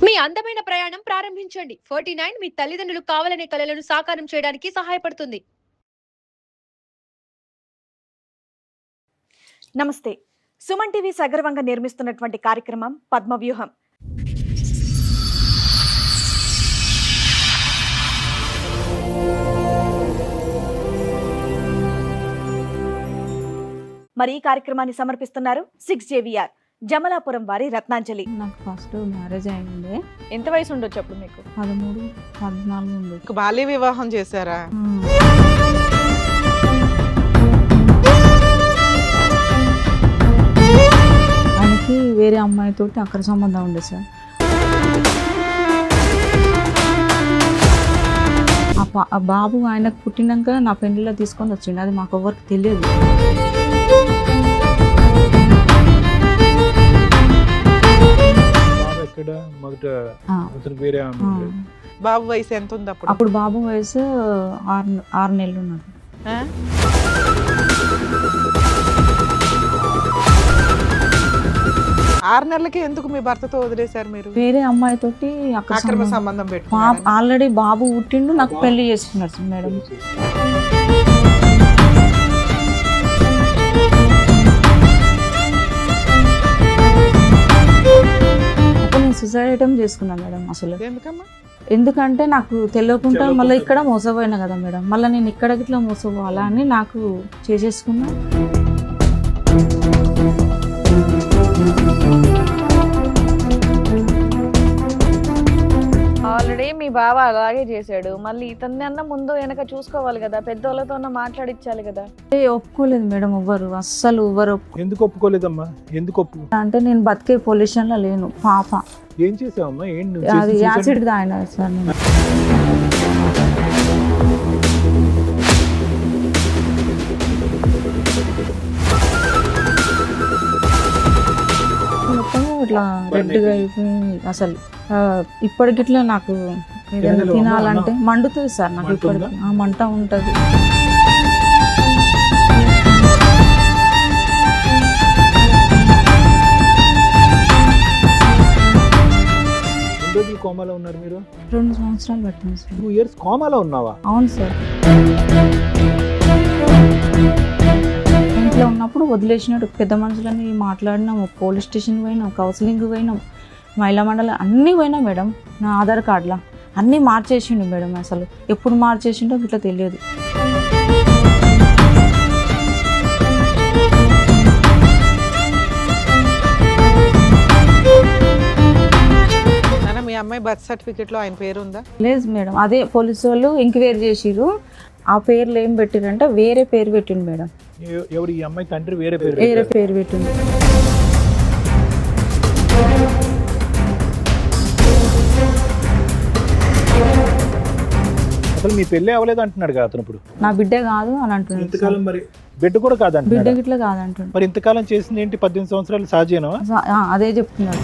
మీ అందమైన ప్రయాణం ప్రారంభించండి. 49 మీ తల్లిదండ్రులు కావాలనే కలలను సాకారం చేయడానికి సహాయపడుతుంది. నమస్తే. సుమన్ టీవీ సగర్వంగా నిర్మిస్తున్నటువంటి కార్యక్రమం పద్మవ్యూహం. మరి ఈ కార్యక్రమాన్ని సమర్పిస్తున్నారు 6JVR జమలాపురం వారి రత్నాంజలి. నాకు ఫస్ట్ మ్యారేజ్ అయింది. ఎంత వయసు ఉండొచ్చు అప్పుడు మీకు? 13, 14 ఉంది. బాల్య వివాహం చేశారా? ఆయనకి వేరే అమ్మాయితో అక్కడ సంబంధం ఉంది సార్. ఆ బాబు ఆయనకు పుట్టినాక నా పెళ్లిలో తీసుకొని వచ్చిండు. అది మాకు ఎవరికి తెలియదు. బాబు వయసు ఎంత ఉంది అప్పుడు? అప్పుడు బాబు వయసు 6 నెలలు ఉన్నాడు. 6 నెలలకి ఎందుకు మీ భర్తతో వదిలేశారు మీరు? వేరే అమ్మాయితోటి అక్రమ సంబంధం పెట్టుకున్నారు. ఆల్రెడీ బాబు పుట్టిండు, నాకు పెళ్లి చేసుకున్నారు మేడం. సూసైడ్ అటెంప్ట్ చేసుకున్నాను మేడం. అసలు ఎందుకంటే నాకు తెలియకుండా మళ్ళీ ఇక్కడ మోసపోయినా కదా మేడం. మళ్ళీ నేను ఇక్కడ ఇట్లా మోసపోవాలా అని నాకు చేసేసుకున్నా. ఆల్రెడీ మీ బావ అలాగే చేశాడు. మళ్ళీ ఇతన్ని అన్న ముందు వెనక చూసుకోవాలి కదా, పెద్దోళ్ళతో మాట్లాడించాలి కదా. ఒప్పుకోలేదు మేడం ఎవ్వరు, అస్సలు ఎవ్వరు. ఎందుకు ఒప్పుకోలేదమ్మా? ఎందుకు అంటే నేను బతికే పొల్యూషన్ లో లేను. పాప ఏం చేసావమ్మా? అది యాసిడ్ తాగినా సార్ నేను. మొత్తం ఇట్లా రెడ్గా అయిపోయింది. అసలు ఇప్పటికిట్లా నాకు ఏదైనా తినాలంటే మండుతుంది సార్. నాకు ఇప్పటికి ఆ మంట ఉంటుంది. కోమాలో ఉన్నారు మీరు? 2 సంవత్సరాలు పట్టింది సార్. 2 years కోమాలో ఉన్నావా? అవును సార్. ఇంట్లో ఉన్నప్పుడు వదిలేసినట్టు పెద్ద మనుషులని మాట్లాడినాము, పోలీస్ స్టేషన్ పోయినాం, కౌన్సిలింగ్ పోయినాం, మహిళా మండలి అన్నీ పోయినా మేడం. నా ఆధార్ కార్డులో అన్నీ మార్చేసిండు మేడం. అసలు ఎప్పుడు మార్చేసిండో ఇట్లా తెలియదు. మీ అమ్మాయి బర్త్ సర్టిఫికెట్ లో ఆయన పేరు ఉందా? లేదు మేడం. అదే పోలీసు వాళ్ళు ఎంక్వైరీ చేసిరు. ఆ పేర్లు ఏం పెట్టిరంటే వేరే పేరు పెట్టిండు మేడం. ఎవరు? ఈ అమ్మాయి తండ్రి వేరే పేరు పెట్టిండు. అసలు మీ పెళ్ళి అవ్వలేదు అంటున్నాడు కదా అతను. ఇప్పుడు నా బిడ్డ కాదు అని అంటున్నాడు. ఇంతకాలం మరి బిడ్డ కూడా కాదంట. బిడ్డ గిట్లా కాదంటున్నాడు. మరి ఇంతకాలం చేసింది ఏంటి? 18 సంవత్సరాలు సహజేనా? అదే చెప్తున్నాడు.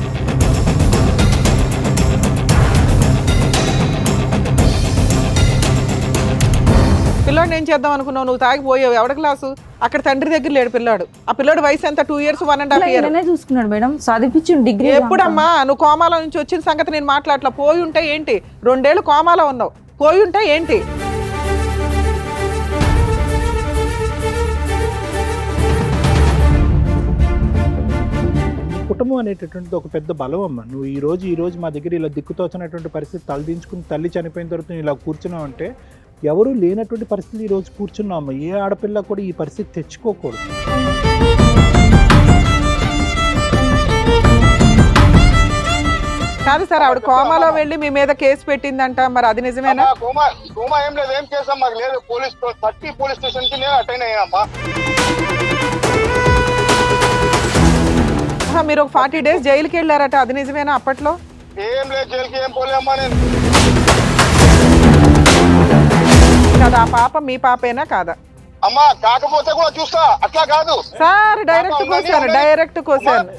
పిల్లోడు ఏం చేద్దాం అనుకున్నావు? నువ్వు తాగిపోయావు. ఎవడ క్లాసు? అక్కడ తండ్రి దగ్గర లేడు పిల్లాడు. ఆ పిల్లోడు వయసు ఎంత? 2 years 1.5 years చూసుకున్నాడు మేడం. చదివించిండు డిగ్రీ. ఎప్పుడమ్మా నువ్వు కోమాలో నుంచి వచ్చిన సంగతి నేను మాట్లాడలా. పోయి ఉంటే ఏంటి? 2 ఏళ్ళు కోమాలో ఉన్నావు. పోయి ఉంటే ఏంటి? కుటుంబం అనేటటువంటిది ఒక పెద్ద బలం అమ్మ. నువ్వు ఈ రోజు మా దగ్గర ఇలా దిక్కుతోచినటువంటి పరిస్థితి తలదించుకుని తల్లి చనిపోయిన తర్వాత ఇలా కూర్చున్నావు అంటే ఎవరు లేనటువంటి పరిస్థితి ఈ రోజు కూర్చున్నావు అమ్మ. ఏ ఆడపిల్ల కూడా ఈ పరిస్థితి తెచ్చుకోకూడదు. కాదు సార్, ఆవిడ కోమాలో వెళ్ళి మీ మీద కేసు పెట్టిందంట. మరి అది నిజమేనా? కోమా ఏం లేదు, ఏం కేసు మాకు లేదు. పోలీస్ స్టేషన్ కి నేను అటెండ్ అయ్యానమ్మా. మీరు ఒక 40 days జైలుకి వెళ్ళారట. అది నిజమేనా? అప్పట్లో ఏం లేదు, జైలుకి ఏం పోలేమ్మా నేను. కదా ఆ పాప మీ పాపేనా కాదా? అమ్మా కాకపోతే కూడా చూస్తా, అట్లా కాదు సార్. డైరెక్ట్ కోసాను.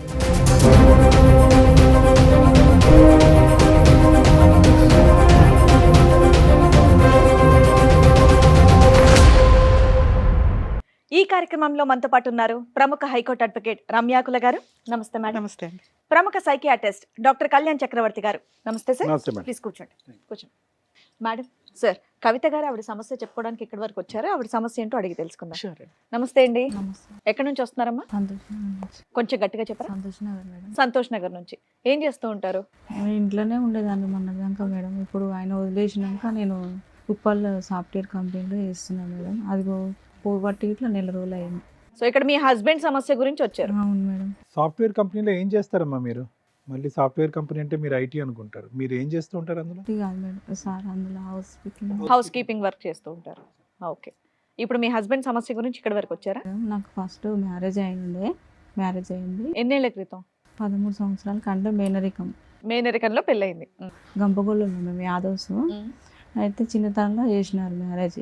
ఈ కార్యక్రమం కార్యక్రమంలో మనతో పాటు ఉన్నారు ప్రముఖ హైకోర్టు అడ్వకేట్ రమ్యాకుల గారు. నమస్తే మేడం. నమస్తే అండి. ప్రముఖ సైకియాట్రిస్ట్ డాక్టర్ కళ్యాణ్ చక్రవర్తి గారు. నమస్తే సార్. నమస్తే మేడం. ప్లీజ్ కూర్చోండి. మేడం సార్, కవిత గారు ఆవిడ సమస్య చెప్పుకోవడానికి ఇక్కడి వరకు వచ్చారు. ఆవిడ సమస్య ఏంటో అడిగి తెలుసుకుందాం. షూర్. నమస్తే అండి. నమస్తే. ఎక్కడి నుంచి వస్తున్నారమ్మా? సంతోష్ నగర్ నుంచి. కొంచెం గట్టిగా చెప్పరా. సంతోష్ నగర్ మేడం. సంతోష్ నగర్ నుంచి. ఏం చేస్తూ ఉంటారు? నేను ఇంట్లోనే ఉండేదాన్ని మొన్నదాకా మేడం. ఇప్పుడు ఆయన వదిలేసినాక నేను ఉప్పల్ సాఫ్ట్వేర్ కంపెనీలో చేస్తున్నాను మేడం. అది పోబట్టి ఇట్లా నెల రోజులు అయింది. సో ఇక్కడ మీ హస్బెండ్ సమస్య గురించి వచ్చారు. అవును మేడం. సాఫ్ట్వేర్ కంపెనీలో ఏం చేస్తారమ్మా మీరు? మళ్ళీ సాఫ్ట్వేర్ కంపెనీ అంటే మీరు ఐటీ అనుకుంటారు. మీరు ఏం చేస్తూ ఉంటారు అందులో? ఇది కాదు మేడం సార్, అందులో హౌస్ కీపింగ్ వర్క్ చేస్తూ ఉంటారు. ఓకే. ఇప్పుడు మీ హస్బెండ్ సమస్య గురించి ఇక్కడ వరకు వచ్చారా? నాకు ఫస్ట్ మ్యారేజ్ అయింది ఎన్నేళ్ల క్రితం? 13 సంవత్సరాల కంటే మేనరికంలో పెళ్ళయింది. గంపగోళ్ళు మేము యాదవ్స్. అయితే చిన్నతనంలో చేసినారు మ్యారేజ్.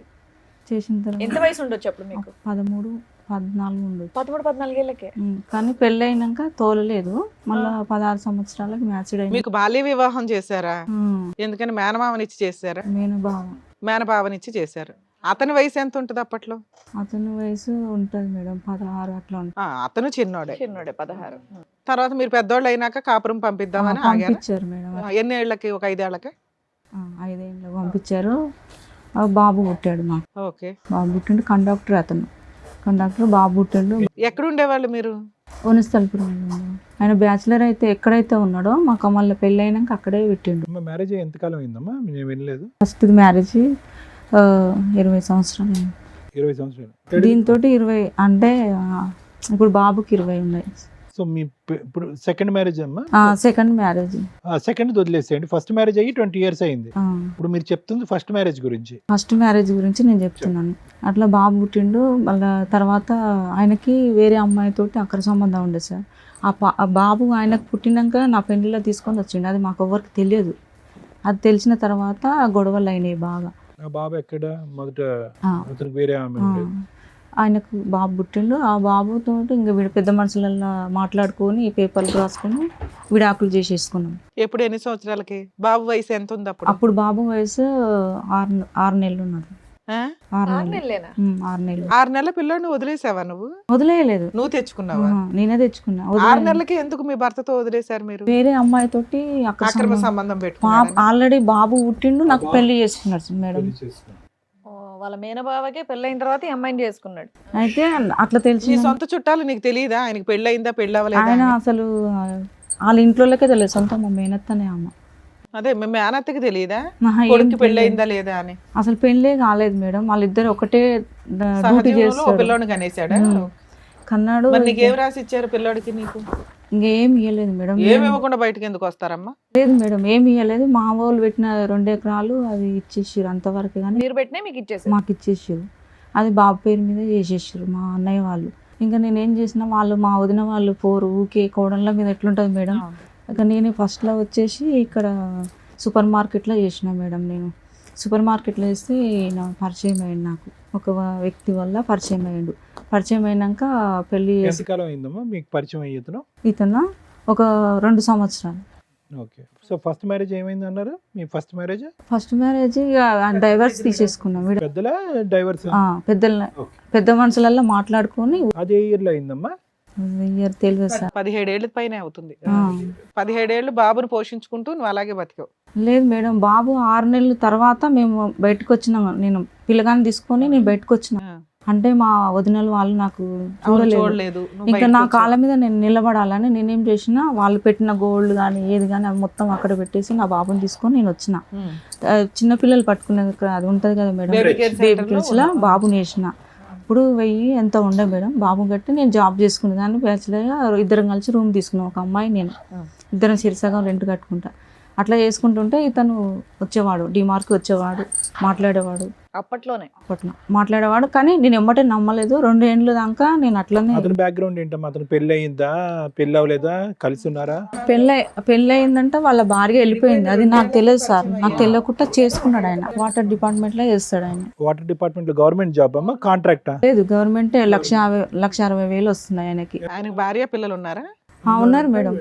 చేసిన ఎంత తర్వాత వయసు ఉండొచ్చు అప్పుడు మీకు? 13, 14 ఉండదు. 13-14 ఏళ్ళకే. కానీ పెళ్ళి అయినాక తోలలేదు. మళ్ళా 16 సంవత్సరాలకు మ్యాచ్డ్ అయింది. మీకు బాల్య వివాహం చేశారా? ఎందుకని మేనమామనిచ్చి చేశారా? నేను బావ. మేనబావనిచ్చి చేశారు. అతని వయసు ఎంత ఉంటుంది అప్పట్లో? అతని వయసు ఉంటది మేడం 16 అట్లా ఉంటుంది. అతను చిన్నోడే. 16. తర్వాత మీరు పెద్దోళ్ళు అయినాక కాపురం పంపిద్దామని ఆగారు. పంపించారు మేడం. ఎన్ని ఏళ్ళకి? ఒక 5 ఏళ్ళకి. 5 ఏళ్ళు పంపించారు. ఆ బాబు పుట్టాడు మాకు. ఓకే. బాబు పుట్టిండు. కండక్టర్ బాబు పుట్టిండు. ఎక్కడ ఉండేవాళ్ళు మీరు? వనస్థలపురం. ఆయన బ్యాచిలర్ అయితే ఎక్కడైతే ఉన్నాడో మాకు మళ్ళీ పెళ్ళి అయినాక అక్కడే పెట్టిండు. మ్యారేజ్ ఎంతకాలం అయిందమ్మా? నేను వినలేదు. ఫస్ట్ మ్యారేజ్ 20 సంవత్సరాలు. 20 సంవత్సరాలు. దీంతో 20 అంటే ఇప్పుడు బాబుకి 20 ఉన్నాయి. సో మీ ఇప్పుడు సెకండ్ మ్యారేజ్ అమ్మా? Second marriage. సెకండ్ వదిలేసేయండి. ఫస్ట్ మ్యారేజ్ అయ్యి 20 years అయింది. ఇప్పుడు మీరు చెప్తుంది ఫస్ట్ మ్యారేజ్ గురించి. ఫస్ట్ మ్యారేజ్ గురించి నేను చెప్తున్నాను. అట్లా బాబు పుట్టిండు. మళ్ళీ తర్వాత ఆయనకి వేరే అమ్మాయితోటి అక్కడ సంబంధం ఉండే సార్. ఆ బాబు ఆయనకు పుట్టినాక నా పెళ్లిలో తీసుకొని వచ్చిండు. అది మాకు ఎవరికి తెలియదు. అది తెలిసిన తర్వాత గొడవలు అయినాయి బాగా. ఆ బాబు ఎక్కడ? మొదట అతనికి వేరే ఆమె ఉండేది. ఆయనకు బాబు పుట్టిండు. ఆ బాబుతో ఇంకా వీడు పెద్ద మనుషులలో మాట్లాడుకొని పేపర్లు రాసుకొని విడాకులు చేసేసుకున్నాం. ఎప్పుడు? ఎన్ని సంవత్సరాలకి? బాబు వయసు ఎంత ఉంది అప్పుడు? అప్పుడు బాబు వయసు 6 నెలలు ఉన్నాడు. 6 నెలలు. 6 నెలలు. 6 నెలల పిల్లోడిని వదిలేసావా నువ్వు? వదిలేయలేదు. నువ్వు తెచ్చుకున్నావా? నేనే తెచ్చుకున్నా. 6 నెలలకి ఎందుకు మీ భర్తతో వదిలేశారు మీరు? వేరే అమ్మాయితోటి అక్రమ సంబంధం పెట్టుకున్నారా? ఆల్రెడీ బాబు పుట్టిండు. నాకు పెళ్లి చేసుకున్నాడు మేడం. వాళ్ళ మేనబావకే పెళ్ళైన తర్వాత ఈ అమ్మాయిని చేసుకున్నాడు. అయితే అట్లా తెలిసి నీ సొంత చుట్టాలు నీకు తెలియదా ఆయనకి పెళ్ళయిందా పెళ్ళి అవ్వలేదా? ఆయన అసలు వాళ్ళ ఇంట్లోకే తెలియదు. సొంత మా మేనత్తనే అమ్మ. అదే మీ మేనత్తకి తెలియదా ఏం కొడుకు పెళ్ళయిందా లేదా అని? అసలు పెళ్ళే కాలేదు మేడం. వాళ్ళిద్దరు ఒకటే డ్యూటీ సహజీవనంలో ఓ చేస్తారు. పిల్లోడిని కనేసాడా? కన్నాడు. మరి నీకేం రాసి ఇచ్చారు పిల్లోడికి? నీకు ఇంకేం ఇవ్వలేదు మేడం. ఏమి ఇవ్వకుండా బయటకి ఎందుకు వస్తారమ్మా? లేదు మేడం, ఏమి ఇవ్వలేదు. మా వాళ్ళు పెట్టిన 2 ఎకరాలు అవి ఇచ్చేసారు అంతవరకు. కానీ మీరు పెట్టినా మీకు ఇచ్చేసారు? మాకు ఇచ్చేసారు. అది బాబు పేరు మీద చేసేసారు మా అన్నయ్య వాళ్ళు. ఇంకా నేనేం చేసినా వాళ్ళు మా వదిన వాళ్ళు ఊకే కోడళ్ళ మీద ఎట్లుంటుంది మేడం. ఇక నేను ఫస్ట్లో వచ్చేసి ఇక్కడ సూపర్ మార్కెట్లో చేసిన మేడం. నేను సూపర్ మార్కెట్లో చేస్తే నా పరిచయం అయ్యింది. నాకు ఒక వ్యక్తి వల్ల పరిచయం అయ్యిండు. పరిచయం అయినాక పెళ్లి ఎంతకాలం అయిందమ్మా మీకు పరిచయం అయ్యేతను? ఇతను ఒక 2 సంవత్సరాలు. ఓకే. సో ఫస్ట్ మ్యారేజ్ ఏమైంది అన్నారు? మీ ఫస్ట్ మ్యారేజ్ డైవర్స్ తీసేసుకున్నాం. పెద్దల డైవర్స్ పెద్ద మనుషులలో మాట్లాడుకొని. అది ఏ ఇయర్ లో అయిందమ్మా? ఇయర్ తెలియదు సార్. 17 ఏళ్ళ పైన అవుతుంది. 17 ఏళ్ళు బాబుని పోషించుకుంటూ నువ్వు అలాగే బతికావు? లేదు మేడం, బాబు 6 నెలల తర్వాత మేము బయటకు వచ్చినాం. నేను పిల్లగాని తీసుకొని నేను బయటకు వచ్చిన. అంటే మా వదినలు వాళ్ళు నాకు చూడలేదు. ఇంకా నా కాళ్ళ మీద నేను నిలబడాలని నేనేం చేసిన, వాళ్ళు పెట్టిన గోల్డ్ కానీ ఏది కానీ అవి మొత్తం అక్కడ పెట్టేసి నా బాబుని తీసుకొని నేను వచ్చిన. చిన్నపిల్లలు పట్టుకునేది అది ఉంటుంది కదా మేడం, బేబీ కేర్స్లో బాబుని వేసిన. ఇప్పుడు 1000 ఎంత ఉండే మేడం. బాబు గట్టి నేను జాబ్ చేసుకునే దాన్ని బ్యాచులర్గా ఇద్దరం కలిసి రూమ్ తీసుకున్నాం. ఒక అమ్మాయి నేను ఇద్దరం సిరిసగం రెంట్ కట్టుకుంటా. అట్లా చేసుకుంటుంటే ఇతను వచ్చేవాడు, డిమార్క్ వచ్చేవాడు, మాట్లాడేవాడు. అప్పట్లో మాట్లాడేవాడు. కానీ నేను ఎమ్మటే నమ్మలేదు. 2 ఏళ్ళ దాకా నేను అట్లనే. అతని బ్యాక్గ్రౌండ్ ఏంటమ్మా? అతను పెళ్ళి అయిందా, పెళ్ళి అవ్వలేదా, కలిసి ఉన్నారా? పెళ్ళి అయిందంటే వాళ్ళ భార్య వెళ్ళిపోయింది. అది నాకు తెలియదు సార్. నాకు తెలియకుండా చేసుకున్నాడు. ఆయన వాటర్ డిపార్ట్మెంట్ లో చేస్తాడు. ఆయన వాటర్ డిపార్ట్మెంట్ లో గవర్నమెంట్ జాబ్ అమ్మా, కాంట్రాక్టా? లేదు, గవర్నమెంట్ 1,60,000 వస్తున్నాయి ఆయనకి. ఆయనకి భార్య పిల్లలు ఉన్నారా? ఉన్నారు మేడం.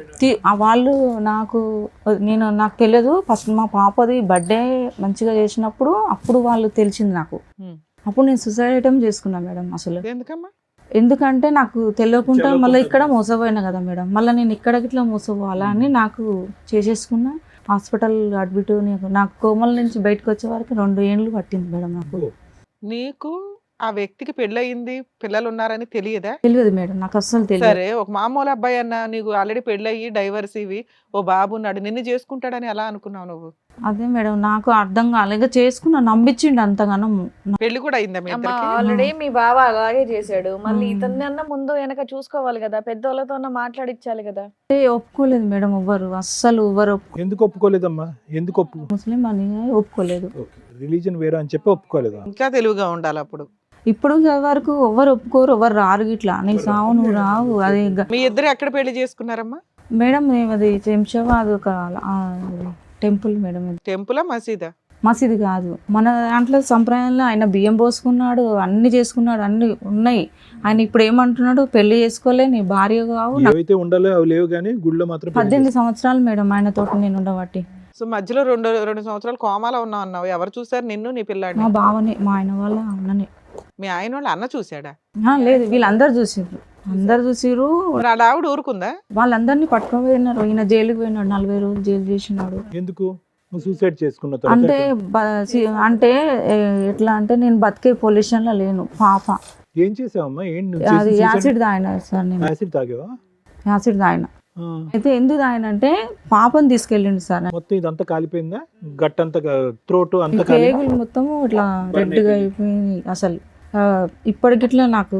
వాళ్ళు నాకు తెలియదు. ఫస్ట్ మా పాపది బర్త్డే మంచిగా చేసినప్పుడు అప్పుడు వాళ్ళు తెలిసింది నాకు. అప్పుడు నేను సూసైడ్ అటెంప్ట్ చేసుకున్నా మేడం. అసలు ఎందుకమ్మా? ఎందుకంటే నాకు తెలియకుండా మళ్ళీ ఇక్కడ మోసపోయినా కదా మేడం, మళ్ళీ నేను ఇక్కడ ఇట్లా మోసపోవాలా అని నాకు చేసేసుకున్నా. హాస్పిటల్ అడ్మిట్ నాకు కోమల నుంచి బయటకు వచ్చే వరకు 2 ఏళ్ళు పట్టింది మేడం. నాకు నీకు ఆ వ్యక్తికి పెళ్ళయింది, పిల్లలు ఉన్నారని తెలియదా? తెలియదు మేడం, నాకు అస్సలు తెలియదు. సరే, ఒక మామూలు అబ్బాయి అన్న నీకు ఆల్రెడీ పెళ్ళయి డైవర్స్ ఇవి ఓ బాబు ఉన్నాడు, నిన్ను చేసుకుంటాడని ఎలా అనుకున్నావు నువ్వు? అదే మేడం నాకు అర్థం కాలేక చేసుకున్నా, నమ్మించిండు అంతగానం. పెళ్లి కూడా అయిందా మీ ఇద్దరికి? ఆల్రెడీ మీ బావ అలాగే చేశాడు, మళ్ళీ మ్మ్. ఇతన్ని అన్న ముందు వెనక చూసుకోవాలి కదా, పెద్దోళ్ళతో మాట్లాడించాలి కదా. ఒప్పుకోలేదు మేడం, అస్సలు ఎవ్వరు ఎందుకు ఒప్పుకోలేదమ్మా? ఎందుకు ముస్లిం అని ఒప్పుకోలేదు. రిలీజన్ వేరే అని చెప్పి ఒప్పుకోలేదా? ఇంకా తెలివిగా ఉండాలి అప్పుడు. ఇప్పుడు వరకు ఎవ్వరు ఒప్పుకోరు, ఎవరు రారు ఇట్లా నీ సావు నువ్వు రావు. అది మీ ఇద్దరు ఎక్కడ పెళ్లి చేసుకున్నారమ్మా? మేడం మేము అది శంషాబాద్ ఒక టెంపుల్ మేడం, ఇది టెంపులా మసీదా? మసీదు కాదు. మన దాంట్లో సంప్రదాయంలో ఆయన బియ్యం పోసుకున్నాడు, అన్ని చేసుకున్నాడు, అన్ని ఉన్నాయి. ఆయన ఇప్పుడు ఏమంటున్నాడు, పెళ్లి చేసుకోలే, నీ భార్య కావు. నాకు ఏవైతే ఉండాలో అవి లేవు కానీ గుళ్ళో మాత్రం పెళ్లి 18 సంవత్సరాలు మేడం ఆయన తోటి నేను ఉండబట్టి. సో మధ్యలో రెండు సంవత్సరాలు కోమాలో ఉన్నావు అన్నావు. ఎవరు చూసారు నిన్ను, నీ మా పిల్లాడిని? బావనే, మా ఆయన వాళ్ళ అన్ననే. మీ ఆయన వాళ్ళు అన్న చూసాడా? లేదు, వీళ్ళందరూ చూసిర్రు, అందరు చూసిర్రు. మరి ఆ ఆవిడ ఊరుకుందా? వాళ్ళందరినీ పట్టుకోపోయినారు. ఈయన జైలుకి పోయినాడు, 40 రోజులు జైలు చేసినాడు. ఎందుకు? నువ్వు సూసైడ్ చేసుకున్న అంటే తర్వాత అంటే ఎట్లా అంటే నేను బతికే పొజిషన్ లో లేను. పాప ఏం చేసావమ్మా? ఏం నువ్వు అది చేసిన యాసిడ్ తాగిన సార్, నేను యాసిడ్ తాగావా? యాసిడ్ తాగిన. ఆ. అయితే ఎందుకు తాగినంటే పాపని తీసుకెళ్ళిండు సార్. మొత్తం ఇదంతా కాలిపోయిందా? గట్టంతా త్రోట్ అంతా కాలి పేగులు మొత్తం ఇట్లా రెడ్గా అయిపోయింది. అసలు ఇప్పటికిట్లా నాకు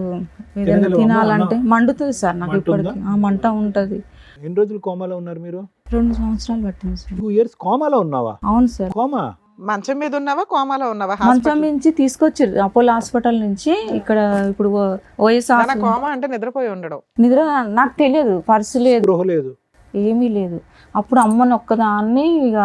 ఏదైనా తినగలవా? తినాలంటే మండుతుంది సార్ నాకు. మంటుందా? ఇప్పటికి ఆ మంట ఉంటది. ఎన్ని రోజులు కోమాలో ఉన్నారు మీరు? 2 సంవత్సరాలు పట్టింది సార్. 2 years కోమాలో ఉన్నావా? అవును సార్. కోమా? మంచం మీద ఉన్నావా, కోమాలో ఉన్నావా? మంచం నుంచి తీసుకొచ్చారు అపోలో హాస్పిటల్ నుంచి. ఇక్కడ ఇప్పుడు ఓఎస్ మన కోమా అంటే నిద్రపోయి ఉండడం. నిద్ర నాకు తెలియదు, పర్సు లేదు, స్పృహ లేదు. ఏమీ లేదు. అప్పుడు అమ్మని ఒక్కదాన్ని ఇక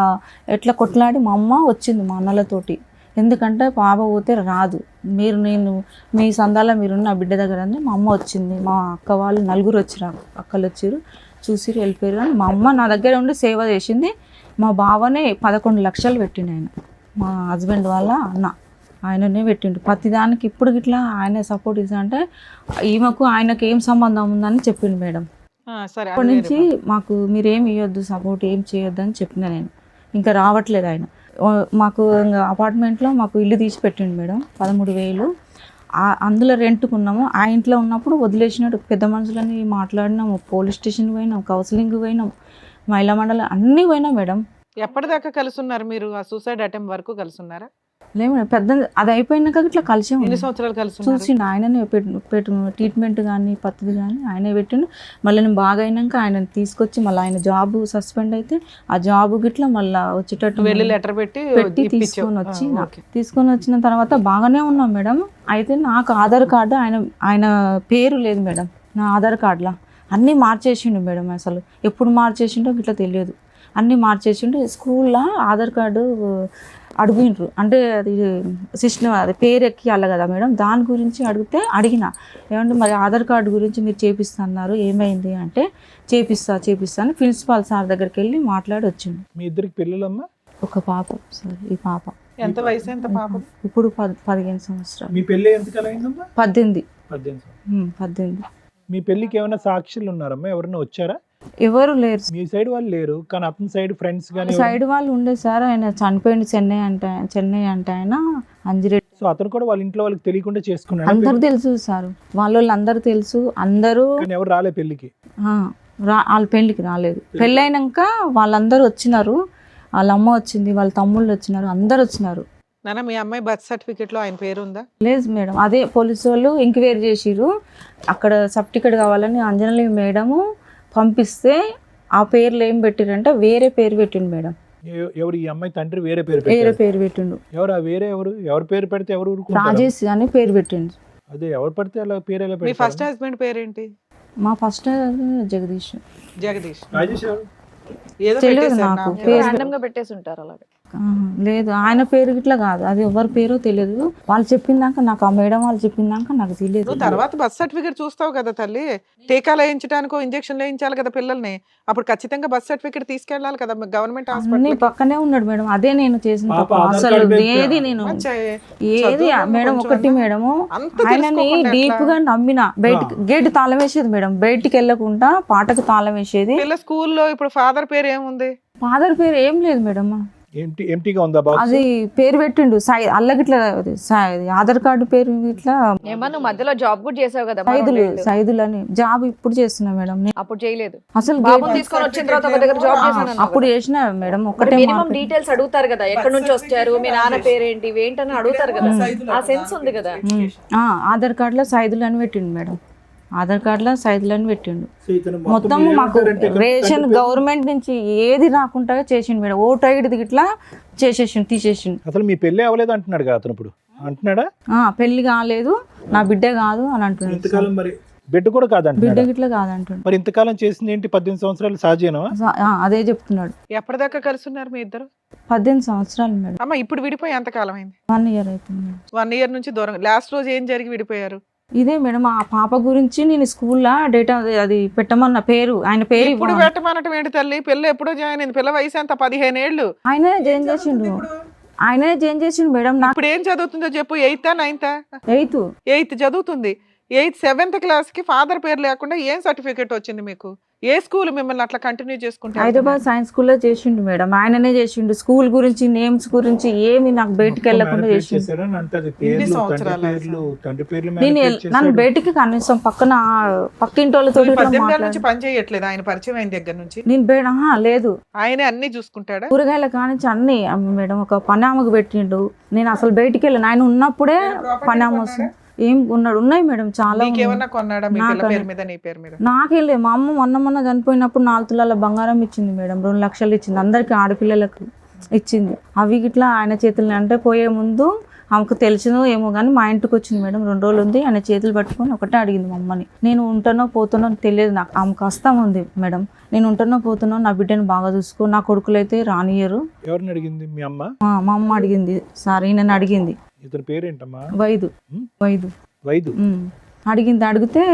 ఎట్లా కొట్లాడి మా అమ్మ వచ్చింది మా అన్నలతోటి. ఎందుకంటే పాప పోతే రాదు, నేను మీ సందాలో మీరున్న నా బిడ్డ దగ్గర అని మా అమ్మ వచ్చింది. మా అక్క వాళ్ళు 4 వచ్చారు, అక్కలు వచ్చారు, చూసి వెళ్ళిపోయారు. కానీ మా అమ్మ నా దగ్గర ఉండి సేవ చేసింది. మా బావనే 11 లక్షలు పెట్టిండు ఆయన, మా హస్బెండ్ వాళ్ళ అన్న, ఆయననే పెట్టిండు ప్రతిదానికి. ఇప్పుడు ఇట్లా ఆయన సపోర్ట్ ఇస్తా అంటే ఈమెకు ఆయనకు ఏం సంబంధం ఉందని చెప్పిండు మేడం. సరే, అప్పటి నుంచి మాకు మీరేం ఇవ్వద్దు, సపోర్ట్ ఏం చేయొద్దు అని చెప్పిన నేను. ఇంకా రావట్లేదు ఆయన. మాకు ఇంకా అపార్ట్మెంట్లో మాకు ఇల్లు తీసి పెట్టిండు మేడం, 13,000. అందులో రెంట్కున్నాము. ఆ ఇంట్లో ఉన్నప్పుడు వదిలేసినట్టు పెద్ద మనుషులని మాట్లాడినాము, పోలీస్ స్టేషన్ పోయినాం, కౌన్సిలింగ్ పోయినాం, మహిళా మండలి అన్నీ పోయినాం మేడం. ఎప్పటిదాకా కలుసున్నారు మీరు? ఆ సూసైడ్ అటెంప్ట్ వరకు కలుసున్నారా? లేదు మేడం, పెద్ద అది అయిపోయినాక ఇట్లా కలిసే ఎన్ని ఉంది. సంవత్సరాలు కలుసున్నారు? చూసిండు ఆయననే పెట్టు ట్రీట్మెంట్ కానీ పద్ధతి కానీ ఆయనే పెట్టిండు. మళ్ళీ నేను బాగా అయినాక ఆయన తీసుకొచ్చి మళ్ళీ ఆయన జాబ్ సస్పెండ్ అయితే ఆ జాబ్ గిట్లా మళ్ళీ వచ్చేటట్టు వెళ్ళి లెటర్ పెట్టి తీసుకొని వచ్చిన తర్వాత బాగానే ఉన్నాం మేడం. అయితే నాకు ఆధార్ కార్డు ఆయన పేరు లేదు మేడం నా ఆధార్ కార్డులో. అన్నీ మార్చేసిండు మేడం, అసలు ఎప్పుడు మార్చేసిండో ఇట్లా తెలియదు. అన్నీ మార్చేసిండు. స్కూల్లో ఆధార్ కార్డు అడిగిండ్రు, అంటే అది సిస్టమ్, అది పేరు ఎక్కియాలి కదా మేడం, దాని గురించి అడిగిన. ఏమంటే మరి ఆధార్ కార్డు గురించి మీరు చేపిస్తున్నారు, ఏమైంది అంటే చేపిస్తా అని ప్రిన్సిపాల్ సార్ దగ్గరికి వెళ్ళి మాట్లాడి వచ్చిండు. మీ ఇద్దరికి పిల్లలమ్మా? ఒక పాప సార్. ఈ పాప ఎంత వయసు? ఎంత పాప? ఇప్పుడు 15 సంవత్సరాలు. మీ పెళ్ళి ఎంతకాలం అయిందమ్మా? 18. 18. మీ పెళ్ళికి ఏమైనా సాక్షులు ఉన్నారమ్మా? ఎవరైనా వచ్చారా? ఎవరు లేరు. మీ సైడ్ వాళ్ళు లేరు, కానీ అతని సైడ్ ఫ్రెండ్స్ కానీ సైడ్ వాళ్ళు ఉండే సార్. ఆయన చనిపోయింది చెన్నై అంటే ఆయన అంజిరెడ్డి. సో అతను కూడా వాళ్ళ ఇంట్లో వాళ్ళకి తెలియకుండా చేసుకున్నాడు. అందరు తెలుసు సార్, వాళ్ళు అందరూ తెలుసు. అందరూ కానీ ఎవరు రాలే పెళ్ళికి? వాళ్ళ పెళ్ళికి రాలేదు. పెళ్ళైనాక వాళ్ళందరూ వచ్చినారు, వాళ్ళ అమ్మ వచ్చింది, వాళ్ళ తమ్ముళ్ళు వచ్చినారు, అందరు వచ్చినారు. నాన్న, మీ అమ్మాయి బర్త్ సర్టిఫికేట్ లో ఆయన పేరు ఉందా? లేదు మేడం, అదే పోలీసు వాళ్ళు ఎంక్వైరీ చేసిర్రు. అక్కడ సర్టిఫికేట్ కావాలని అంజనలి మేడము పంపిస్తే ఆ పేర్లు ఏం పెట్టిరంటే వేరే పేరు పెట్టిండు మేడం. ఎవరు? ఈ అమ్మాయి తండ్రి వేరే పేరు పెట్టిండు. ఎవరు ఆ వేరే? ఎవరు పేరు పెడితే ఎవరు ఊరుకుంటారు? రాజేష్ అని పేరు పెట్టిండు. అదే ఎవరు పడితే అలా పేరు ఎలా మీ పెడతారు? ఫస్ట్ హస్బెండ్ పేరేంటి? మా ఫస్ట్ జగదీష్. జగదీష్. రాజేష్ ఎవరు? ఏదో తెలియదు పెట్టేశారు నాకు. నాకు. పేరు ర్యాండమ్ గా పెట్టేసి ఉంటారు అలాగే. లేదు ఆయన పేరు ఇట్లా కాదు, అది ఎవరి పేరో తెలియదు. వాళ్ళు చెప్పిందాక నాకు, ఆ మేడం వాళ్ళు చెప్పిందాక నాకు తెలియదు. నువ్వు తర్వాత బర్త్ సర్టిఫికేట్ చూస్తావు కదా తల్లి, టీకాలు వేయించడానికో ఇంజక్షన్ వేయించాలి కదా పిల్లల్ని, అప్పుడు ఖచ్చితంగా బర్త్ సర్టిఫికేట్ తీసుకెళ్ళాలి కదా గవర్నమెంట్ అన్ని హాస్పిటల్. పక్కనే ఉన్నాడు మేడం, అదే నేను చేసిన పాప తప్పు. ఆధార్ అసలు కార్డు ఏది నేను ఏది మేడం ఒకటి మేడము ఆయనని డీప్ గా నమ్మిన. బయటికి గేట్ తాళం వేసేది మేడం, బయటికి వెళ్ళకుండా పాటకు తాళం వేసేది. పిల్ల స్కూల్లో ఇప్పుడు ఫాదర్ పేరు ఏముంది? ఫాదర్ పేరు ఏం లేదు మేడం, ఎంటీగా ఉందా బాక్స్? అది పేరు పెట్టిండు అల్లగిట్లా ఆధార్ కార్డు పేరు ఇట్లా ఏమన్నా నువ్వు మధ్యలో జాబ్ కూడా చేసావు కదా మరి సైదులు రెండేళ్ళు. సైదులు అని జాబ్ ఇప్పుడు చేస్తున్నా మేడం నేను. అప్పుడు చేయలేదు. అసలు బాబుని తీసుకొని వచ్చిన తర్వాత ఒక దగ్గర జాబ్ చేశాను అప్పుడు చేసిన మేడం ఒకటే మినిమం మార్కెట్. డీటెయిల్స్ అడుగుతారు కదా, ఎక్కడి నుంచి వచ్చారు, మీ నాన్న పేరేంటి, ఏంటని అడుగుతారు కదా, ఆ సెన్స్ ఉంది కదా. ఆధార్ కార్డులో సైదులు అని పెట్టిండు మేడం, ఆధార్ కార్డులో సైదులు అని పెట్టిండు. సో ఇతను మొత్తం మాకు రేషన్ గవర్నమెంట్ నుంచి ఏది రాకుండా చేసిండు మేడం. ఓటు ఐడి ఇట్లా చేసేసిండు, తీసేసిండు. అసలు మీ పెళ్లి అవ్వలేదు అంటున్నాడు కదా అతను, ఇప్పుడు అంటున్నాడా? పెళ్లి కాలేదు, నా బిడ్డ కాదు అని అంటున్నాడు. ఇంతకాలం మరి బిడ్డ కూడా బిడ్డ కాదంటున్నాడు. గిట్లా కాదంటుండు. మరి ఇంతకాలం చేసింది ఏంటి? 18 సంవత్సరాలు సహజీవనమా? అదే చెప్తున్నాడు. ఎప్పటిదాకా కలిసి ఉన్నారు మీ ఇద్దరు? 18 సంవత్సరాలు మేడం. అమ్మ ఇప్పుడు విడిపోయి ఎంత కాలం అయింది? 1 ఇయర్ అవుతుంది మేడం. 1 ఇయర్ నుంచి దూరం. లాస్ట్ రోజు ఏం జరిగి విడిపోయారు? ఇదే మేడం ఆ పాప గురించి నేను స్కూల్లో డేటా అది పెట్టమన్న పేరు, ఆయన పేరు ఇప్పుడు పెట్టమనటం ఏంటి తల్లి? పిల్ల ఎప్పుడో జాయిన్ అయింది, పిల్ల వయసు ఎంత? 15 ఏళ్ళు. ఆయనే జాయిన్ చేసిండు, ఆయనే జాయిన్ చేసిండు మేడం. నాకు ఇప్పుడు ఏం చదువుతుందో చెప్పు. 8th 9th? 8th 8th చదువుతుంది. 7th క్లాస్ కి ఫాదర్ పేరు లేకుండా ఏం సర్టిఫికేట్ వచ్చింది మీకు? ఏ స్కూల్ మిమ్మల్ని అట్లా కంటిన్యూ చేసుకుంటే? హైదరాబాద్ సైన్స్ స్కూల్లో చేసిండు మేడం, ఆయననే చేసిండు. స్కూల్ గురించి నేమ్స్ గురించి ఏమి నాకు బయటికి వెళ్ళకుండా చేసిండు. చేశాడని అంటది. ఇన్ని పేర్లు, సంవత్సరాలు తండ్రి పేర్లు నేను manipulate నన్ను చేశాడు. బయటికి కనీసం పక్కింటి వాళ్ళతో 18 ఏళ్ళ నుంచి పని చేయట్లేదు ఆయన పరిచయం అయిన దగ్గర నుంచి? నేను లేదు ఆయనే అన్ని చూసుకుంటాడా? కూరగాయల కానించి అన్ని మేడం. ఒక పని ఆమెకు పెట్టిండు, నేను అసలు బయటికి వెళ్ళాను. ఆయన ఉన్నప్పుడే పని ఆమె వస్తుంది. ఏం ఉన్నాయి మేడం చాలా. నీకేమన్నా కొన్నాడా మీ పిల్ల నాకనే. పేరు మీద నీ పేరు మీద? నాకెళ్ళే మా అమ్మ మొన్న చనిపోయినప్పుడు 4 తులాల బంగారం ఇచ్చింది మేడం, 2 లక్షలు ఇచ్చింది, అందరికి ఆడపిల్లలకు ఇచ్చింది. అవి గిట్లా ఆయన చేతులు అంటే పోయే ముందు ఆమెకు తెలిసినో ఏమో కానీ మా ఇంటికి వచ్చింది మేడం. 2 రోజులు ఉంది, ఆయన చేతులు పట్టుకొని ఒకటే అడిగింది మా అమ్మని. నేను ఉంటానో పోతానో తెలియదు నాకు, ఆమెకు కష్టం ఉంది మేడం. నేను ఉంటానో పోతానో, నా బిడ్డను బాగా చూసుకో, నా కొడుకులు అయితే రానియరు. ఎవరిని అడిగింది? మీ అమ్మ? మా అమ్మ అడిగింది సార్, ఈయనని అడిగింది. ఇతని పేరేంటమ్మా? వైదు. అడిగితే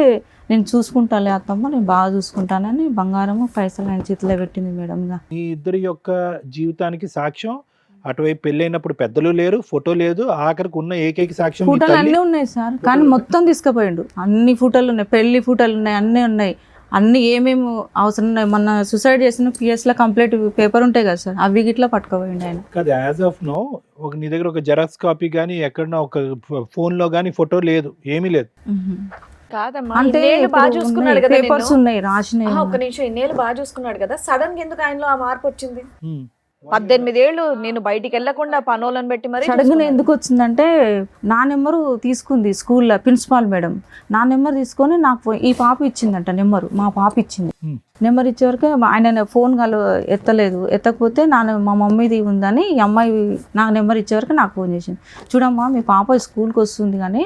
నేను చూసుకుంటాలే అత్తమ్మ, నేను బాగా చూసుకుంటానని బంగారము పైసలు ఆయన చేతిలో పెట్టింది మేడం. మీ ఇద్దరి యొక్క జీవితానికి సాక్ష్యం అటువైపు పెళ్ళైనప్పుడు పెద్దలు లేరు, ఫోటో లేదు, ఆఖరికి ఉన్న ఏకైక సాక్ష్యం మీ ఫోటోలు తల్లి. అన్నీ ఉన్నాయి సార్, కానీ మొత్తం తీసుకుపోయిండు. అన్ని ఫోటోలు ఉన్నాయి, పెళ్లి ఫోటోలు ఉన్నాయి, అన్నీ ఉన్నాయి. అన్ని ఏమేమి అవసరం ఉన్నాయి, మొన్న సూసైడ్ చేసిన PS లో కంప్లీట్ పేపర్ ఉంటాయి కదా సార్, అవి గిట్లా పట్టుకోపోయిండు ఆయన. కాదు, యాజ్ ఆఫ్ నో నీ దగ్గర ఒక జెరాక్స్ కాపీ కానీ ఎక్కడన్నా ఒక ఫోన్ లో కానీ ఫోటో లేదు, ఏమీ లేదు. కాదమ్మా, అంటే ఇన్నేళ్ళు బాగా చూసుకున్నాడు కదా పేపర్స్ నిన్ను. ఉన్నాయి రాసినాయి. ఒక్క నిమిషం, ఇన్నేళ్ళు బాగా చూసుకున్నాడు కదా, సడన్ గా ఎందుకు ఆయనలో ఆ మార్పు వచ్చింది? హ్మ్. 18 ఏళ్ళు నేను బయటికి వెళ్లకుండా పనోళ్ళని పెట్టి మరి సడన్గా ఎందుకు వచ్చిందంటే నా నెంబరు తీసుకుంది స్కూల్లో ప్రిన్సిపాల్ మేడం. నా నెంబర్ తీసుకొని నాకు ఈ పాప ఇచ్చిందంట నెంబరు, మా పాప ఇచ్చింది. నెంబర్ ఇచ్చే వరకు ఆయన ఫోన్ ఎత్తలేదు. ఎత్తకపోతే మా మమ్మీది ఉందని ఈ అమ్మాయి నాకు నెంబర్ ఇచ్చే వరకు నాకు ఫోన్ చేసింది. చూడమ్మా మీ పాప స్కూల్కి వస్తుంది కానీ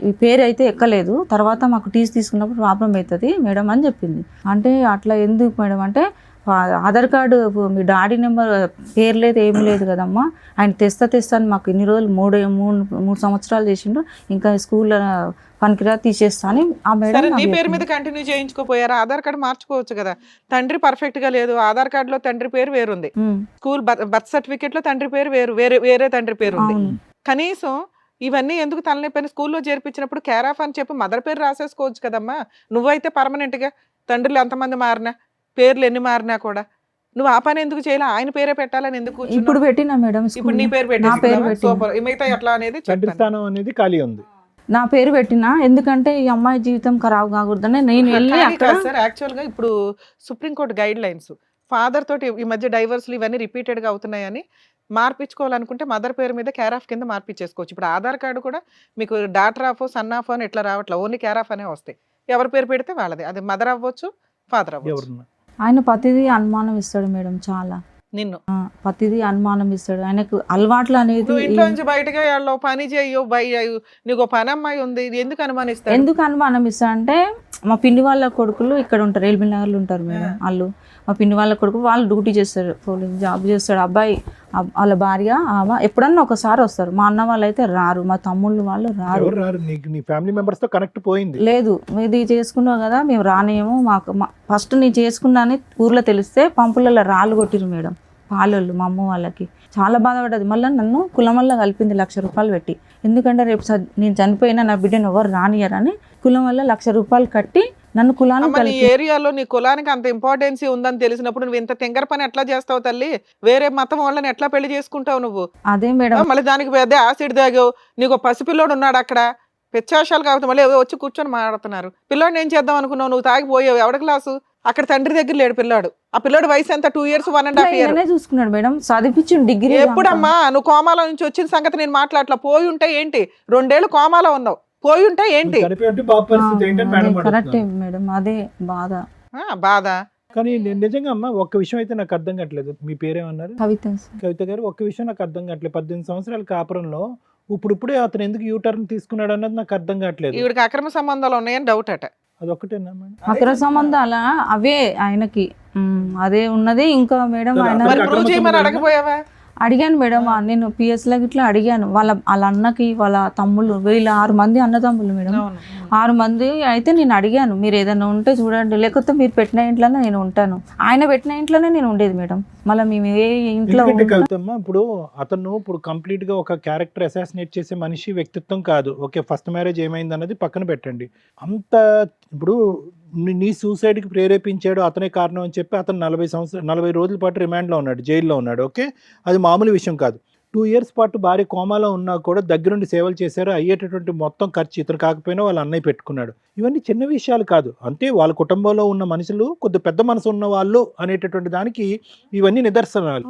ఈ పేరు అయితే ఎక్కలేదు, తర్వాత మాకు టీసీ తీసుకున్నప్పుడు ప్రాబ్లం అవుతుంది మేడం అని చెప్పింది. అంటే అట్లా ఎందుకు మేడం అంటే, ఆధార్ కార్డు మీ డాడీ నెంబర్ పేరు లేదు ఏమీ లేదు కదమ్మా, ఆయన తెస్తాను మాకు ఇన్ని రోజులు 3 సంవత్సరాలు చేసిండు, ఇంకా స్కూల్లో పనికిరా తీసేస్తా అని ఆ మేడం. నీ పేరు మీద కంటిన్యూ చేయించుకోపోయారా? ఆధార్ కార్డు మార్చుకోవచ్చు కదా. తండ్రి పర్ఫెక్ట్ గా లేదు, ఆధార్ కార్డు లో తండ్రి పేరు వేరుంది, స్కూల్ బర్త్ సర్టిఫికేట్ లో తండ్రి పేరు వేరే తండ్రి పేరు ఉంది. కనీసం ఇవన్నీ ఎందుకు తలనొప్పని స్కూల్లో చేర్పించినప్పుడు కేర్ ఆఫ్ అని చెప్పి మదర్ పేరు రాసేసుకోవచ్చు కదమ్మా. నువ్వైతే పర్మనెంట్ గా తండ్రులు ఎంతమంది మారినా, పేర్లు ఎన్ని మారినా కూడా నువ్వు ఆ పని ఎందుకు చేయాలి? ఆయన పేరే పెట్టాలని ఎందుకు? ఇప్పుడు పెట్టినా మేడం, ఇప్పుడు నీ పేరు పెట్టి సూపర్. మిగతా ఎట్లా అనేది తండ్రి స్థానం అనేది ఖాళీ ఉంది. నా పేరు పెట్టినా ఎందుకంటే ఈ అమ్మాయి జీవితం ఖరాబ్ కాకూడదని నేను వెళ్ళి అక్కడ. సార్ యాక్చువల్ గా ఇప్పుడు సుప్రీంకోర్టు గైడ్ లైన్స్ ఫాదర్ తోటి ఈ మధ్య డైవర్స్లు ఇవన్నీ రిపీటెడ్ గా అవుతున్నాయని మార్పించుకోవాలనుకుంటే మదర్ పేరు మీద కేర్ ఆఫ్ కింద మార్పించేసుకోవచ్చు. ఇప్పుడు ఆధార్ కార్డు కూడా మీకు డాటర్ ఆఫ్ సన్ ఆఫ్ అని ఎట్లా రావట్లేదు, ఓన్లీ కేర్ ఆఫ్ అనే వస్తాయి. ఎవరి పేరు పెడితే వాళ్ళది, అది మదర్ అవ్వచ్చు ఫాదర్ అవ్వచ్చు. ఆయన ప్రతిదీ అనుమానం ఇస్తాడు మేడం, చాలా నిన్ను ప్రతిదీ అనుమానం ఇస్తాడు. ఆయనకు అలవాట్లు అనేది. ఇంట్లో నుంచి బయటగా వెళ్ళవు, పని చేయవు, నీకు పని అమ్మాయి ఉంది, ఎందుకు అనుమానిస్తాడు? ఎందుకు అనుమానం ఇస్తా అంటే, మా పిన్ని వాళ్ళ కొడుకులు ఇక్కడ ఉంటారు, ఎల్బీ నగర్లో ఉంటారు మేడం. వాళ్ళు మా పిన్ని వాళ్ళ కొడుకు, వాళ్ళు డ్యూటీ చేస్తారు, పోలీస్ జాబ్ చేస్తాడు అబ్బాయి. వాళ్ళ భార్య ఆమె ఎప్పుడన్నా ఒకసారి వస్తారు. మా అన్న వాళ్ళు అయితే రారు, మా తమ్ముళ్ళు వాళ్ళు రారు. ఎవరు రారు? నీకు నీ ఫ్యామిలీ మెంబర్స్ తో కనెక్ట్ పోయింది. లేదు, ఇది చేసుకున్నావు కదా మేము రానేమో, మాకు ఫస్ట్ నేను చేసుకున్నా అని ఊర్లో తెలిస్తే పంపులలో రాళ్ళు కొట్టిరు మేడం పాలోళ్ళు. మా అమ్మ వాళ్ళకి చాలా బాధపడ్డది. మళ్ళీ నన్ను కులం కలిపింది 1,00,000 రూపాయలు పెట్టి. ఎందుకంటే రేపు నేను చనిపోయినా నా బిడ్డను ఎవరు రానియరని కులం వల్ల 1,00,000 రూపాయలు కట్టి నన్ను కులాన్ని నీ కలిపి. ఏరియాలో నీ కులానికి అంత ఇంపార్టెన్సీ ఉందని తెలిసినప్పుడు నువ్వు ఇంత తెంగర పని ఎట్లా చేస్తావు తల్లి? వేరే మతం వాళ్ళని ఎట్లా పెళ్లి చేసుకుంటావు నువ్వు? అదే మేడం, మళ్ళీ దానికి పెద్ద యాసిడ్ తాగావు. నీకు పసిపిల్లోడు ఉన్నాడు అక్కడ, పెచ్చాశాలు కాబట్టి మళ్ళీ వచ్చి కూర్చొని మాట్లాడుతున్నారు. పిల్లోడిని ఏం చేద్దాం అనుకున్నావు? నువ్వు తాగిపోయావు. ఎవడ క్లాసు? అక్కడ తండ్రి దగ్గర లేడు పిల్లాడు. ఆ పిల్లోడు వయసు ఎంత? 2 years 1.5 years. ఈయననే చూసుకున్నాడు మేడం, చదివించి డిగ్రీ. ఎప్పుడమ్మా నువ్వు కోమాలో నుంచి వచ్చిన సంగతి నేను మాట్లాడలా. పోయి ఉంటే ఏంటి? 2 ఏళ్ళు కోమాలో ఉన్నావు. పోయి ఉంటే ఏంటి? చనిపోయి బాబు పరిస్థితి ఏంటని మేడం కరెక్టే అడుగుతున్నారు. మేడం, అదే బాధ. బాధ. కానీ నేను నిజంగా అమ్మా ఒక్క విషయం అయితే నాకు అర్థం కావట్లేదు. మీ పేరేమన్నారు? కవిత. కవిత గారు, ఒక్క విషయం నాకు అర్థం కావట్లేదు. 18 సంవత్సరాల కాపురంలో ఇప్పుడే అతను ఎందుకు యూటర్న్ తీసుకున్నాడు అన్నది నాకు అర్థం కావట్లేదు. ఈవిడికి అక్రమ సంబంధాలు ఉన్నాయని డౌట్ అట. అదొక్కటేనా మేడం? అక్రమ సంబంధాల అవే ఆయనకి అదే ఉన్నది. ఇంకా మేడం ఆయన మరి ప్రూవ్ చేయమని అడగపోయావా? అడిగాను మేడం, నేను పిఎస్లో ఇట్లా అడిగాను. వాళ్ళ అన్నకి వాళ్ళ తమ్ముళ్ళు, వీళ్ళ 6 మంది అన్నదమ్ములు మేడం. 6 మంది అయితే నేను అడిగాను, మీరు ఏదైనా ఉంటే చూడండి, లేకపోతే మీరు పెట్టిన ఇంట్లోనే నేను ఉంటాను. ఆయన పెట్టిన ఇంట్లోనే నేను ఉండేది మేడం. మళ్ళీ మేము ఏ ఇంట్లో కవితమ్మ, ఇప్పుడు కంప్లీట్ గా ఒక క్యారెక్టర్ అసాసినేట్ చేసే మనిషి వ్యక్తిత్వం కాదు. ఓకే, ఫస్ట్ మ్యారేజ్ ఏమైంది అన్నది పక్కన పెట్టండి. అంత ఇప్పుడు నీ సూసైడ్ కి ప్రేరేపించాడు అతనే కారణం అని చెప్పి అతను 40 రోజుల పాటు రిమాండ్ లో ఉన్నాడు, జైల్లో ఉన్నాడు. ఓకే, అది మామూలు విషయం కాదు. 2 years పాటు భార్య కోమాలో ఉన్నా కూడా దగ్గరుండి సేవలు చేశారు. అయ్యేటటువంటి మొత్తం ఖర్చు ఇతను కాకపోయినా వాళ్ళ అన్నయ్య పెట్టుకున్నాడు. ఇవన్నీ చిన్న విషయాలు కాదు. అంటే వాళ్ళ కుటుంబంలో ఉన్న మనుషులు కొద్ది పెద్ద మనసు ఉన్న వాళ్ళు అనేటటువంటి దానికి ఇవన్నీ నిదర్శనాలు.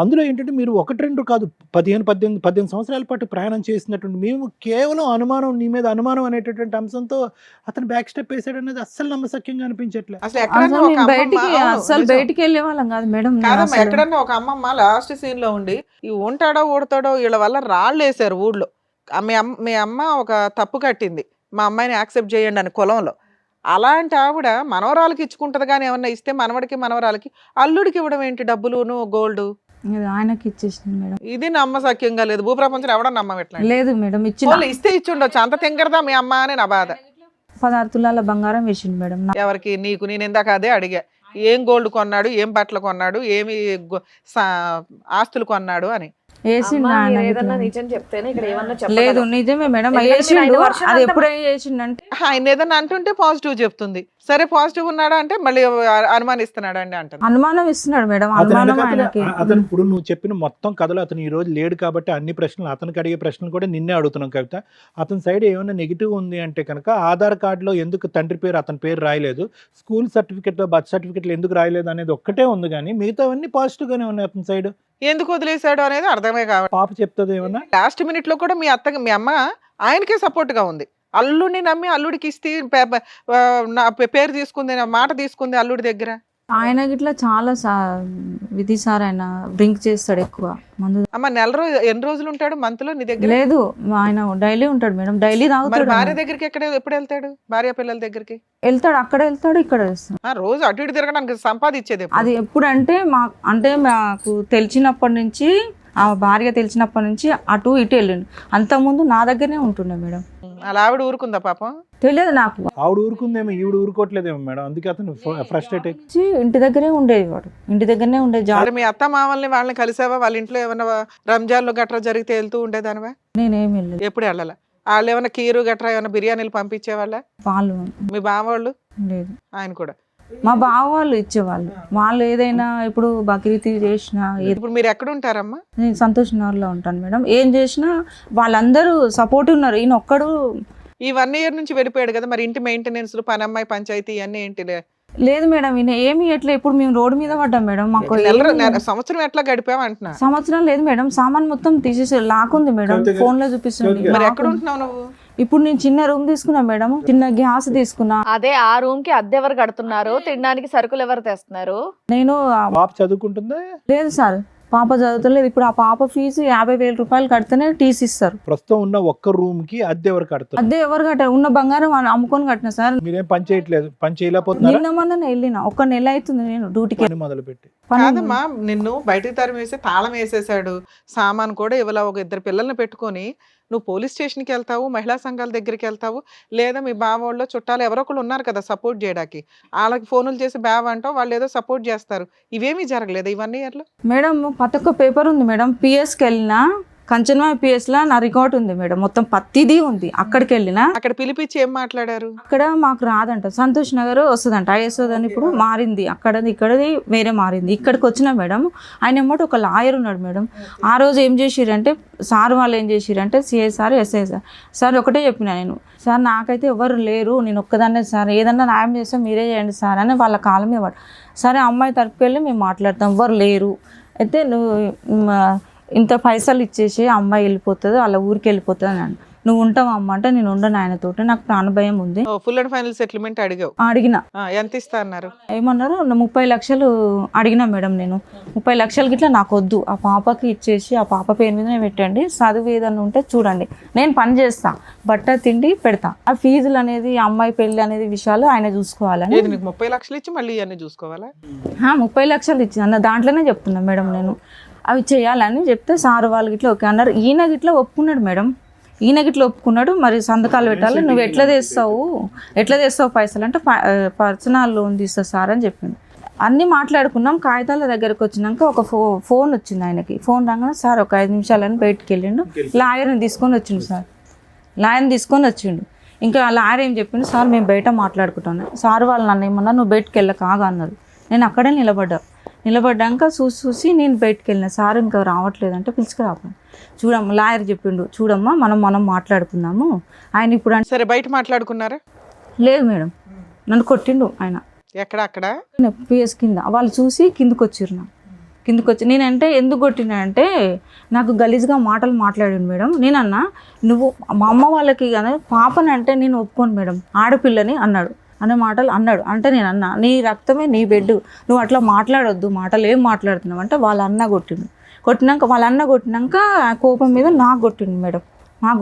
అందులో ఏంటంటే మీరు 1-2 కాదు, 18 సంవత్సరాల పాటు ప్రయాణం చేసినటువంటి మేము కేవలం అనుమానం, నీ మీద అనుమానం అనేటటువంటి అంశంతో అతను బ్యాక్ స్టెప్ వేసాడు అనేది అస్సలు నమ్మశక్యంగా అనిపించట్లేదు. అసలు బయటికి వెళ్ళే వాళ్ళం కాదు మేడం. కాదమ్మా, ఎక్కడన్నా ఒక అమ్మమ్మ లాస్ట్ సీన్ లో ఉండి ఈ ఉంటాడో ఊడతాడో వీళ్ళ వల్ల రాళ్ళు వేసారు ఊళ్ళో. మీ అమ్మ ఒక తప్పు కట్టింది, మా అమ్మాయిని యాక్సెప్ట్ చేయండి అని కులంలో. అలాంటి ఆవిడ మనవరాలకి ఇచ్చుకుంటది కానీ ఏమన్నా ఇస్తే మనవడికి మనవరాలకి అల్లుడికి ఇవ్వడం ఏంటి? డబ్బులును గోల్డ్ ఆయనకి ఇచ్చేసింది మేడం. ఇది నమ్మసక్యంగా లేదు. భూప్రపంచం ఎవడ నమ్మట్లా. లేదు మేడం, ఇస్తే ఇచ్చి ఉండొచ్చు. అంత తెంగరదా మీ అమ్మ అని నా బాధ. 16 తులాల బంగారం వేసింది మేడం. ఎవరికి? నీకు. నేను ఇందాక అదే అడిగా, ఏం గోల్డ్ కొన్నాడు, ఏం బట్టలు కొన్నాడు, ఏమి ఆస్తులు కొన్నాడు అని. ఏదన్నా నిజం చెప్తేనే ఇక్కడ ఏమన్నా లేదు, నిజమే మేడం. అది ఎప్పుడు చేసిండంటే ఆయన ఏదన్నా అంటుంటే పాజిటివ్ చెప్తుంది. సరే పాజిటివ్ ఉన్నాడా అంటే మళ్ళీ అనుమానిస్తున్నాడు అండి అంటారు. అనుమానం ఇస్తున్నాడు మేడం. అనుమానం ఆయనకి. అతను ఇప్పుడు నువ్వు చెప్పిన మొత్తం కథలో అతను ఈ రోజు లేడు కాబట్టి అన్ని ప్రశ్నలు అతనికి అడిగే ప్రశ్నలు కూడా నిన్నే అడుగుతున్నాం కవిత. అతని సైడ్ ఏమైనా నెగిటివ్ ఉంది అంటే కనుక ఆధార్ కార్డులో ఎందుకు తండ్రి పేరు అతని పేరు రాయలేదు, స్కూల్ సర్టిఫికెట్లో బర్త్ సర్టిఫికెట్లో ఎందుకు రాయలేదు అనేది ఒక్కటే ఉంది. కానీ మిగతావన్నీ పాజిటివ్ గానే ఉన్నాయి అతని సైడ్. ఎందుకు వదిలేశాడు అనేది అర్థమే కావాలి. పాప చెప్తుంది ఏమన్నా లాస్ట్ మినిట్ లో కూడా మీ అమ్మ ఆయనకే సపోర్ట్ గా ఉంది. అల్లుడిని నమ్మి అల్లుడికి ఇస్తే పేరు తీసుకుంది, మాట తీసుకుంది అల్లుడి దగ్గర. ఆయన గిట్లా చాలా విధి సార్, ఆయన డ్రింక్ చేస్తాడు ఎక్కువ మందు. అమ్మ ఎన్ని రోజులు ఉంటాడు మంత్ లో నీ దగ్గర? లేదు, ఆయన డైలీ ఉంటాడు మేడం, డైలీ తాగుతాడు. భార్య దగ్గరికి ఎప్పుడు వెళ్తాడు? భార్య పిల్లల దగ్గరికి వెళ్తాడు, అక్కడ వెళ్తాడు, ఇక్కడ వెళ్తాడు. రోజు అటు ఇటు తిరగడానికి సంపాదించేది అది ఎప్పుడంటే మాకు తెలిసినప్పటి నుంచి, ఆ భార్య తెలిసినప్పటి నుంచి అటు ఇటు వెళ్ళిండు. అంతకుముందు నా దగ్గరనే ఉంటుండే మేడం. అలా ఆవిడ ఊరుకుందా పాపం? తెలియదు నాకు. ఆవిడ ఊరుకుందేమో, ఈవిడ ఊరుకోవట్లేదేమో మేడం. అందుకే అతను ఫ్రస్ట్రేట్ ఇంటి దగ్గరే ఉండేది, వాడు ఇంటి దగ్గరనే ఉండేది. మీ అత్త మామల్ని వాళ్ళని కలిసావా? వాళ్ళ ఇంట్లో ఏమైనా రంజాన్లో గట్రా జరిగితే వెళ్తూ ఉండేదానివా? నేనేమి వెళ్ళలేదు. ఎప్పుడు వెళ్ళాల? వాళ్ళు ఏమైనా కీరు గట్రా ఏమైనా బిర్యానీలు పంపించేవాళ్ళ? వాళ్ళు మీ బావవాళ్ళు? లేదు. ఆయన కూడా మా బావ వాళ్ళు ఇచ్చేవాళ్ళు. వాళ్ళు ఏదైనా ఇప్పుడు బక్రీద్ చేసినా. ఇప్పుడు మీరు ఎక్కడ ఉంటారమ్మా? నేను సంతోష్ నగర్లో ఉంటాను మేడం. ఏం చేసినా వాళ్ళందరూ సపోర్ట్ ఉన్నారు. ఈయన ఒక్కడు ఈ 1 year నుంచి వెళ్ళిపోయాడు కదా, మరి ఇంటి మెయింటెనెన్స్, పనమ్మాయి, పంచాయతీ ఇవన్నీ ఏంటి? లేదు మేడం, ఈయన ఏమి ఎట్లా. ఇప్పుడు మేము రోడ్డు మీద పడ్డాం మేడం. మాకు సంవత్సరం ఎట్లా గడిపావు అంటున్నా? సంవత్సరం లేదు మేడం, సామాన్ మొత్తం తీసేసి లాక్కుంది మేడం. ఫోన్ లో చూపిస్తుంది. మరి ఎక్కడ ఉంటున్నావు నువ్వు? ఇప్పుడు నేను చిన్న రూమ్ తీసుకున్నా మేడం, చిన్న గ్యాస్ తీసుకున్నా. అదే ఆ రూమ్ కి అద్దె ఎవరు కడుతున్నారు? తినడానికి సరుకులు ఎవరు తెస్తున్నారు? నేను పాప చదువుకుంటుందా? లేదు సార్, పాప చదువుతలేదు. ఇప్పుడు ఆ పాప ఫీజు 50,000 రూపాయలు కడితేనే టీసీ ఇస్తారు. ప్రస్తుతం ఉన్న ఒక్క రూమ్ కి అద్దె ఎవరు కడతారు? అదే ఎవరు కట్టారు? ఉన్న బంగారం అమ్ముకొని కట్టిన సార్. మీరేం పని చేయట్లేదు, పని చేయలేకపోతున్నారా? నిన్న మొన్న వెళ్ళిన 1 నెల అవుతుంది నేను డ్యూటీకి. పని మొదలు పెట్టి కాదమ్మా, నిన్ను బయటకు తరిమి వేసి తాళం వేసేసాడు, సామాన్ కూడా ఇవ్వలా, ఒక 2 పిల్లల్ని పెట్టుకొని నువ్వు పోలీస్ స్టేషన్కి వెళ్తావు, మహిళా సంఘాల దగ్గరికి వెళ్తావు, లేదా మీ బావోళ్ళు చుట్టాలు ఎవరో ఒకళ్ళు ఉన్నారు కదా సపోర్ట్ చేయడానికి, వాళ్ళకి ఫోనులు చేసి బావ అంటావు, వాళ్ళు ఏదో సపోర్ట్ చేస్తారు. ఇవేమీ జరగలేదు ఈ 1 year లో? మేడం ప్రతి ఒక్క పేపర్ ఉంది మేడం. పిఎస్కి వెళ్ళినా కంచన్వాయి పిఎస్లో నా రికార్డ్ ఉంది మేడం, మొత్తం ప్రతిదీ ఉంది. అక్కడికి వెళ్ళినా అక్కడ పిలిపించి ఏం మాట్లాడారు? అక్కడ మాకు రాదంట, సంతోష్ నగర్ వస్తుందంట, ఐఎస్ఓ అని ఇప్పుడు మారింది, అక్కడది ఇక్కడది వేరే మారింది. ఇక్కడికి వచ్చిన మేడం ఆయన ఏమంటే ఒక లాయర్ ఉన్నాడు మేడం. ఆ రోజు ఏం చేసిరంటే సార్ వాళ్ళు ఏం చేసిరంటే సిఐ సార్ ఎస్ఐ సార్ ఒకటే చెప్పిన నేను, సార్ నాకైతే ఎవరు లేరు, నేను ఒక్కదాన్నే సార్, ఏదన్నా న్యాయం చేస్తే మీరే చేయండి సార్ అని వాళ్ళ కాలం మీద పడు. సరే అమ్మాయి తరపుకి వెళ్ళి మేము మాట్లాడతాం, ఎవరు లేరు అయితే నువ్వు ఇంత పైసలు ఇచ్చేసి అమ్మాయి వెళ్ళిపోతుంది, వాళ్ళ ఊరికి వెళ్ళిపోతుంది అని. నువ్వు ఉంటావు అమ్మ అంటే నేను ఉండను ఆయనతోటి, నాకు ప్రాణభయం ఉంది. ఫుల్ అండ్ ఫైనల్ సెటిల్మెంట్ అడిగావు? అడిగిన. ఎంత ఇస్తా అన్నారు? ఏమన్నారు 30 లక్షలు అడిగినా మేడం. నేను 30 లక్షలు గిట్లా నాకు వద్దు, ఆ పాపకి ఇచ్చేసి ఆ పాప పేరు మీదనే పెట్టండి, చదువు ఏదన్నా ఉంటే చూడండి, నేను పని చేస్తా, బట్ట తిండి పెడతా, ఆ ఫీజులు అనేది అమ్మాయి పెళ్లి అనేది విషయాలు ఆయన చూసుకోవాలని. ఏది నీకు 30 లక్షలు ఇచ్చి మళ్ళీ ఇవన్నీ చూసుకోవాలా? 30 లక్షలు ఇచ్చి అన్న దాంట్లోనే చెప్తున్నా మేడం నేను, అవి చేయాలని చెప్తే సార్ వాళ్ళు గిట్లా ఓకే అన్నారు. ఈయన గిట్లా ఒప్పుకున్నాడు మేడం, ఈయన గిట్లా ఒప్పుకున్నాడు. మరి సంతకాలు పెట్టాలి, నువ్వు ఎట్లా తెస్తావు పైసలు అంటే పర్సనల్ లోన్ తీస్తా సార్ అని చెప్పిండు. అన్నీ మాట్లాడుకున్నాం. కాగితాల దగ్గరకు వచ్చినాక ఒక ఫోన్ వచ్చింది ఆయనకి. ఫోన్ రాగానే సార్ ఒక 5 నిమిషాలని బయటికి వెళ్ళిండు, లాయర్ని తీసుకొని వచ్చిండు సార్. లాయర్ని తీసుకొని వచ్చిండు. ఇంకా లాయర్ ఏం చెప్పిండు, సార్ మేము బయట మాట్లాడుకుంటాను. సార్ వాళ్ళు నన్ను ఏమన్నా నువ్వు బయటకు వెళ్ళక ఆగా అన్నారు. నేను అక్కడే నిలబడ్డాక చూసి నేను బయటకు వెళ్ళిన. సార్ ఇంకా రావట్లేదంటే పిలుచుకురాపండి, చూడమ్మా లాయర్ చెప్పిండు, చూడమ్మా మనం మాట్లాడుకుందాము ఆయన ఇప్పుడు. సరే బయట మాట్లాడుకున్నారా? లేదు మేడం, నన్ను కొట్టిండు ఆయన. ఎక్కడ? అక్కడ పిఎస్ కింద. వాళ్ళు చూసి కిందకు వచ్చి నేనంటే ఎందుకు కొట్టినా నాకు గలీజ్గా మాటలు మాట్లాడాను మేడం. నేనన్నా నువ్వు మా అమ్మ వాళ్ళకి కానీ పాపనంటే నేను ఒప్పుకోను మేడం, ఆడపిల్లని అనే మాటలు అన్నాడు. అంటే నేను అన్నా నీ రక్తమే నీ బెడ్, నువ్వు అట్లా మాట్లాడొద్దు, మాటలు ఏం మాట్లాడుతున్నావు అంటే వాళ్ళ అన్న కొట్టినాక కోపం మీద నాకు కొట్టిండు మేడం, నాకు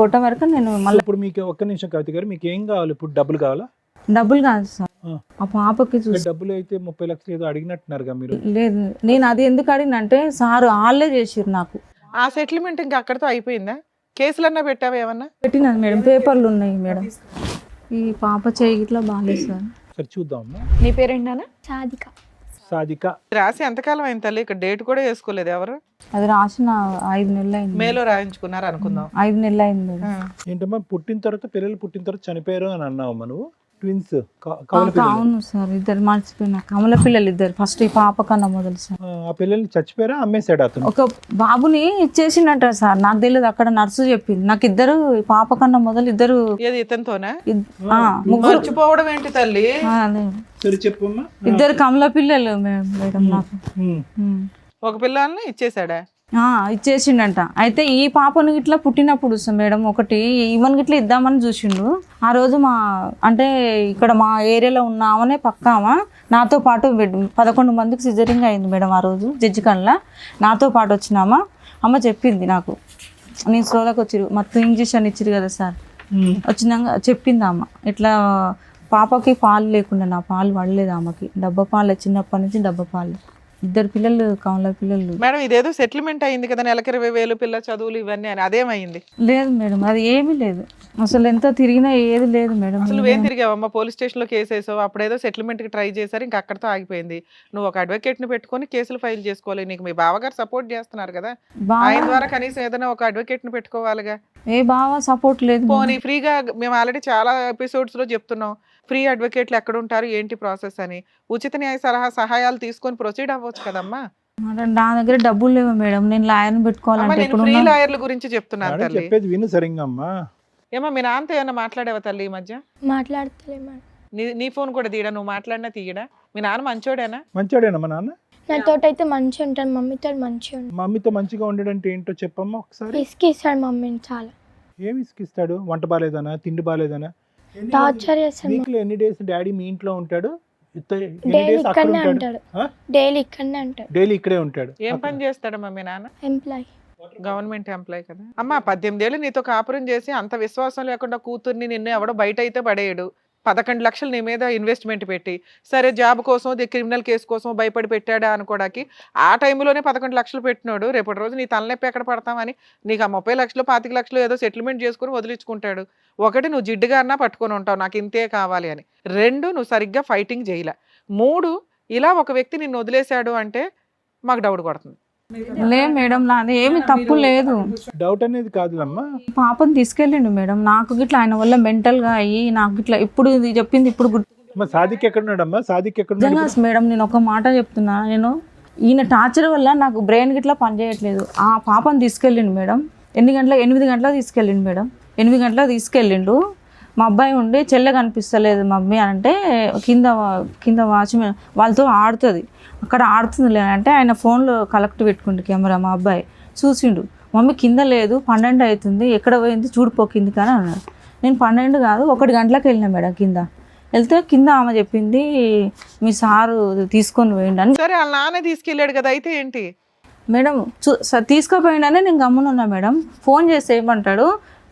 కొట్ట వరకు నేను మళ్ళీ. ఇప్పుడు మీకు ఒక్క నిమిషం కవిత గారు, మీకు ఏం కావాలి ఇప్పుడు? డబ్బులు కావాలా? డబ్బులు కాదు సార్, ఆ పాపకి డబ్బులు అయితే 30 లక్షలు ఏదో అడిగినట్టున్నారుగా మీరు. లేదు, నేను అది ఎందుకు అడిగినంటే సార్ వాళ్ళే చేసిరు నాకు. ఆ సెటిల్మెంట్ ఇంకా అక్కడితో అయిపోయిందా? కేసులన్నా పెట్టావా ఏమన్నా? పెట్టినది మేడం, పేపర్లు ఉన్నాయి మేడం. ఈ పాప చేయి ఇట్లా బాగాలేదు సార్. సరే చూద్దామమ్మా. నీ పేరేంటి నాన్న? సాధిక. రాసి ఎంతకాలం అయింది తల్లి? ఇక్కడ డేట్ కూడా వేసుకోలేదు ఎవరు? అది రాసిన 5 నెలలు అయింది. మేలో రాయించుకున్నారు అనుకుందాం. 5 నెలలు అయింది మేడం. ఏంటమ్మా పిల్లలు పుట్టిన తర్వాత చనిపోయారు అని అన్నావమ్మా నువ్వు? ట్విన్స్? అవును సార్, ఇద్దరు మర్చిపోయినా కమల పిల్లలు ఇద్దరు. ఫస్ట్ ఈ పాప కన్నా మొదలు సార్. ఆ పిల్లల్ని చచ్చిపోయారా, అమ్మేశాడు అతను? ఒక బాబుని ఇచ్చేసిండట సార్, నాకు తెలియదు, అక్కడ నర్సు చెప్పింది నాకు. ఇద్దరు పాప కన్నా మొదలు ఇద్దరు. ఏది ఇతనితోనా? ముగ్గురు. మర్చిపోవడం ఏంటి తల్లి? సరే చెప్పమ్మా. ఇద్దరు కమల పిల్లలు మేడం నాకు. ఒక పిల్లల్ని ఇచ్చేసాడా? ఇచ్చేసిండంట. అయితే ఈ పాపను ఇట్లా పుట్టినప్పుడు మేడం ఒకటి ఈమెను ఇట్లా ఇద్దామని చూసిండు. ఆ రోజు ఇక్కడ మా ఏరియాలో ఉన్నామనే పక్కామా నాతో పాటు 11 మందికి సిజరింగ్ అయింది మేడం. ఆ రోజు జడ్జి కన్లా నాతో పాటు వచ్చినామా అమ్మ చెప్పింది నాకు. నేను స్లోలకు వచ్చిరు మొత్తం ఇంజక్షన్ ఇచ్చిరు కదా సార్. వచ్చినాక చెప్పింది అమ్మ ఇట్లా పాపకి పాలు లేకుండా, నా పాలు పడలేదు ఆమెకి, డబ్బా పాలు చిన్నప్పటి నుంచి డబ్బా పాలు. ఇద్దరు పిల్లలు కమల పిల్లలు. మేడం ఇదేదో సెటిల్మెంట్ అయింది కదా, నెలకి 20,000 పిల్ల చదువులు ఇవన్నీ అని, అదేమైంది? లేదు మేడం, అది ఏమీ లేదు అసలు, ఎంత తిరిగినా ఏది లేదు మేడం. అసలు నువ్వేం తిరిగావమ్మా? పోలీస్ స్టేషన్ లో కేసు వేసావు, అప్పుడేదో సెటిల్మెంట్ కి ట్రై చేశారు, ఇంకా అక్కడితో ఆగిపోయింది. నువ్వు ఒక అడ్వకేట్ ని పెట్టుకొని కేసులు ఫైల్ చేసుకోవాలి. నీకు మీ బావగారు సపోర్ట్ చేస్తున్నారు కదా, ఆయన ద్వారా కనీసం ఏదైనా ఒక అడ్వకేట్ ని పెట్టుకోవాలిగా. ఏ బావ సపోర్ట్ లేదు. పోనీ ఫ్రీగా, మేము ఆల్రెడీ చాలా ఎపిసోడ్స్ లో చెప్తున్నాం, ఫ్రీ అడ్వకేట్లు ఎక్కడ ఉంటారు ఏంటి ప్రాసెస్ అని, ఉచిత న్యాయ సహాయాలు తీసుకొని ప్రొసీడ్ అవ్వచ్చు కదమ్మా. నా దగ్గర డబ్బులు లేవు మేడం, నేను లాయర్ని పెట్టుకోవాలంటే. ఫ్రీ లాయర్ల గురించి చెప్తున్నాను తల్లి, చెప్పేది విను సరిగ్గా. ఏమో మీ నాన్నతో ఏమన్నా మాట్లాడేవా తల్లి ఈ మధ్య? మాట్లాడతలే మేడం. నీ ఫోన్ కూడా తీయడా? నువ్వు మాట్లాడినా తీయడా? మీ నాన్న మంచోడేనా? మంచోడేనా మా నాన్న? నాతోటైతే మంచిగా ఉంటాను, మమ్మీతో మంచిగా ఉంటాను. మమ్మీతో మంచిగా ఉండడంటే ఏంటో చెప్పమ్మా ఒకసారి. ఇసుకిస్తాడు మమ్మీని చాలా. ఏమి ఇసుకిస్తాడు? వంట బాలేదనా, తిండి బాలేదనా? టార్చర్ చేస్తాడు. వీక్లో ఎన్ని డేస్ డాడీ మీ ఇంట్లో ఉంటాడు? డైలీ ఇక్కడనే ఉంటాడు డైలీ ఇక్కడనే ఉంటాడు డైలీ ఇక్కడే ఉంటాడు. ఏం పని చేస్తాడమ్మా మీ నాన్న? ఎంప్లాయ్ గవర్నమెంట్ ఎంప్లాయ్ కదా అమ్మా. 18 ఏళ్ళు నీతో కాపురం చేసి అంత విశ్వాసం లేకుండా కూతుర్ని నిన్ను ఎవడో బయట అయితే పడేయడు. 11 లక్షలు నీ మీద ఇన్వెస్ట్మెంట్ పెట్టి, సరే జాబ్ కోసం క్రిమినల్ కేసు కోసం భయపడి పెట్టాడా అనుకోడానికి ఆ టైంలోనే 11 లక్షలు పెట్టినాడు. రేపటి రోజు నీ తలనొప్పి ఎక్కడ పడతామని నీకు ఆ 30 లక్షలు 25 లక్షలు ఏదో సెటిల్మెంట్ చేసుకుని వదిలించుకుంటాడు. ఒకటి, నువ్వు జిడ్డుగా అన్నా పట్టుకొని ఉంటావు నాకు ఇంతే కావాలి అని. 2, నువ్వు సరిగ్గా ఫైటింగ్ చేయలే. 3, ఇలా ఒక వ్యక్తి నిన్ను వదిలేశాడు అంటే మాకు డౌట్ కొడుతుంది. లే మేడం, నాది ఏమి తప్పు లేదు. డౌట్ అనేది కాదు అమ్మా. పాపని తీసుకెళ్ళిండు మేడం. నాకు గిట్లా ఆయన వల్ల మెంటల్ గా అయ్యి నాకు గిట్లా ఇప్పుడు ఇది చెప్పింది ఇప్పుడు అమ్మా సాదిక్ ఎక్కడున్నాడమ్మా? సాదిక్ ఎక్కడున్నాడు? నిజంగా మేడం నేను ఒక మాట చెప్తున్నా, నేను ఈయన టార్చర్ వల్ల నాకు బ్రెయిన్ గిట్లా పనిచేయట్లేదు. ఆ పాపని తీసుకెళ్ళిండు మేడం. 8 గంటలకు తీసుకెళ్ళిండు మేడం. 8 గంటలకు తీసుకెళ్ళిండు. మా అబ్బాయి ఉండి చెల్లె కనిపిస్తలేదు మమ్మీ అంటే కింద వాచ్మెన్ వాళ్ళతో ఆడుతుంది, అక్కడ ఆడుతుంది అంటే ఆయన ఫోన్లో కలెక్ట్ పెట్టుకుండు కెమెరా. మా అబ్బాయి చూసిండు, మమ్మీ కింద లేదు 12 అవుతుంది ఎక్కడ పోయింది చూడిపోకింది కానీ అన్నాడు. నేను 12 కాదు 1 గంటలకు వెళ్ళినా మేడం. కింద వెళ్తే కింద ఆమె చెప్పింది మీ సారు తీసుకొని పోయిండు అని. సరే వాళ్ళ నాన్న తీసుకెళ్ళాడు కదా, అయితే ఏంటి మేడం? తీసుకుపోయిండనే నేను గమ్మునున్నా మేడం. ఫోన్ చేసి ఏమంటాడు,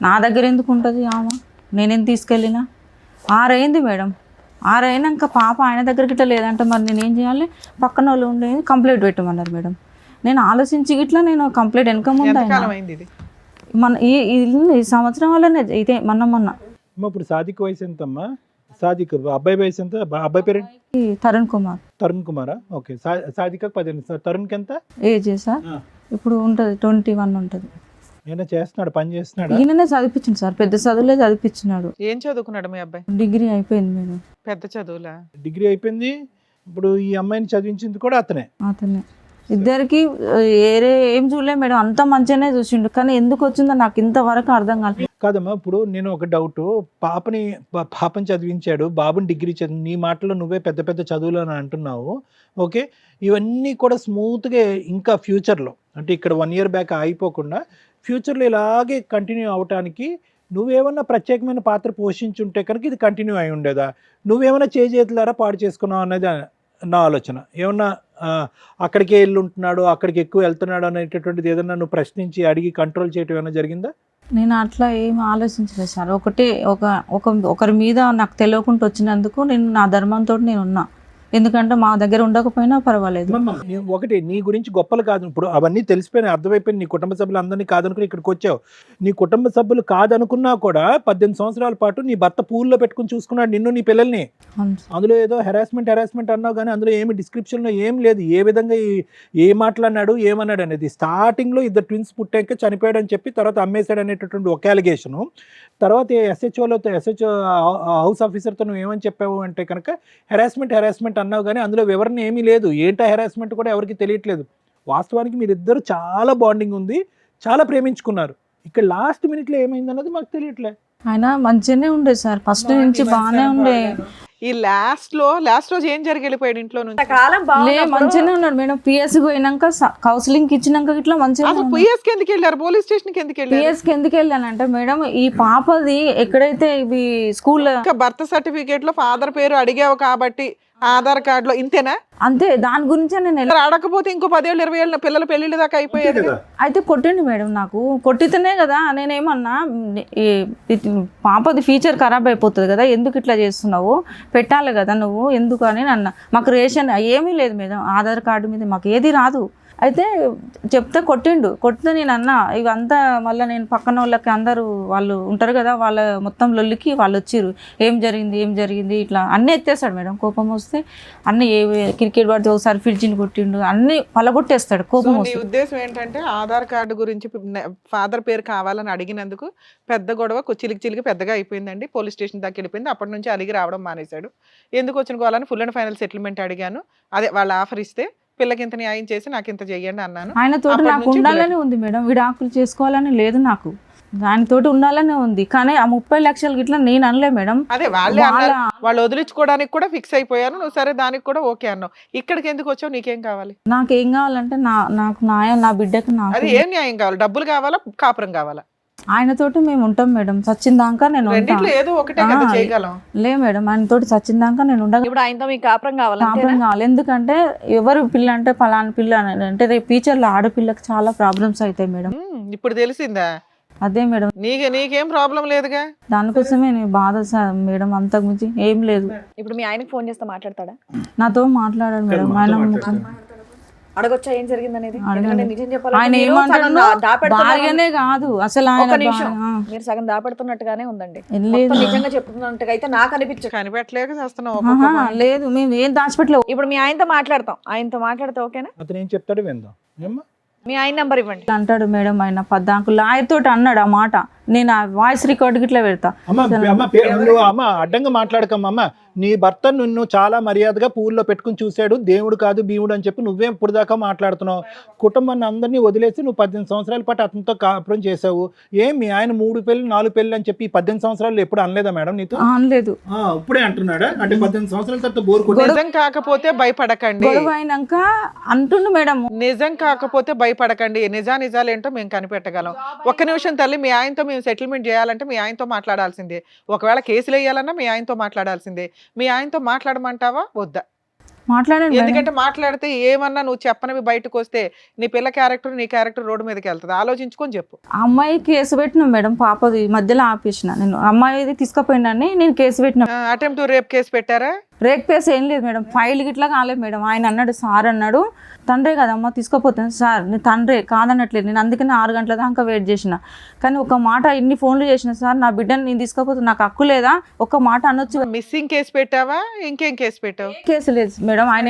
నా దగ్గర ఎందుకు ఉంటుంది ఆమె, నేనేం తీసుకెళ్ళినా. 6 అయింది మేడం. 6 అయినాక పాప ఆయన దగ్గర గిట్లా లేదంటే మరి నేనేం చేయాలి? పక్కన వాళ్ళు ఉండే కంప్లైంట్ పెట్టమన్నారు మేడం. నేను ఆలోచించి గిట్లా నేను కంప్లైంట్ వెనక ముందు ఎంతకాలం అయింది ఇది? మన ఈ సంవత్సరం వల్లనే ఇదే మొన్న అమ్మా ఇప్పుడు సాదిక్ వయసు ఎంతమ్మా? సాదిక్ అబ్బాయి వయసు ఎంత? అబ్బాయి పేరు తరుణ్ కుమార్. తరుణ్ కుమారా? ఓకే. సాదిక్ 18. తరుణ్కి ఎంత ఏజ్ సార్? ఇప్పుడు ఉంటుంది 21 ఉంటుంది. ఏమైనా చేస్తున్నాడు, పని చేస్తున్నాడు? ఈయననే చదివించింది సార్, పెద్ద చదువులే చదివించినాడు. ఏం చదువుకున్నాడు మీ అబ్బాయి? డిగ్రీ అయిపోయింది మేడం. పెద్ద చదువులా? డిగ్రీ అయిపోయింది. ఇప్పుడు ఈ అమ్మాయిని చదివించింది కూడా అతనే. ఇద్దరికి ఏరే ఏం చూడలే మేడం, అంత మంచిగానే చూసిండు. కానీ ఎందుకు వచ్చిందో నాకు ఇంతవరకు అర్థం కాలేదు. కాదమ్మా, ఇప్పుడు నేను ఒక డౌట్, పాపని చదివించాడు, బాబుని డిగ్రీ చదివి, నీ మాటలో నువ్వే పెద్ద పెద్ద చదువులు అని అంటున్నావు. ఓకే, ఇవన్నీ కూడా స్మూత్గా ఇంకా ఫ్యూచర్లో అంటే ఇక్కడ 1 year బ్యాక్ అయిపోకుండా ఫ్యూచర్లో ఇలాగే కంటిన్యూ అవటానికి నువ్వేమన్నా ప్రత్యేకమైన పాత్ర పోషించుంటే కనుక ఇది కంటిన్యూ అయి ఉండేదా? నువ్వేమన్నా చేతులారా పాడు చేసుకున్నావు అనేది నా ఆలోచన. ఏమన్నా అక్కడికే వెళ్ళి ఉంటున్నాడు, అక్కడికి ఎక్కువ వెళ్తున్నాడు అనేటటువంటిది ఏదన్నా నువ్వు ప్రశ్నించి అడిగి కంట్రోల్ చేయటం ఏమైనా జరిగిందా? నేను అట్లా ఏం ఆలోచించలేదు సార్. ఒకరి మీద నాకు తెలియకుండా వచ్చినందుకు నేను నా ధర్మంతో నేను ఉన్నా. ఎందుకంటే మా దగ్గర ఉండకపోయినా పర్వాలేదు. ఒకటి నీ గురించి గొప్పలు కాదు, ఇప్పుడు అవన్నీ తెలిసిపోయినాయి, అర్థమైపోయింది. నీ కుటుంబ సభ్యులు అందరినీ కాదనుకుని ఇక్కడికి వచ్చావు. నీ కుటుంబ సభ్యులు కాదనుకున్నా కూడా 18 సంవత్సరాల పాటు నీ భర్త పూల్లో పెట్టుకుని చూసుకున్నాడు నిన్ను, నీ పిల్లల్ని. అందులో ఏదో హెరాస్మెంట్ అన్నావు కానీ అందులో ఏమి డిస్క్రిప్షన్లో ఏం లేదు. ఏ విధంగా ఏ మాట్లాడినాడు ఏమన్నాడు అనేది. స్టార్టింగ్లో 2 ట్విన్స్ పుట్టాక చనిపోయాడు అని చెప్పి తర్వాత అమ్మేశాడు అనేటటువంటి ఒక అలిగేషను. తర్వాత SHO హౌస్ ఆఫీసర్తో నువ్వు ఏమని చెప్పావు అంటే కనుక హెరాస్మెంట్ అన్నావు కానీ అందులో వివరణ ఏమీ లేదు. ఏంటా హెరాస్మెంట్ కూడా ఎవరికి తెలియట్లేదు. వాస్తవానికి మీరిద్దరు చాలా బాండింగ్ ఉంది, చాలా ప్రేమించుకున్నారు. ఇక్కడ లాస్ట్ మినిట్లో ఏమైంది అన్నది మాకు తెలియట్లేదు. ఆయన మంచిగానే ఉండే సార్, ఫస్ట్ నుంచి బాగానే ఉండే. ఈ లాస్ట్ రోజు ఏం జరిగి వెళ్ళిపోయాడు ఇంట్లో నుంచి? మంచిగానే ఉన్నాడు మేడం. పిఎస్ పోయినాక కౌన్సిలింగ్ ఇచ్చినాక ఇట్లా మంచిగా. పిఎస్ కి ఎందుకు వెళ్ళారు? పోలీస్ స్టేషన్ కి ఎందుకు వెళ్ళారు? పిఎస్ కి ఎందుకు వెళ్ళానంటే మేడం, ఈ పాపది ఎక్కడైతే ఇవి స్కూల్ బర్త్ సర్టిఫికేట్ లో ఫాదర్ పేరు అడిగావు కాబట్టి ఆధార్ కార్డు లో ఇంతేనా? అంతే, దాని గురించే నేను అడగకపోతే ఇంకో 10 ఏళ్ళు 20 ఏళ్ళు పిల్లల పెళ్లిళ్ళ దాకా అయిపోయేది. అయితే కొట్టిండు మేడం, నాకు కొట్టితేనే కదా నేనేమన్నా పాపది ఫ్యూచర్ ఖరాబ్ అయిపోతుంది కదా, ఎందుకు ఇట్లా చేస్తున్నావు, పెట్టాలి కదా నువ్వు ఎందుకు అని అన్న. మాకు రేషన్ ఏమీ లేదు మేడం, ఆధార్ కార్డు మీద మాకు ఏది రాదు. అయితే చెప్తే కొట్టితే నేను అన్నా ఇవంతా మళ్ళీ నేను పక్కన వాళ్ళకి అందరూ వాళ్ళు ఉంటారు కదా, వాళ్ళ మొత్తం లొల్లికి వాళ్ళు వచ్చిర్రు. ఏం జరిగింది ఇట్లా అన్నీ ఎత్తేస్తాడు మేడం. కోపం వస్తే అన్నీ క్రికెట్ పడితే ఒకసారి ఫ్రిడ్జ్ని కొట్టిండు, అన్నీ పలగొట్టేస్తాడు కోపం వస్తే. ఉద్దేశం ఏంటంటే ఆధార్ కార్డు గురించి ఫాదర్ పేరు కావాలని అడిగినందుకు పెద్ద గొడవ చిలికి పెద్దగా అయిపోయిందండి. పోలీస్ స్టేషన్ దాకా వెళ్ళిపోయింది. అప్పటి నుంచి అలిగి రావడం మానేశాడు. ఎందుకు వచ్చిన గోవాలని ఫుల్ అండ్ ఫైనల్ సెటిల్మెంట్ అడిగాను. అదే వాళ్ళు ఆఫర్ ఇస్తే పిల్లకి ఇంత న్యాయం చేసి నాకు ఇంత చెయ్యండి అన్నాను. ఆయనతోటి నాకు ఉండాలని ఉంది మేడం, విడాకులు చేసుకోవాలని లేదు నాకు, దానితోటి ఉండాలనే ఉంది. కానీ ఆ 30 లక్షలు గిట్లా నేను అనలే మేడం. అదే వాళ్ళు వదిలించుకోవడానికి కూడా ఫిక్స్ అయిపోయాను. నువ్వు సరే దానికి కూడా ఓకే అన్నావు. ఇక్కడికి ఎందుకు వచ్చావు? నీకేం కావాలి? నాకేం కావాలంటే నాకు న్యాయం, నా బిడ్డకు. అది ఏం న్యాయం కావాలి? డబ్బులు కావాలా, కాపురం కావాలా? ఆయనతోటి మేము ఉంటాం మేడం, సచిన్ దాకా నేను ఉంటా. రెండిట్లో ఏదో ఒకటే కదా చేయగలం. లే మేడం, ఆయనతోటి సచిన్ దాకా నేను ఉండగా ఇప్పుడు ఆయనతో మీకు కాపురం కావాలి ప్రాబ్లం కావాలి. ఎందుకంటే ఎవరు పిల్ల అంటే పలానా పిల్ల అని అంటే రేపు ఫ్యూచర్లో ఆడపిల్లకి చాలా ప్రాబ్లమ్స్ అవుతాయి మేడం. ఇప్పుడు తెలిసిందా? అదే మేడం, నీకేం ప్రాబ్లం లేదుగా. దానికోసమే నేను బాధ మేడం, అంతకు మించి ఏం లేదు. ఇప్పుడు మీ ఆయనకి ఫోన్ చేస్తే మాట్లాడతాడా? నాతో మాట్లాడాడు మేడం. అడగొచ్చా ఏం జరిగింది అనేది? అడగండి. ఎందుకంటే నిజం చెప్పాలంటే ఆయన మీరు ఏమంటాడు, సగం దాపెడుతున్నారు. భార్యనే కాదు అసలు ఒక్క ఆయన నిమిషం, మీరు సగం దాపెడుతున్నట్టుగానే ఉందండి. లేదు. మొత్తం నిజంగా చెప్తున్నట్టుగా అయితే నాకు అనిపించదు. కనిపెట్టలేక చేస్తున్నావు. ఆహా, లేదు, మేము ఏం దాచిపెట్టలేవు. ఇప్పుడు మీ ఆయనతో మాట్లాడతాం, ఆయనతో మాట్లాడితే ఓకేనా? అతను ఏం చెప్తాడు విందాం. ఏమ్మా మీ ఆయన నంబర్ ఇవ్వండి. అంటాడు మేడం, ఆయన పద్దాకు లాయర్ తోటి అన్నాడు ఆ మాట. నేను ఆ వాయిస్ రికార్డ్ గిట్లా పెడతా. అమ్మ అడ్డంగా మాట్లాడకమ్మా. అమ్మ, నీ భర్త నిన్ను చాలా మర్యాదగా పూల్లో పెట్టుకుని చూశాడు, దేవుడు కాదు భీముడు అని చెప్పి నువ్వేం ఇప్పుడు దాకా మాట్లాడుతున్నావు. కుటుంబాన్ని అందరినీ వదిలేసి నువ్వు 18 సంవత్సరాల పాటు అతనితో కాపురం చేసావు. మీ ఆయన 3 పెళ్ళి 4 పెళ్ళి అని చెప్పి 18 సంవత్సరాలు ఎప్పుడు అనలేదా మేడం నీతో? అనలేదు. ఇప్పుడే అంటున్నాడా? అంటే 18 సంవత్సరాల తర్వాత బోర్ నిజం కాకపోతే భయపడకండి. గొడవ అయినాక అంటుండు మేడం. నిజం కాకపోతే భయపడకండి. నిజాలేంటో మేము కనిపెట్టగలం. ఒక్క నిమిషం తల్లి, మీ ఆయనతో మేము సెటిల్మెంట్ చేయాలంటే మీ ఆయనతో మాట్లాడాల్సిందే. ఒకవేళ కేసులు వేయాలన్నా మీ ఆయనతో మాట్లాడాల్సిందే. మీ ఆయనతో మాట్లాడమంటావా వద్దా? మాట్లాడండి. ఎందుకంటే మాట్లాడితే ఏమన్నా నువ్వు చెప్పనవి బయటకు వస్తే నీ పిల్ల క్యారెక్టర్ నీ క్యారెక్టర్ రోడ్డు మీదకి వెళ్తుంది. ఆలోచించుకొని చెప్పు. అమ్మాయి కేసు పెట్టినా మేడం, పాపది మధ్యలో ఆపేసిన. నేను అమ్మాయి తీసుకుపోయినని నేను కేసు పెట్టిన. అటెంప్ట్ రేప్ కేసు పెట్టారా? రేప్ కేసు ఏం లేదు మేడం, ఫైల్ గిట్లా కాలేదు మేడం. ఆయన అన్నాడు, సార్ అన్నాడు, తండ్రే కదమ్మా తీసుకుపోతాను సార్, నేను తండ్రే కాదనట్లేదు. నేను అందుకని 6 గంటల దాకా వెయిట్ చేసిన. కానీ ఒక మాట ఇన్ని ఫోన్లు చేసిన, సార్ నా బిడ్డని నేను తీసుకుపోతాను, నాకు హక్కు లేదా, ఒక మాట అనొచ్చు. మిస్సింగ్ కేసు పెట్టావా? ఇంకేం కేసు పెట్టావు? కేసు లేదు మేడం. ఆయన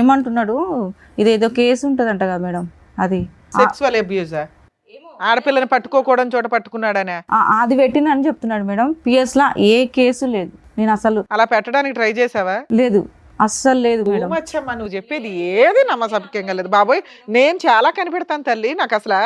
ఏమంటున్నాడు ఇదేదో కేసు ఉంటదంట కదా మేడం, అది సెక్సువల్ అబ్యూజా? ఆడపిల్లని పట్టుకోకూడని చోట పట్టుకున్నాడనే అది పెట్టిందని చెప్తున్నాడు మేడం. పిఎస్ లా ఏ కేసు లేదు. నేను అసలు అలా పెట్టడానికి ట్రై చేసావా? లేదు, అస్సలు లేదు మేడం. మచ్చమ్మా, నువ్వు చెప్పేది ఏది నమ్మసభ్యంగా లేదు బాబోయ్. నేను చాలా కనిపెడతాను తల్లి. నాకు అసలు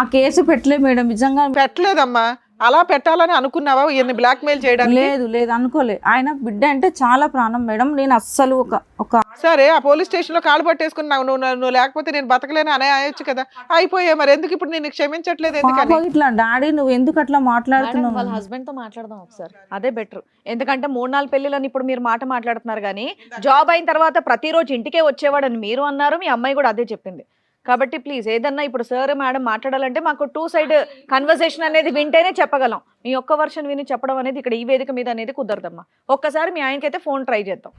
ఆ కేసు పెట్టలేదు మేడం, నిజంగా పెట్టలేదమ్మా. అలా పెట్టాలని అనుకున్నావా ఈయన్ని బ్లాక్ మెయిల్ చేయడానికి? లేదు అనుకోలే. ఆయన బిడ్డ అంటే చాలా ప్రాణం మేడం. నేను అస్సలు ఒక సరే, ఆ పోలీస్ స్టేషన్ లో కాలు పట్టేసుకుని నువ్వు లేకపోతే నేను బతకలేను అనే అయ్యొచ్చు కదా. అయిపోయా, మరి ఎందుకు ఇప్పుడు నేను క్షమించట్లేదు? ఎందుకని ఇట్లా డాడీ నువ్వు ఎందుకు అట్లా మాట్లాడుతున్నావు? వాళ్ళ హస్బెండ్ తో మాట్లాడదాం ఒకసారి, అదే బెటర్. ఎందుకంటే 3-4 పెళ్లిలని ఇప్పుడు మీరు మాట మాట్లాడుతున్నారు, కానీ జాబ్ అయిన తర్వాత ప్రతిరోజు ఇంటికే వచ్చేవాడని మీరు అన్నారు, మీ అమ్మాయి కూడా అదే చెప్పింది. కాబట్టి ప్లీజ్ ఏదన్నా ఇప్పుడు సార్ మేడం మాట్లాడాలంటే మాకు 2 సైడ్ కన్వర్సేషన్ అనేది వింటేనే చెప్పగలం. మీ ఒక్క వర్షన్ విని చెప్పడం అనేది ఇక్కడ ఈ వేదిక మీద అనేది కుదరదమ్మా. ఒక్కసారి మీ ఆయనకైతే ఫోన్ ట్రై చేద్దాం.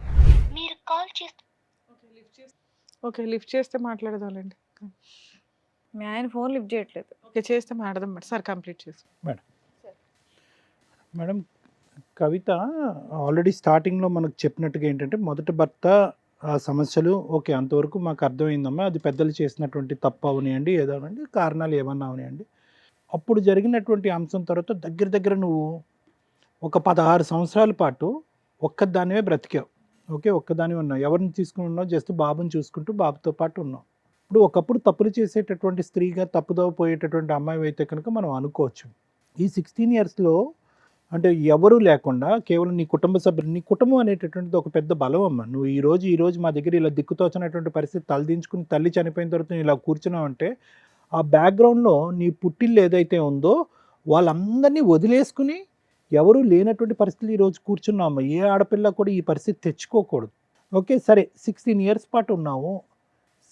మీరు కాల్ చేస్తే ఓకే, లిఫ్ట్ చేస్తే మాట్లాడదాంలేండి. మీ ఆయన ఫోన్ లిఫ్ట్ చేయట్లేదు. ఓకే, చేస్తే మాట్లాడదాం మేడం. సార్ కంప్లీట్ చేసి మేడం, కవిత ఆల్రెడీ స్టార్టింగ్లో మనకు చెప్పినట్టుగా ఏంటంటే మొదటి భర్త ఆ సమస్యలు ఓకే, అంతవరకు మాకు అర్థమైందమ్మా. అది పెద్దలు చేసినటువంటి తప్పు అవనివ్వండి, ఏదోనండి, కారణాలు ఏమన్నా అవనివ్వండి. అప్పుడు జరిగినటువంటి అంశం తర్వాత దగ్గర నువ్వు ఒక 16 సంవత్సరాల పాటు ఒక్కదానివే బ్రతికావు. ఓకే, ఒక్కదాని ఉన్నావు. ఎవరిని తీసుకుని ఉన్నావు? జస్ట్ బాబుని చూసుకుంటూ బాబుతో పాటు ఉన్నావు. ఇప్పుడు ఒకప్పుడు తప్పులు చేసేటటువంటి స్త్రీగా తప్పుదోవ పోయేటటువంటి అమ్మాయి అయితే కనుక మనం అనుకోవచ్చు. ఈ 16 ఇయర్స్లో అంటే ఎవరూ లేకుండా కేవలం నీ కుటుంబ సభ్యులు, నీ కుటుంబం అనేటటువంటిది ఒక పెద్ద బలం అమ్మ. నువ్వు ఈ రోజు మా దగ్గర ఇలా దిక్కుతోచినటువంటి పరిస్థితి తలదించుకుని తల్లి చనిపోయిన తర్వాత నువ్వు ఇలా కూర్చున్నావు అంటే ఆ బ్యాక్గ్రౌండ్లో నీ పుట్టిల్లు ఏదైతే ఉందో వాళ్ళందరినీ వదిలేసుకుని ఎవరూ లేనటువంటి పరిస్థితులు ఈరోజు కూర్చున్నావు అమ్మ. ఏ ఆడపిల్ల కూడా ఈ పరిస్థితి తెచ్చుకోకూడదు. ఓకే, సరే 16 ఇయర్స్ పాటు ఉన్నావు.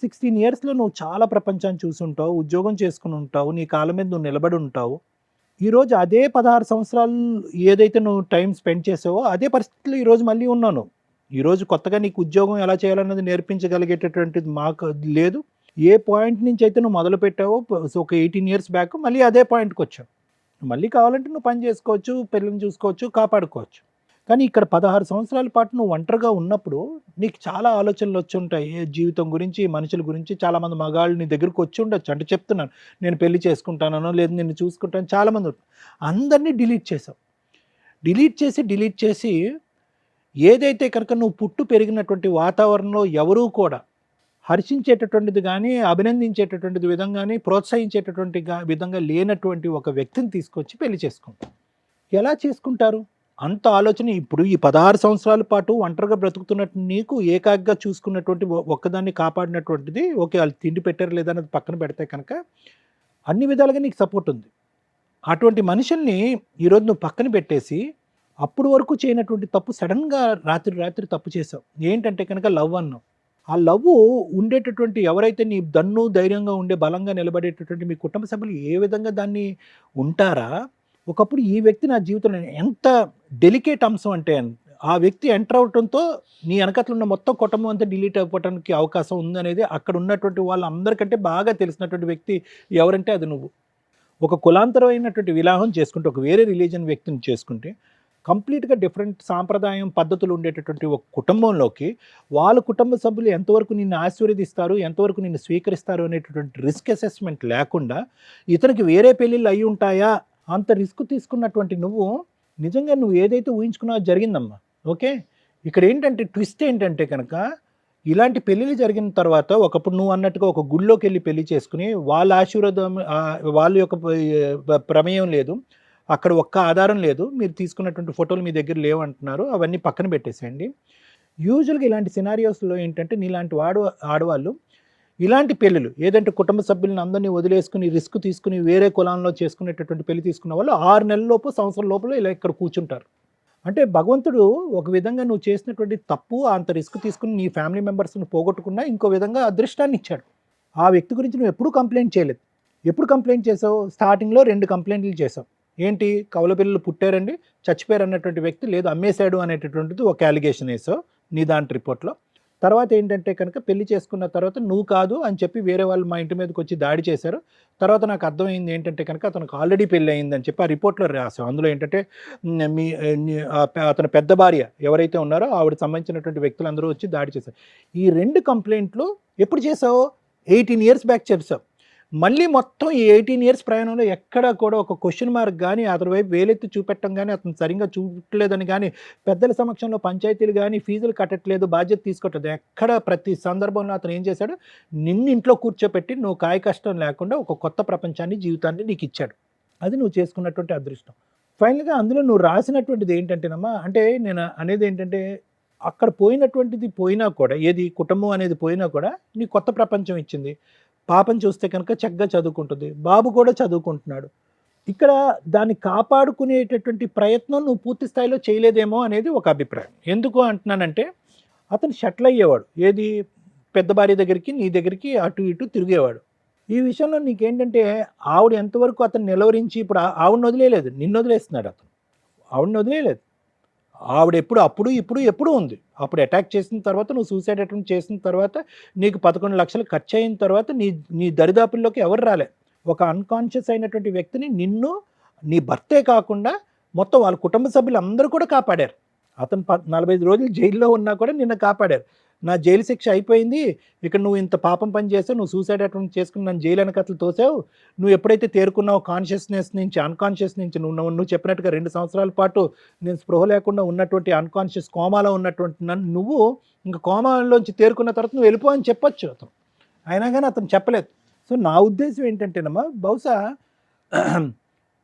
16 ఇయర్స్లో నువ్వు చాలా ప్రపంచాన్ని చూసుంటావు, ఉద్యోగం చేసుకుని ఉంటావు, నీ కాళ్ళ మీద నువ్వు నిలబడి ఉంటావు. ఈరోజు అదే 16 సంవత్సరాలు ఏదైతే నువ్వు టైం స్పెండ్ చేసావో అదే పరిస్థితుల్లో ఈరోజు మళ్ళీ ఉన్నాను. ఈరోజు కొత్తగా నీకు ఉద్యోగం ఎలా చేయాలన్నది నేర్పించగలిగేటటువంటిది మాకు లేదు. ఏ పాయింట్ నుంచి అయితే నువ్వు మొదలు పెట్టావో ఒక 18 ఇయర్స్ బ్యాక్ మళ్ళీ అదే పాయింట్కి వచ్చావు. మళ్ళీ కావాలంటే నువ్వు పని చేసుకోవచ్చు, పిల్లల్ని చూసుకోవచ్చు, కాపాడుకోవచ్చు. కానీ ఇక్కడ 16 సంవత్సరాల పాటు నువ్వు ఒంటరిగా ఉన్నప్పుడు నీకు చాలా ఆలోచనలు వచ్చి ఉంటాయి. జీవితం గురించి, మనుషుల గురించి. చాలామంది మగాళ్ళు నీ దగ్గరకు వచ్చి ఉండొచ్చు. అంటే చెప్తున్నాను, నేను పెళ్లి చేసుకుంటానో లేదు నిన్ను చూసుకుంటాను, చాలామంది అందరినీ డిలీట్ చేసావు. డిలీట్ చేసి ఏదైతే కనుక నువ్వు పుట్టు పెరిగినటువంటి వాతావరణంలో ఎవరూ కూడా హర్షించేటటువంటిది కానీ, అభినందించేటటువంటిది విధంగానే, ప్రోత్సహించేటటువంటి విధంగా లేనటువంటి ఒక వ్యక్తిని తీసుకొచ్చి పెళ్లి చేసుకుంటారు. ఎలా చేసుకుంటారు? అంత ఆలోచన. ఇప్పుడు ఈ 16 సంవత్సరాల పాటు ఒంటరిగా బ్రతుకుతున్నట్టు నీకు ఏకాగ్గా చూసుకున్నటువంటి ఒక్కదాన్ని కాపాడినటువంటిది ఓకే, వాళ్ళు తిండి పెట్టారు లేదన్నది పక్కన పెడితే కనుక అన్ని విధాలుగా నీకు సపోర్ట్ ఉంది. అటువంటి మనుషుల్ని ఈరోజు నువ్వు పక్కన పెట్టేసి అప్పుడు వరకు చేయనటువంటి తప్పు సడన్గా రాత్రి తప్పు చేసావు. ఏంటంటే కనుక లవ్ అన్నావు. ఆ లవ్ ఉండేటటువంటి ఎవరైతే నీ దన్ను ధైర్యంగా ఉండే బలంగా నిలబడేటటువంటి మీ కుటుంబ సభ్యులు ఏ విధంగా దాన్ని ఉంటారా, ఒకప్పుడు ఈ వ్యక్తి నా జీవితంలో ఎంత డెలికేట్ అంశం అంటే ఆ వ్యక్తి ఎంటర్ అవడంతో నీ వెనకట్లు ఉన్న మొత్తం కుటుంబం అంతా డిలీట్ అయిపోవడానికి అవకాశం ఉందనేది అక్కడ ఉన్నటువంటి వాళ్ళందరికంటే బాగా తెలిసినటువంటి వ్యక్తి ఎవరంటే అది నువ్వు. ఒక కులాంతరమైనటువంటి వివాహం చేసుకుంటే, ఒక వేరే రిలీజన్ వ్యక్తిని చేసుకుంటే కంప్లీట్గా డిఫరెంట్ సాంప్రదాయం పద్ధతులు ఉండేటటువంటి ఒక కుటుంబంలోకి వాళ్ళ కుటుంబ సభ్యులు ఎంతవరకు నిన్ను ఆశీర్వదిస్తారు, ఎంతవరకు నిన్ను స్వీకరిస్తారు అనేటటువంటి రిస్క్ అసెస్మెంట్ లేకుండా ఇతనికి వేరే పెళ్ళిళ్ళు అయి ఉంటాయా అంత రిస్క్ తీసుకున్నటువంటి నువ్వు నిజంగా నువ్వు ఏదైతే ఊహించుకున్నావో జరిగిందమ్మా. ఓకే, ఇక్కడ ఏంటంటే ట్విస్ట్ ఏంటంటే కనుక ఇలాంటి పెళ్ళిళ్ళు జరిగిన తర్వాత ఒకప్పుడు నువ్వు అన్నట్టుగా ఒక గుళ్ళోకి వెళ్ళి పెళ్లి చేసుకుని వాళ్ళ ఆశీర్వాదం వాళ్ళ యొక్క ప్రమేయం లేదు, అక్కడ ఒక్క ఆధారం లేదు, మీరు తీసుకున్నటువంటి ఫోటోలు మీ దగ్గర లేవు అంటున్నారు, అవన్నీ పక్కన పెట్టేసేయండి. యూజువల్గా ఇలాంటి సినారియోస్లో ఏంటంటే నీలాంటి ఆడవాళ్ళు ఇలాంటి పెళ్ళిళ్ళు ఏదంటే కుటుంబ సభ్యులను అందరినీ వదిలేసుకుని రిస్క్ తీసుకుని వేరే కులంలో చేసుకునేటటువంటి పెళ్లి తీసుకున్న వాళ్ళు 6 నెలల లోపు సంవత్సరం లోపల ఇలా ఇక్కడ కూర్చుంటారు. అంటే భగవంతుడు ఒక విధంగా నువ్వు చేసినటువంటి తప్పు అంత రిస్క్ తీసుకుని నీ ఫ్యామిలీ మెంబర్స్ని పోగొట్టుకున్నా ఇంకో విధంగా అదృష్టాన్ని ఇచ్చాడు. ఆ వ్యక్తి గురించి నువ్వు ఎప్పుడు కంప్లైంట్ చేయలేదు. ఎప్పుడు కంప్లైంట్ చేసావు? స్టార్టింగ్లో 2 కంప్లైంట్లు చేసావు. ఏంటి? కవల పిల్లలు పుట్టారండి, చచ్చిపోయారు అన్నటువంటి వ్యక్తి, లేదు అమ్మేశాడు అనేటటువంటిది ఒక అలిగేషన్ వేసావు నీ దాంట్లో రిపోర్ట్లో. తర్వాత ఏంటంటే కనుక పెళ్లి చేసుకున్న తర్వాత నువ్వు కాదు అని చెప్పి వేరే వాళ్ళు మా ఇంటి మీదకి వచ్చి దాడి చేశారు. తర్వాత నాకు అర్థమైంది ఏంటంటే కనుక అతనికి ఆల్రెడీ పెళ్ళి అయిందని చెప్పి ఆ రిపోర్ట్లో రాసావు. అందులో ఏంటంటే అతని పెద్ద భార్య ఎవరైతే ఉన్నారో ఆవిడ సంబంధించినటువంటి వ్యక్తులందరూ వచ్చి దాడి చేశారు. ఈ 2 కంప్లైంట్లు ఎప్పుడు చేసావు? 18 years బ్యాక్ చేసావు. మళ్ళీ మొత్తం ఈ 18 years ప్రయాణంలో ఎక్కడ కూడా ఒక క్వశ్చన్ మార్క్ కానీ అతని వైపు వేలెత్తి చూపెట్టడం కానీ అతను సరిగ్గా చూపట్లేదని కానీ పెద్దల సమక్షంలో పంచాయతీలు కానీ ఫీజులు కట్టట్లేదు, బాధ్యత తీసుకోవట్లేదు, ఎక్కడ ప్రతి సందర్భంలో అతను ఏం చేశాడు? నిన్ను ఇంట్లో కూర్చోపెట్టి నువ్వు కాయ కష్టం లేకుండా ఒక కొత్త ప్రపంచాన్ని జీవితాన్ని నీకు ఇచ్చాడు. అది నువ్వు చేసుకున్నటువంటి అదృష్టం. ఫైనల్గా అందులో నువ్వు రాసినటువంటిది ఏంటంటేనమ్మా, అంటే నేను అనేది ఏంటంటే అక్కడ పోయినటువంటిది పోయినా కూడా, ఏది కుటుంబం అనేది పోయినా కూడా నీ కొత్త ప్రపంచం ఇచ్చింది. పాపం చూస్తే కనుక చక్కగా చదువుకుంటుంది, బాబు కూడా చదువుకుంటున్నాడు. ఇక్కడ దాన్ని కాపాడుకునేటటువంటి ప్రయత్నం నువ్వు పూర్తి స్థాయిలో చేయలేదేమో అనేది ఒక అభిప్రాయం. ఎందుకు అంటున్నానంటే అతను షట్ల్ అయ్యేవాడు, ఏది పెద్ద భార్య దగ్గరికి నీ దగ్గరికి అటు ఇటు తిరిగేవాడు. ఈ విషయంలో నీకేంటంటే ఆవిడ ఎంతవరకు అతను నిలవరించి, ఇప్పుడు ఆవిడని వదిలేయలేదు, నిన్ను వదిలేస్తున్నాడు అతను. ఆవిడని వదిలేయలేదు, ఆవిడ అప్పుడు ఎప్పుడు ఉంది. అప్పుడు అటాక్ చేసిన తర్వాత నువ్వు సూసైడ్ అటెంప్ట్ చేసిన తర్వాత నీకు 11 లక్షలు ఖర్చు అయిన తర్వాత నీ దరిదాపుల్లోకి ఎవరు రాలే. ఒక అన్కాన్షియస్ అయినటువంటి వ్యక్తిని నిన్ను, నీ భర్తే కాకుండా మొత్తం వాళ్ళ కుటుంబ సభ్యులు అందరూ కూడా కాపాడారు. అతను 45 రోజులు జైల్లో ఉన్నా కూడా నిన్ను కాపాడారు. నా జైలు శిక్ష అయిపోయింది, ఇక్కడ నువ్వు ఇంత పాపం పని చేసావు, నువ్వు సూసైడ్ అటెంప్ట్ చేసుకుని నన్ను జైలు వెనకట్లు తోసావు, నువ్వు ఎప్పుడైతే తేరుకున్నావు కాన్షియస్నెస్ నుంచి అన్కాన్షియస్ నుంచి, నువ్వు చెప్పినట్టుగా 2 సంవత్సరాల పాటు నేను స్పృహ లేకుండా ఉన్నటువంటి అన్కాన్షియస్ కోమాలో ఉన్నటువంటి నన్ను నువ్వు ఇంకా కోమాలోంచి తేరుకున్న తర్వాత నువ్వు వెళ్ళిపో అని చెప్పొచ్చు అతను. అయినా కానీ అతను చెప్పలేదు. సో నా ఉద్దేశం ఏంటంటేనమ్మా, బహుశా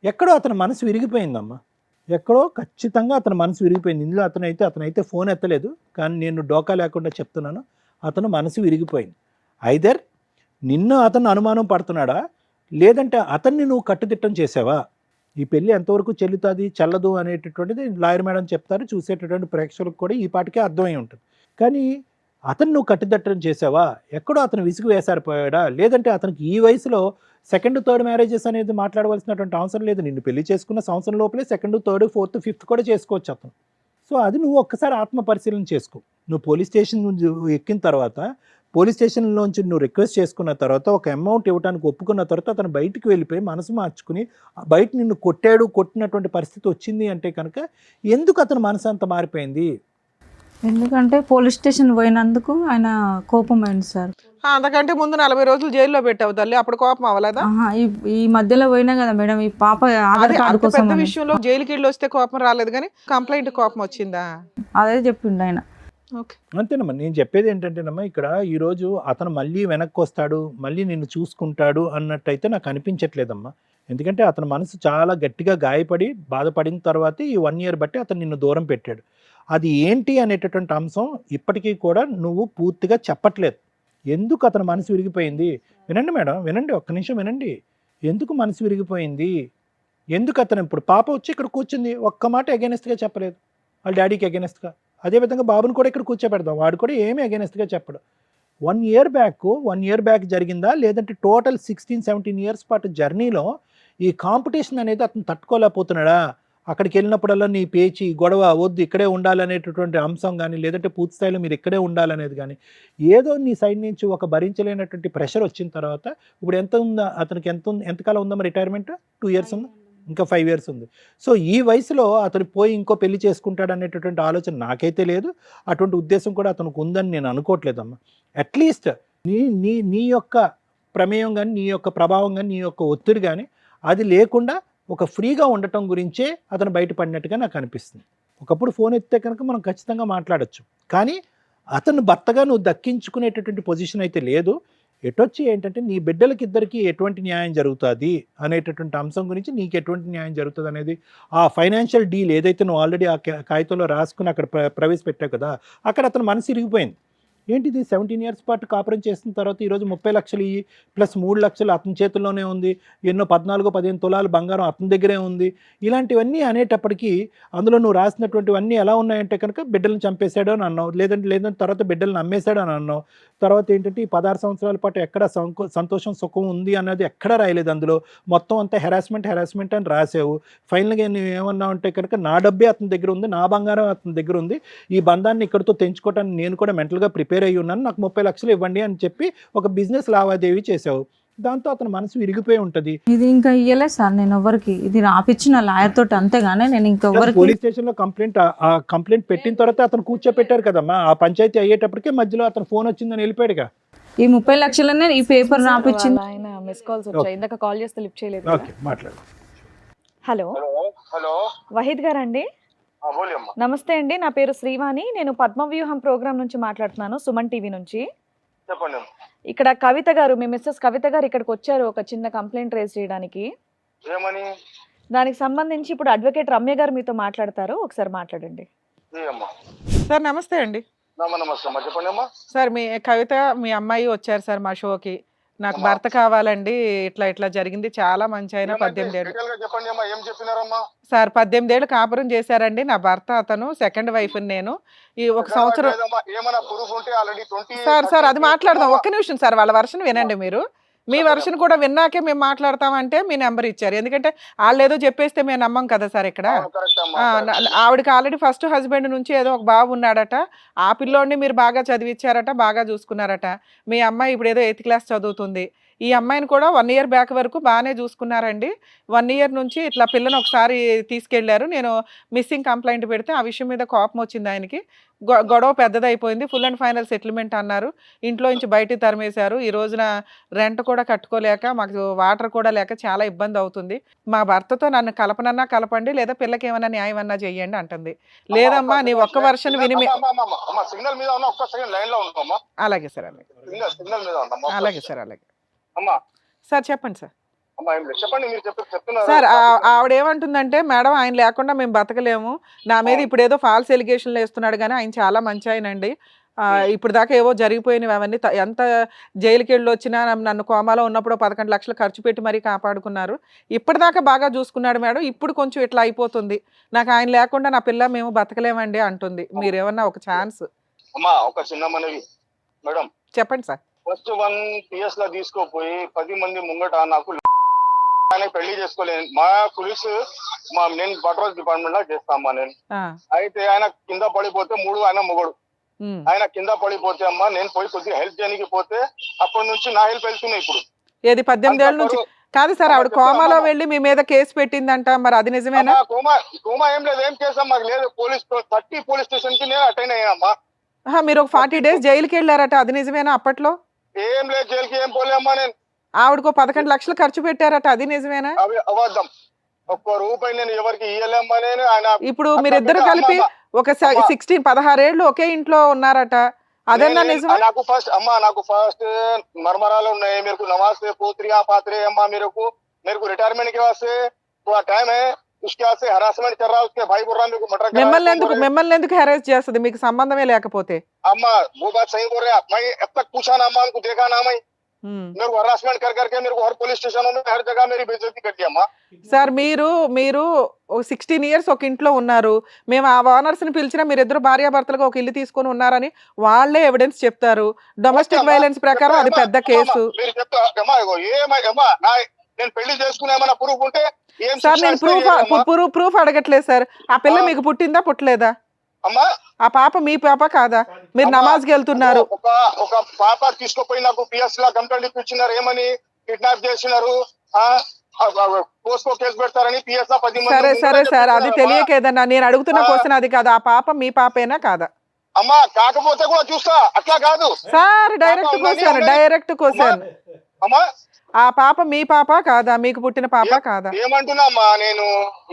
ఎక్కడో అతని మనసు విరిగిపోయిందమ్మా, ఎక్కడో ఖచ్చితంగా అతని మనసు విరిగిపోయింది. ఇందులో అతనైతే ఫోన్ ఎత్తలేదు, కానీ నేను డోకా లేకుండా చెప్తున్నాను, అతను మనసు విరిగిపోయింది. ఐదర్ నిన్ను అతను అనుమానం పడుతున్నాడా, లేదంటే అతన్ని నువ్వు కట్టుదిట్టం చేసావా? ఈ పెళ్ళి ఎంతవరకు చెల్లుతుంది చెల్లదు అనేటటువంటిది లాయర్ మేడం చెప్తారు, చూసేటటువంటి ప్రేక్షకులకు కూడా ఈ పాటికే అర్థమై ఉంటుంది. కానీ అతను నువ్వు కట్టుదిట్టం చేసావా? ఎక్కడో అతను విసుగు వేసారిపోయాడా, లేదంటే అతనికి ఈ వయసులో 2nd, 3rd మ్యారేజెస్ అనేది మాట్లాడవలసినటువంటి అవసరం లేదు. నిన్ను పెళ్లి చేసుకున్న సంవత్సరం లోపలే 2nd, 3rd, 4th, 5th కూడా చేసుకోవచ్చు అతను. సో అది నువ్వు ఒక్కసారి ఆత్మ పరిశీలన చేసుకో. నువ్వు పోలీస్ స్టేషన్ ఎక్కిన తర్వాత, పోలీస్ స్టేషన్లోంచి నువ్వు రిక్వెస్ట్ చేసుకున్న తర్వాత, ఒక అమౌంట్ ఇవ్వడానికి ఒప్పుకున్న తర్వాత అతను బయటికి వెళ్ళిపోయి మనసు మార్చుకుని బయట నిన్ను కొట్టినటువంటి పరిస్థితి వచ్చింది అంటే కనుక ఎందుకు అతను మనసు అంత మారిపోయింది? ఎందుకంటే పోలీస్ స్టేషన్ పోయినందుకు ఆయన కోపం అయింది సార్. అంతకంటే ముందు 40 రోజులు జైల్లో పెట్టావు తల్లి, అప్పుడు కోపం అవ్వలేదా? ఈ మధ్యలో పోయినా కదా మేడం, ఈ పాప ఆధార్ కార్డు కోసం పెద్ద విషయంలో జైలుకి వెళ్ళి వస్తే కోపం రాలేదు, కానీ కంప్లైంట్ కోపం వచ్చిందా? అదే చెప్పిండు ఆయన. అంతేనమ్మా, నేను చెప్పేది ఏంటంటేనమ్మా, ఇక్కడ ఈరోజు అతను మళ్ళీ వెనక్కి వస్తాడు, మళ్ళీ నిన్ను చూసుకుంటాడు అన్నట్టయితే నాకు అనిపించట్లేదమ్మా. ఎందుకంటే అతని మనసు చాలా గట్టిగా గాయపడి బాధపడిన తర్వాత ఈ 1 year బట్టి అతను నిన్ను దూరం పెట్టాడు. అది ఏంటి అనేటటువంటి అంశం ఇప్పటికీ కూడా నువ్వు పూర్తిగా చెప్పట్లేదు. ఎందుకు అతని మనసు విరిగిపోయింది? వినండి మేడం, వినండి, ఒక్క నిమిషం వినండి. ఎందుకు మనసు విరిగిపోయింది? ఎందుకు అతను ఇప్పుడు పాప వచ్చి ఇక్కడ కూర్చుంది, ఒక్క మాట అగెనెస్ట్గా చెప్పలేదు వాళ్ళ డాడీకి అగెనెస్ట్గా. అదేవిధంగా బాబుని కూడా ఇక్కడ కూర్చోబెడదాం, వాడు కూడా ఏమీ అగెనెస్ట్గా చెప్పడు. 1 ఇయర్ బ్యాక్ జరిగిందా, లేదంటే టోటల్ 16-17 ఇయర్స్ పాటు జర్నీలో ఈ కాంపిటీషన్ అనేది అతను తట్టుకోలేకపోతున్నాడా? అక్కడికి వెళ్ళినప్పుడల్లా నీ పేచి గొడవ వద్దు, ఇక్కడే ఉండాలనేటటువంటి అంశం కానీ, లేదంటే పూర్తి స్థాయిలో మీరు ఇక్కడే ఉండాలనేది కానీ, ఏదో నీ సైడ్ నుంచి ఒక భరించలేనటువంటి ప్రెషర్ వచ్చిన తర్వాత, ఇప్పుడు ఎంత ఉందా అతనికి, ఎంతకాలం ఉందమ్మా రిటైర్మెంట్? 2 ఇయర్స్ ఉందా? ఇంకా 5 ఇయర్స్ ఉంది. సో ఈ వయసులో అతను పోయి ఇంకో పెళ్లి చేసుకుంటాడు అనేటటువంటి ఆలోచన నాకైతే లేదు, అటువంటి ఉద్దేశం కూడా అతనికి ఉందని నేను అనుకోవట్లేదమ్మా. అట్లీస్ట్ నీ యొక్క ప్రమేయం కానీ, నీ యొక్క ప్రభావం కానీ, నీ యొక్క ఒత్తిడి కానీ అది లేకుండా ఒక ఫ్రీగా ఉండటం గురించే అతను బయటపడినట్టుగా నాకు అనిపిస్తుంది. ఒకప్పుడు ఫోన్ ఎత్తితే కనుక మనం ఖచ్చితంగా మాట్లాడచ్చు, కానీ అతను భర్తగా నువ్వు దక్కించుకునేటటువంటి పొజిషన్ అయితే లేదు. ఎటొచ్చి ఏంటంటే నీ బిడ్డలకిద్దరికి ఎటువంటి న్యాయం జరుగుతుంది అనేటటువంటి అంశం గురించి, నీకు ఎటువంటి న్యాయం జరుగుతుంది అనేది, ఆ ఫైనాన్షియల్ డీల్ ఏదైతే నువ్వు ఆల్రెడీ ఆ కాగితంలో రాసుకుని అక్కడ ప్రవేశపెట్టావు కదా, అక్కడ అతను మనసు ఇరిగిపోయింది. ఏంటిది 17 ఇయర్స్ పాటు కాపురం చేసిన తర్వాత ఈరోజు 30 లక్షలు ఇయ్యి ప్లస్ 3 లక్షలు అతని చేతుల్లోనే ఉంది, ఎన్నో 14-15 తులాలు బంగారం అతని దగ్గరే ఉంది. ఇలాంటివన్నీ అనేటప్పటికీ అందులో నువ్వు రాసినటువంటివన్నీ ఎలా ఉన్నాయంటే కనుక బిడ్డలను చంపేశాడు అని అన్నావు, లేదంటే తర్వాత బిడ్డలను అమ్మేశాడు అని అన్నావు. తర్వాత ఏంటంటే ఈ 16 సంవత్సరాల పాటు ఎక్కడ సంతోషం సుఖం ఉంది అన్నది ఎక్కడా రాయలేదు. అందులో మొత్తం అంతా హెరాస్మెంట్ అని రాసావు. ఫైనల్గా నువ్వు ఏమన్నావు అంటే కనుక నా డబ్బే అతని దగ్గర ఉంది, నా బంగారం అతని దగ్గర ఉంది, ఈ బంధాన్ని ఇక్కడితో తెంచుకోవటానికి నేను కూడా మెంటల్గా ప్రిపేర్ అయ్యి ఉన్నాను, నాకు 30 లక్షలు ఇవ్వండి అని చెప్పి ఒక బిజినెస్ లావాదేవీ చేసావు. దాంతో అతను మనసు విరిగిపోయి ఉంటుంది. ఇది ఇంకా ఇయ్యలేదు సార్ నేను ఎవరికి, ఇది రాపిచ్చిన లాయర్ తోటి, అంతేగానే నేను ఇంకెవరికి. పోలీస్ స్టేషన్ లో కంప్లైంట్ పెట్టిన తర్వాత అతను కూర్చోపెట్టారు కదమ్మా, ఆ పంచాయతీ అయ్యేటప్పటికే మధ్యలో అతను ఫోన్ వచ్చిందని వెళ్ళిపోయాడుగా. ఈ 30 లక్షలనే ఈ పేపర్ రాపిచ్చింది. ఆయన మిస్ కాల్స్ వచ్చాయి, ఇందాక కాల్ చేస్తే లిఫ్ట్ చేయలేదు. ఓకే, మాట్లాడు. హలో హలో వహీద్ గారు అండి? బోలి అమ్మా. నమస్తే అండి, నా పేరు శ్రీవాణి, నేను పద్మవ్యూహం ప్రోగ్రామ్ నుంచి మాట్లాడుతున్నాను, సుమన్ టీవీ నుంచి. చెప్పండి అమ్మా. ఇక్కడ కవిత గారు, మీ మిస్సెస్ కవిత గారు ఇక్కడికి వచ్చారు ఒక చిన్న కంప్లైంట్ రేజ్ చేయడానికి. ఏమని? దానికి సంబంధించి ఇప్పుడు అడ్వకేట్ రమ్య గారు మీతో మాట్లాడతారు, ఒకసారి మాట్లాడండి. అమ్మా. సార్ నమస్తే అండి. నమస్తే అమ్మా, చెప్పండి అమ్మా. సార్ మీ కవిత మీ అమ్మాయి వచ్చారు సార్ మా షోకి, నాకు భర్త కావాలండి, ఇట్లా జరిగింది, చాలా మంచి ఆయన, 18 ఏళ్ళు. డీటెయిల్ గా చెప్పండి అమ్మా, ఏం చెప్పినారమ్మా? సార్ 18 ఏళ్ళు కాపురం చేశారండి నా భర్త, అతను సెకండ్ వైఫ్ నేను. ఈ ఒక సంవత్సరం ఏమైనా ప్రూఫ్ ఉంటే ఆల్రెడీ 20. సార్ అది మాట్లాడదాం, ఒక్క నిమిషం సార్, వాళ్ళ వర్షన్ వినండి మీరు. మీ వర్షన్ కూడా విన్నాకే మేము మాట్లాడతామంటే మీ నెంబర్ ఇచ్చారు, ఎందుకంటే వాళ్ళు ఏదో చెప్పేస్తే మేము నమ్మం కదా సార్ ఇక్కడ. ఆవిడకి ఆల్రెడీ ఫస్ట్ హస్బెండ్ నుంచి ఏదో ఒక బాబు ఉన్నాడట, ఆ పిల్లోడిని మీరు బాగా చదివించారట, బాగా చూసుకున్నారట. మీ అమ్మాయి ఇప్పుడు ఏదో 8th క్లాస్ చదువుతుంది. ఈ అమ్మాయిని కూడా 1 ఇయర్ బ్యాక్ వరకు బాగానే చూసుకున్నారండి. 1 ఇయర్ నుంచి ఇట్లా పిల్లని ఒకసారి తీసుకెళ్లారు, నేను మిస్సింగ్ కంప్లైంట్ పెడితే ఆ విషయం మీద కోపం వచ్చింది ఆయనకి, గొడవ పెద్దదైపోయింది, ఫుల్ అండ్ ఫైనల్ సెటిల్మెంట్ అన్నారు, ఇంట్లో నుంచి బయటికి తరిమేశారు. ఈ రోజున రెంట్ కూడా కట్టుకోలేక, మాకు వాటర్ కూడా లేక చాలా ఇబ్బంది అవుతుంది. మా భర్తతో నన్ను కలపనన్నా కలపండి, లేదా పిల్లకి ఏమైనా న్యాయం అన్నా చెయ్యండి అంటుంది. లేదమ్మా నీ ఒక్క వర్షన్ విని. సిగ్నల్ మీద ఉన్నా, ఒక్క సెకండ్ లైన్ లో ఉందమ్మా. అలాగే సార్, అలాగే సిగ్నల్ మీద ఉందమ్మా. అలాగే సార్, అలాగే అమ్మా. సార్ చెప్పండి సార్. అమ్మా ఏం లేదు, చెప్పండి, మీరు చెప్తున్నారు సార్. ఆవిడ ఏమంటుందంటే, మేడం ఆయన లేకుండా మేము బతకలేము, నా మీద ఇప్పుడు ఏదో ఫాల్స్ ఎలిగేషన్లు వేస్తున్నాడు, కానీ ఆయన చాలా మంచి ఆయన అండి, ఇప్పుడు దాకా ఏవో జరిగిపోయినవి అవన్నీ, ఎంత జైలుకి వెళ్ళి వచ్చినా నన్ను కోమాలో ఉన్నప్పుడు 11 లక్షలు ఖర్చు పెట్టి మరీ కాపాడుకున్నారు, ఇప్పటిదాకా బాగా చూసుకున్నాడు మేడం, ఇప్పుడు కొంచెం ఇట్లా అయిపోతుంది, నాకు ఆయన లేకుండా నా పిల్ల మేము బతకలేమండి అంటుంది. మీరు ఏమన్నా ఒక ఛాన్స్. అమ్మా ఒక చిన్న మనవి మేడం, చెప్పండి సార్. ఫస్ట్ 1 PS లా తీసుకోపోయి 10 మంది ముంగట నాకు ఆయన పెళ్లి చేసుకోలేదు, మా పోలీసు నేను పట్రోల్ డిపార్ట్మెంట్ లా చేస్తామా నేను. అయితే ఆయన కింద పడిపోతే 3 ఆయన మొగడు, ఆయన కింద పడిపోతే అమ్మా నేను పోయి కొద్దిగా హెల్ప్ చేయడానికి పోతే అప్పటి నుంచి నా హెల్ప్ వెళ్తున్నాయి. ఇప్పుడు ఏది 18 ఏళ్ళ నుంచి కాదు సార్, ఆవిడ కోమాలో వెళ్ళి మీ మీద కేసు పెట్టిందంట, మరి అది నిజమేనా? కోమా ఏం లేదు, ఏం చేసాం మాకు లేదు, 30 పోలీస్ స్టేషన్ కి నేను అటెండ్ అయ్యామ్మా. మీరు ఒక 40 డేస్ జైలుకి వెళ్ళారట, అది నిజమేనా? అప్పట్లో ఏం లేదు, జైలుకి ఏం పోలేమ్మా నేను. ఆవిడకు 11 లక్షలు ఖర్చు పెట్టారట, అది నిజమేనా? అవి అబద్ధం, ఒక్క రూపాయి నేను ఎవరికి ఇయ్యలేమ్మా నేను. ఆయన ఇప్పుడు మీరిద్దరు కలిపి ఒక 16 ఏళ్ళు ఒకే ఇంట్లో ఉన్నారట, అదన్నా నిజమా? నాకు ఫస్ట్ మర్మరాలు ఉన్నాయి, మీరు నమాజ్ పోత్రియా పాత్రే అమ్మా, మీరు రిటైర్మెంట్ కి వాస్తే थोड़ा टाइम है, उसके बाद से हरासमेंट कर रहा है, उसके भाई बोल रहा है मेरे को मर्डर करा। మిమ్మల్ని ఎందుకు హెరాస్ చేస్తుంది, మీకు సంబంధమే లేకపోతే? अम्मा वो बात सही बोल रहे हैं, मैं अब तक पूछा ना अम्मा, उनको देखा ना मैं, मेरे को हरासमेंट कर करके मेरे को हर पुलिस स्टेशनों में हर जगह मेरी बेइज्जती कर दिया अम्मा। సార్ మీరు 16 ఇయర్స్ ఒక ఇంట్లో ఉన్నారు. మేము ఆ ఓనర్స్ ని పిలిచినా మీరిద్దరు భార్యాభర్తలుగా ఒక ఇల్లు తీసుకొని ఉన్నారని వాళ్ళే ఎవిడెన్స్ చెప్తారు. డొమెస్టిక్ వైలెన్స్ ప్రకారం అది పెద్ద కేసు. మీరు చెప్తా అమ్మా ఇగో ఏమమ్మా నేను పెళ్లి చేసుకునే ఏమైనా ప్రూఫ్ ఉంటే ఏం సార్ నేను ప్రూఫ్ అడగట్లేదు సార్. ఆ పిల్ల మీకు పుట్టిందా పుట్టలేదా? అమ్మా ఆ పాప మీ పాప కాదా? మీరు నమాజ్కి వెళ్తున్నారు. ఒక పాప తీసుకుపోయి నాకు పిఎస్ లా కంప్లైంట్ ఇప్పించినారు, ఏమని కిడ్నాప్ చేసినారు, పోస్కో కేసు పెడతారని పిఎస్ లా 10 మంది. సరే సరే సార్, అది తెలియక ఏదన్నా నేను అడుగుతున్న క్వశ్చన్ అది కాదు. ఆ పాప మీ పాపేనా కాదా? అమ్మా కాకపోతే కూడా చూస్తా, అట్లా కాదు సార్. డైరెక్ట్ క్వశ్చన్ అమ్మా. ఆ పాప మీ పాప కాదా? మీకు పుట్టిన పాప కాదా? ఏమంటున్నా అమ్మా, నేను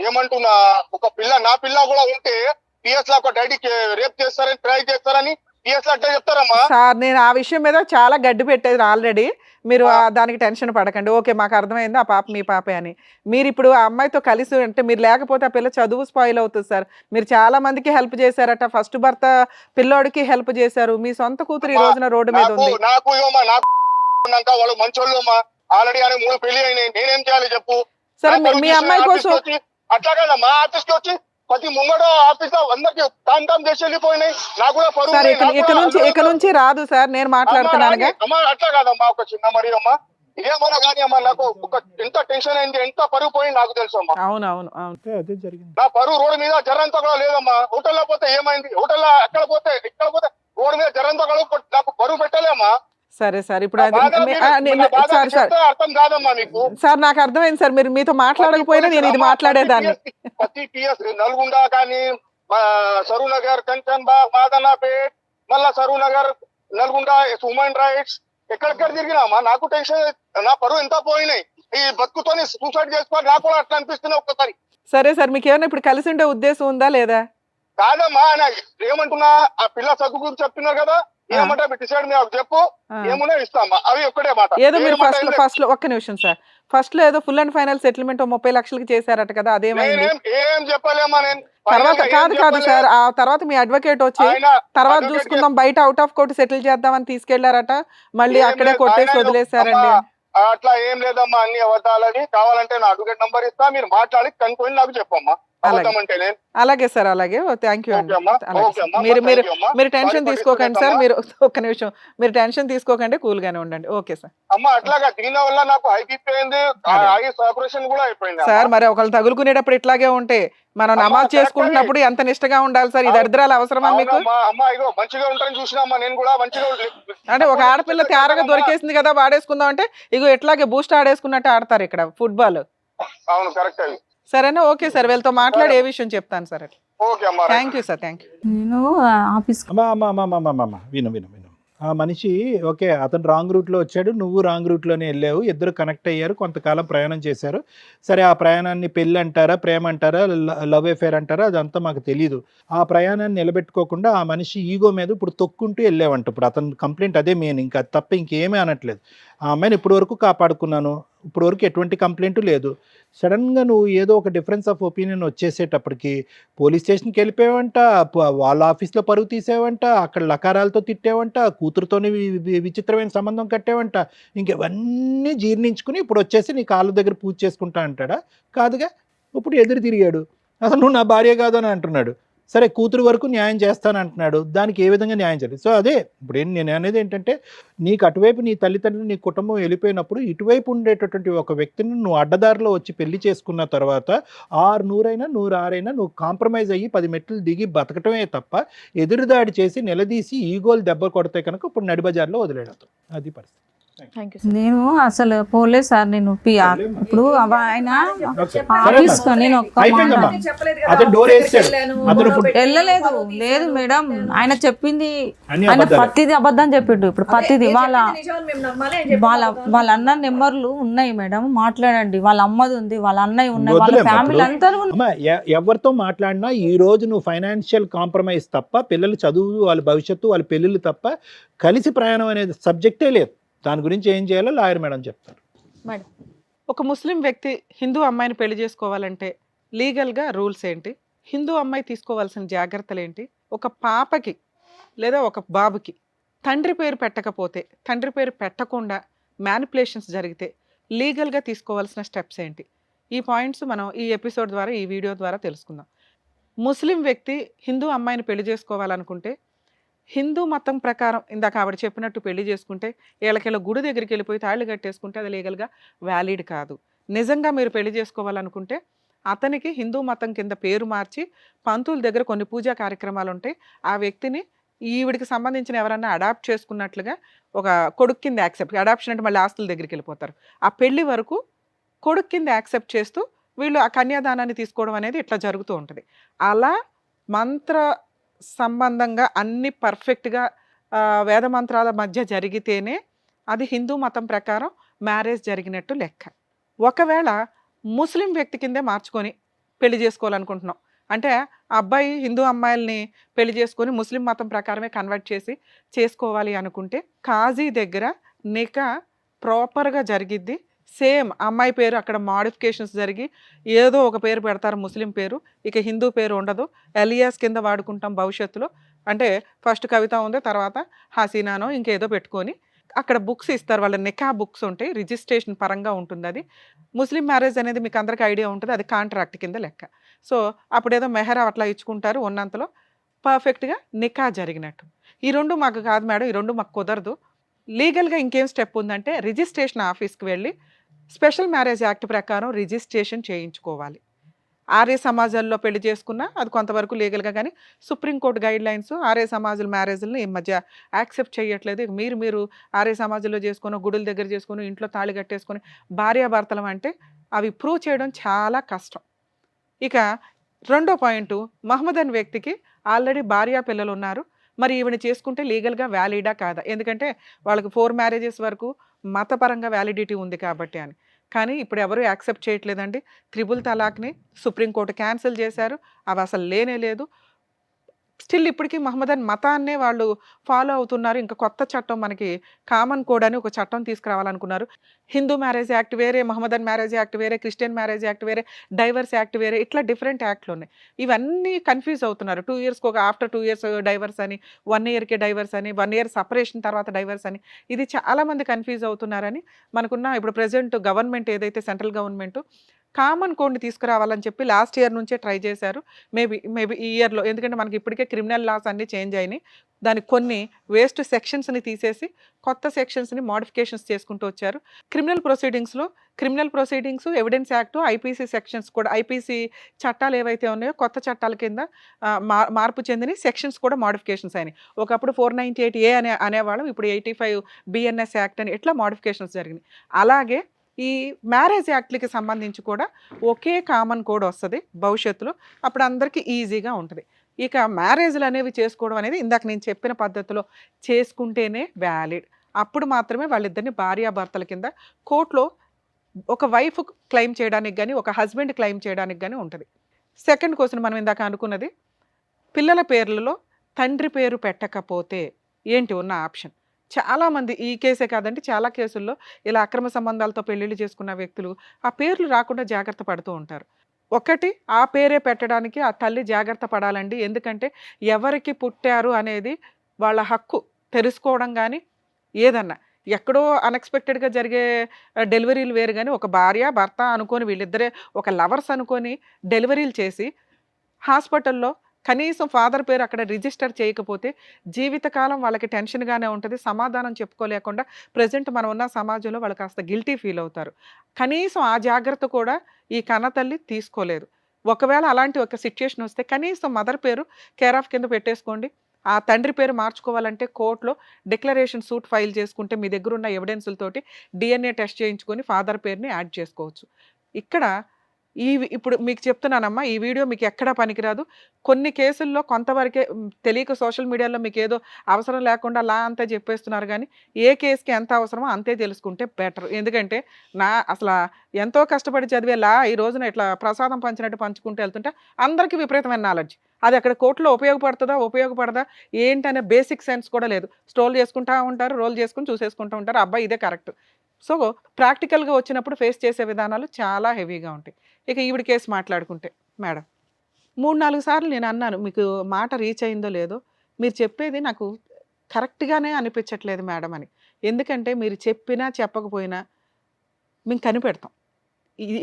ఏమంటున్నా, ఒక పిల్ల నా పిల్ల కూడా ఉంటే పిఎస్ లా ఒక డైడీ రేప్ చేస్తారని ట్రై చేస్తారని పిఎస్ లా అట్లా చెప్తారమ్మా. సార్ నేను ఆ విషయం మీద చాలా గడ్డి పెట్టేది ఆల్రెడీ. మీరు దానికి టెన్షన్ పడకండి. ఓకే, మాకు అర్థమైంది ఆ పాప మీ పాపే అని. మీరు ఇప్పుడు ఆ అమ్మాయితో కలిసి అంటే మీరు లేకపోతే ఆ పిల్ల చదువు స్పాయిల్ అవుతుంది సార్. మీరు చాలా మందికి హెల్ప్ చేశారట. ఫస్ట్ భర్త పిల్లోడికి హెల్ప్ చేశారు. మీ సొంత కూతురు ఈ రోజున రోడ్డు మీద ఉంది. నాకు వాళ్ళు మంచోళ్ళు ఆల్రెడీ అని 3 పెళ్లి అయినాయి, నేనేం చేయాలి చెప్పు? సరే మీ అమ్మాయి కోసం అట్లా కదా మా ఆఫీస్ కి వచ్చి ప్రతి ముంగడ ఆఫీస్ లో అందరికి కామ్ చేసి వెళ్ళిపోయినాయి. నాకు కూడా సార్ ఇక నుంచి రాదు సార్, నేను మాట్లాడుతున్నాను. అమ్మా అట్లా కాదమ్మా, ఒక చిన్న మరి అమ్మా ఏమన్నా కానీ అమ్మా నాకు ఒక ఎంత టెన్షన్ అయింది, ఎంత పరుగు పోయింది నాకు తెలుసు అమ్మా. అవునవును అదే జరిగింది. నా పరువు రోడ్డు మీద జరంతా కూడా లేదమ్మా. హోటల్లో పోతే ఏమైంది, హోటల్లో అక్కడ పోతే ఇక్కడ పోతే రోడ్డు మీద జరంతా కూడా నాకు పరువు పెట్టలేమ్మా. సరే సార్, ఇప్పుడు అర్థం కాదమ్మా మీకు. సార్ నాకు అర్థమైంది సార్, మీరు మీతో మాట్లాడకపోయినా నేను ఇది మాట్లాడేదాన్ని. ప్రతి పిఎస్ నల్గొండ కానీ సరూర్ నగర్, కంచన్ బాగ్, మాదనాపేట్, మళ్ళా సరూర్ నగర్, నల్గొండ, హ్యూమన్ రైట్స్ ఎక్కడెక్కడ తిరిగినామా. నాకు టెన్షన్, నా పరువు ఎంత పోయినాయి. ఈ బతుకుతోని సూసైడ్ చేసుకోవాలి నాకు కూడా అట్లా అనిపిస్తుంది ఒక్కసారి. సరే సార్, మీకు ఏమైనా ఇప్పుడు కలిసి ఉండే ఉద్దేశం ఉందా లేదా? కాదమ్మా ఏమంటున్నా, ఆ పిల్ల చదువు గురించి చెప్తున్నారు కదా, ఏమంటే డిసైడ్ మీరు చెప్పు, ఏమున్నా ఇస్తామా. అవి ఒక్కడే మాట. ఏదో మీరు ఫస్ట్ లో ఒక్క నిమిషం సార్, ఫస్ట్ లో ఏదో ఫుల్ అండ్ ఫైనల్ సెటిల్మెంట్ 30 లక్షలకి చేశారట కదా, అదేమైంది? ఏం చెప్పలేమా నేను. తర్వాత కాదు సార్, ఆ తర్వాత మీ అడ్వకేట్ వచ్చి తర్వాత చూసుకుందాం బయట అవుట్ ఆఫ్ కోర్టు సెటిల్ చేద్దామని తీసుకెళ్లారట, మళ్ళీ అక్కడే కొట్టేసి వదిలేశారండి. అట్లా ఏం లేదమ్మా, అన్ని అబద్ధాలని. కావాలంటే నా అడ్వకేట్ నంబర్ ఇస్తా, మీరు మాట్లాడి కనుక్కొని నాకు చెప్పమ్మా. అలాగే సార్, అలాగే. థ్యాంక్ యూ అండి. మీరు టెన్షన్ తీసుకోకండి సార్, మీరు ఒక్క నిమిషం, మీరు టెన్షన్ తీసుకోకండి, కూల్ గానే ఉండండి. Okay sir. అమ్మా అట్లాగా దీని వల్ల నాకు హై బీపీ అయింది, ఐస్ ఆపరేషన్ కూడా అయిపోయింది సార్. మరి ఒకళ్ళు తగులుకునేటప్పుడు ఇట్లాగే ఉంటే మనం నమాజ్ చేసుకుంటున్నప్పుడు ఎంత నిష్టగా ఉండాలి సార్? ఈ దరిద్రాలు అవసరమా మీకు? అమ్మా ఇగో మంచిగా ఉంటారని చూసినామ్మా నేను కూడా మంచిగా. అంటే ఒక ఆడపిల్ల తేరగా దొరికేసింది కదా వాడేసుకుందాం అంటే ఇగో ఎట్లాగే బూస్ట్ ఆడేసుకున్నట్టు ఆడతారు ఇక్కడ ఫుట్బాల్. అవును కరెక్ట్. సరేనా? ఓకే సార్, వీళ్ళతో మాట్లాడి ఏ విషయం చెప్తాను sir. Thank you sir, thank you. నేను ఆఫీస్ విను. ఆ మనిషి ఓకే, అతను రాంగ్ రూట్లో వచ్చాడు, నువ్వు రాంగ్ రూట్లోనే వెళ్ళావు, ఇద్దరు కనెక్ట్ అయ్యారు, కొంతకాలం ప్రయాణం చేశారు. సరే, ఆ ప్రయాణాన్ని పెళ్ళి అంటారా, ప్రేమ అంటారా, లవ్ అఫేర్ అంటారా, అదంతా మాకు తెలియదు. ఆ ప్రయాణాన్ని నిలబెట్టుకోకుండా ఆ మనిషి ఈగో మీద ఇప్పుడు తొక్కుంటూ వెళ్ళావంట. ఇప్పుడు అతని కంప్లైంట్ అదే మెయిన్, ఇంకా తప్ప ఇంకేమీ అనట్లేదు. ఆ అమ్మాయిని ఇప్పటి వరకు కాపాడుకున్నాను, ఇప్పుడు వరకు ఎటువంటి కంప్లైంట్ లేదు. సడన్గా నువ్వు ఏదో ఒక డిఫరెన్స్ ఆఫ్ ఒపీనియన్ వచ్చేసేటప్పటికి పోలీస్ స్టేషన్కి వెళ్ళిపోయావంట, వాళ్ళ ఆఫీస్లో పరుగు తీసేవంట, అక్కడ లకారాలతో తిట్టేవంట, కూతురుతోని విచిత్రమైన సంబంధం కట్టేవంట. ఇంకెవన్నీ జీర్ణించుకుని ఇప్పుడు వచ్చేసి నీ కాళ్ళ దగ్గర పూజ చేసుకుంటా అంటాడా? కాదుగా. ఇప్పుడు ఎదురు తిరిగాడు, అసలు నువ్వు నా భార్య కాదు అని అంటున్నాడు. సరే, కూతురు వరకు న్యాయం చేస్తాను అంటున్నాడు, దానికి ఏ విధంగా న్యాయం చేయాలి? సో అదే ఇప్పుడు నేను అనేది ఏంటంటే, నీకు అటువైపు నీ తల్లిదండ్రులు నీ కుటుంబం వెళ్ళిపోయినప్పుడు ఇటువైపు ఉండేటటువంటి ఒక వ్యక్తిని నువ్వు అడ్డదారిలో వచ్చి పెళ్లి చేసుకున్న తర్వాత 600 106 నువ్వు కాంప్రమైజ్ అయ్యి 10 మెట్లు దిగి బతకటమే తప్ప ఎదురుదాడి చేసి నిలదీసి ఈగోలు దెబ్బ కొడితే కనుక ఇప్పుడు నడిబజార్లో వదిలేడతాం. అది పరిస్థితి. నేను అసలు పోలేదు సార్. నేను ఇప్పుడు ఆయన ఆఫీస్ నేను వెళ్ళలేదు. లేదు మేడం, ఆయన చెప్పింది ఆయన పత్తిది అబద్ధం చెప్పిండు. ఇప్పుడు పత్తిది వాళ్ళ అన్న నెంబర్లు ఉన్నాయి మేడం, మాట్లాడండి. వాళ్ళ అమ్మది ఉంది, వాళ్ళ అన్నయ్య ఉన్నాయి, వాళ్ళ ఫ్యామిలీ అందరూ. ఎవరితో మాట్లాడినా ఈ రోజు నువ్వు ఫైనాన్షియల్ కాంప్రమైజ్ తప్ప, పిల్లలు చదువు, వాళ్ళ భవిష్యత్తు, వాళ్ళ పెళ్ళిళ్ళు తప్ప కలిసి ప్రయాణం అనేది సబ్జెక్టే లేదు. దాని గురించి ఏం చేయాలో లాయర్ మేడం చెప్తారు. ఒక ముస్లిం వ్యక్తి హిందూ అమ్మాయిని పెళ్లి చేసుకోవాలంటే లీగల్గా రూల్స్ ఏంటి? హిందూ అమ్మాయి తీసుకోవాల్సిన జాగ్రత్తలు ఏంటి? ఒక పాపకి లేదా ఒక బాబుకి తండ్రి పేరు పెట్టకపోతే, తండ్రి పేరు పెట్టకుండా మ్యానిపులేషన్స్ జరిగితే లీగల్గా తీసుకోవాల్సిన స్టెప్స్ ఏంటి? ఈ పాయింట్స్ మనం ఈ ఎపిసోడ్ ద్వారా, ఈ వీడియో ద్వారా తెలుసుకుందాం. ముస్లిం వ్యక్తి హిందూ అమ్మాయిని పెళ్లి చేసుకోవాలనుకుంటే, హిందూ మతం ప్రకారం ఇందాక ఆవిడ చెప్పినట్టు పెళ్లి చేసుకుంటే, ఏళ్ళకేళ్ళ గుడి దగ్గరికి వెళ్ళిపోయి తాళి కట్టేసుకుంటే అది లీగల్గా వ్యాలిడ్ కాదు. నిజంగా మీరు పెళ్లి చేసుకోవాలనుకుంటే అతనికి హిందూ మతం కింద పేరు మార్చి పంతుల దగ్గర కొన్ని పూజా కార్యక్రమాలు ఉంటాయి. ఆ వ్యక్తిని ఈవిడికి సంబంధించిన ఎవరన్నా అడాప్ట్ చేసుకున్నట్లుగా ఒక కొడుకు కింద యాక్సెప్ట్, అడాప్షన్ అంటే మళ్ళీ ఆస్తుల దగ్గరికి వెళ్ళిపోతారు. ఆ పెళ్లి వరకు కొడుకు కింద యాక్సెప్ట్ చేస్తూ వీళ్ళు ఆ కన్యాదానాన్ని తీసుకోవడం అనేది ఇట్లా జరుగుతూ ఉంటుంది. అలా మంత్ర సంబంధంగా అన్ని పర్ఫెక్ట్గా వేద మంత్రాల మధ్య జరిగితేనే అది హిందూ మతం ప్రకారం మ్యారేజ్ జరిగినట్టు లెక్క. ఒకవేళ ముస్లిం వ్యక్తి కిందే మార్చుకొని పెళ్లి చేసుకోవాలనుకుంటున్నాం అంటే, ఆ అబ్బాయి హిందూ అమ్మాయిల్ని పెళ్లి చేసుకొని ముస్లిం మతం ప్రకారమే కన్వర్ట్ చేసి చేసుకోవాలి అనుకుంటే, కాజీ దగ్గర నికా ప్రాపర్గా జరిగిద్ది. సేమ్ అమ్మాయి పేరు అక్కడ మాడిఫికేషన్స్ జరిగి ఏదో ఒక పేరు పెడతారు ముస్లిం పేరు, ఇక హిందూ పేరు ఉండదు, ఎలియాస్ కింద వాడుకుంటాం భవిష్యత్తులో. అంటే ఫస్ట్ కవిత ఉంది, తర్వాత హసీనానో ఇంకేదో పెట్టుకొని అక్కడ బుక్స్ ఇస్తారు, వాళ్ళ నికా బుక్స్ ఉంటాయి, రిజిస్ట్రేషన్ పరంగా ఉంటుంది. అది ముస్లిం మ్యారేజ్ అనేది మీకు అందరికీ ఐడియా ఉంటుంది, అది కాంట్రాక్ట్ కింద లెక్క. సో అప్పుడేదో మెహరా అట్లా ఇచ్చుకుంటారు, ఉన్నంతలో పర్ఫెక్ట్గా నికా జరిగినట్టు. ఈ రెండు మాకు కాదు మేడం, ఈ రెండు మాకు కుదరదు, లీగల్గా ఇంకేం స్టెప్ ఉందంటే రిజిస్ట్రేషన్ ఆఫీస్కి వెళ్ళి స్పెషల్ మ్యారేజ్ యాక్ట్ ప్రకారం రిజిస్ట్రేషన్ చేయించుకోవాలి. ఆర్య సమాజాల్లో పెళ్లి చేసుకున్నా అది కొంతవరకు లీగల్గా, కానీ సుప్రీంకోర్టు గైడ్ లైన్స్ ఆర్య సమాజాల మ్యారేజ్ని ఈ మధ్య యాక్సెప్ట్ చేయట్లేదు. మీరు ఆర్య సమాజంలో చేసుకుని, గుడుల దగ్గర చేసుకుని, ఇంట్లో తాళి కట్టేసుకొని భార్యాభర్తలం అంటే అవి ప్రూవ్ చేయడం చాలా కష్టం. ఇక రెండో పాయింట్, మహమ్మద్ అనే వ్యక్తికి ఆల్రెడీ భార్య పిల్లలు ఉన్నారు, మరి ఈవిని చేసుకుంటే లీగల్గా వ్యాలిడా కాదా? ఎందుకంటే వాళ్ళకి 4 మ్యారేజెస్ వరకు మతపరంగా వ్యాలిడిటీ ఉంది కాబట్టి అని. కానీ ఇప్పుడు ఎవరు యాక్సెప్ట్ చేయట్లేదండి. త్రిబుల్ తలాక్ని సుప్రీంకోర్టు క్యాన్సిల్ చేశారు, అవి అసలు లేనే లేదు. స్టిల్ ఇప్పటికీ మహమ్మదన్ మతాన్నే వాళ్ళు ఫాలో అవుతున్నారు. ఇంకా కొత్త చట్టం మనకి కామన్ కోడ్ అని ఒక చట్టం తీసుకురావాలనుకున్నారు. హిందూ మ్యారేజ్ యాక్ట్ వేరే, మహమ్మదన్ మ్యారేజ్ యాక్ట్ వేరే, క్రిస్టియన్ మ్యారేజ్ యాక్ట్ వేరే, డైవర్స్ యాక్ట్ వేరే, ఇట్లా డిఫరెంట్ యాక్ట్లు ఉన్నాయి. ఇవన్నీ కన్ఫ్యూజ్ అవుతున్నారు. 2 ఇయర్స్కి ఒక, ఆఫ్టర్ 2 ఇయర్స్ డైవర్స్ అని, 1 ఇయర్కే డైవర్స్ అని, 1 ఇయర్ సపరేషన్ తర్వాత డైవర్స్ అని, ఇది చాలామంది కన్ఫ్యూజ్ అవుతున్నారని మనకున్న ఇప్పుడు ప్రెజెంట్ గవర్నమెంట్ ఏదైతే సెంట్రల్ గవర్నమెంట్ కామన్ కోడ్ని తీసుకురావాలని చెప్పి లాస్ట్ ఇయర్ నుంచే ట్రై చేశారు. మేబీ ఈ ఇయర్లో, ఎందుకంటే మనకి ఇప్పటికే క్రిమినల్ లాస్ అన్నీ చేంజ్ అయినాయి, దానికి కొన్ని వేస్ట్ సెక్షన్స్ని తీసేసి కొత్త సెక్షన్స్ని మోడిఫికేషన్స్ చేసుకుంటూ వచ్చారు. Criminal proceedings, evidence act, IPC sections కూడా, ఐపీసీ చట్టాలు ఏవైతే ఉన్నాయో కొత్త చట్టాల కింద మార్పు చెందిన సెక్షన్స్ కూడా మోడిఫికేషన్స్ అయినాయి. ఒకప్పుడు 498A అనేవాళ్ళం, ఇప్పుడు 85 BNS యాక్ట్ అని, ఇట్లా మోడిఫికేషన్స్ జరిగినాయి. అలాగే ఈ మ్యారేజ్ యాక్ట్లకి సంబంధించి కూడా ఒకే కామన్ కోడ్ వస్తుంది భవిష్యత్తులో, అప్పుడు అందరికీ ఈజీగా ఉంటుంది. ఇక మ్యారేజ్లు అనేవి చేసుకోవడం అనేది ఇందాక నేను చెప్పిన పద్ధతిలో చేసుకుంటేనే వ్యాలిడ్. అప్పుడు మాత్రమే వాళ్ళిద్దరిని భార్యాభర్తల కింద కోర్టులో ఒక వైఫ్ క్లెయిమ్ చేయడానికి కానీ, ఒక హస్బెండ్ క్లెయిమ్ చేయడానికి కానీ ఉంటుంది. సెకండ్ క్వశ్చన్ మనం ఇందాక అనుకున్నది, పిల్లల పేర్లలో తండ్రి పేరు పెట్టకపోతే ఏంటి ఉన్న ఆప్షన్? చాలామంది, ఈ కేసే కాదండి చాలా కేసుల్లో ఇలా అక్రమ సంబంధాలతో పెళ్ళిళ్ళు చేసుకున్న వ్యక్తులు ఆ పేర్లు రాకుండా జాగ్రత్త పడుతూ ఉంటారు. ఒకటి, ఆ పేరే పెట్టడానికి ఆ తల్లి జాగ్రత్త పడాలండి. ఎందుకంటే ఎవరికి పుట్టారు అనేది వాళ్ళ హక్కు తెలుసుకోవడం, కానీ ఏదన్నా ఎక్కడో అన్ఎక్స్పెక్టెడ్గా జరిగే డెలివరీలు వేరు, కానీ ఒక భార్య భర్త అనుకొని వీళ్ళిద్దరే ఒక లవర్స్ అనుకొని డెలివరీలు చేసి హాస్పిటల్లో కనీసం ఫాదర్ పేరు అక్కడ రిజిస్టర్ చేయకపోతే జీవితకాలం వాళ్ళకి టెన్షన్గానే ఉంటుంది, సమాధానం చెప్పుకోలేకుండా ప్రజెంట్ మనం ఉన్న సమాజంలో వాళ్ళు కాస్త గిల్టీ ఫీల్ అవుతారు. కనీసం ఆ జాగ్రత్త కూడా ఈ కన్నతల్లి తీసుకోలేదు. ఒకవేళ అలాంటి ఒక సిచ్యుయేషన్ వస్తే కనీసం మదర్ పేరు కేర్ ఆఫ్ కింద పెట్టేసుకోండి. ఆ తండ్రి పేరు మార్చుకోవాలంటే కోర్టులో డిక్లరేషన్ సూట్ ఫైల్ చేసుకుంటే మీ దగ్గర ఉన్న ఎవిడెన్సులతోటి DNA టెస్ట్ చేయించుకొని ఫాదర్ పేరుని యాడ్ చేసుకోవచ్చు. ఇక్కడ ఇప్పుడు మీకు చెప్తున్నానమ్మా, ఈ వీడియో మీకు ఎక్కడా పనికిరాదు. కొన్ని కేసుల్లో కొంతవరకే తెలియక సోషల్ మీడియాలో మీకు ఏదో అవసరం లేకుండా లా అంతా చెప్పేస్తున్నారు, కానీ ఏ కేసుకి ఎంత అవసరమో అంతే తెలుసుకుంటే బెటర్. ఎందుకంటే అసలు ఎంతో కష్టపడి చదివే లా ఈ రోజున ఇట్లా ప్రసాదం పంచినట్టు పంచుకుంటూ వెళ్తుంటే అందరికీ విపరీతమైన నాలెడ్జ్, అది అక్కడ కోర్టులో ఉపయోగపడదా ఏంటనే బేసిక్ సెన్స్ కూడా లేదు. రోల్ చేసుకుని చూసేసుకుంటూ ఉంటారు, అబ్బాయి ఇదే కరెక్ట్. సో ప్రాక్టికల్గా వచ్చినప్పుడు ఫేస్ చేసే విధానాలు చాలా హెవీగా ఉంటాయి. ఇక ఈవిడ కేసు మాట్లాడుకుంటే, మేడం 3-4 సార్లు నేను అన్నాను, మీకు మాట రీచ్ అయిందో లేదో, మీరు చెప్పేది నాకు కరెక్ట్గానే అనిపించట్లేదు మేడం అని. ఎందుకంటే మీరు చెప్పినా చెప్పకపోయినా మేము కనిపెడతాం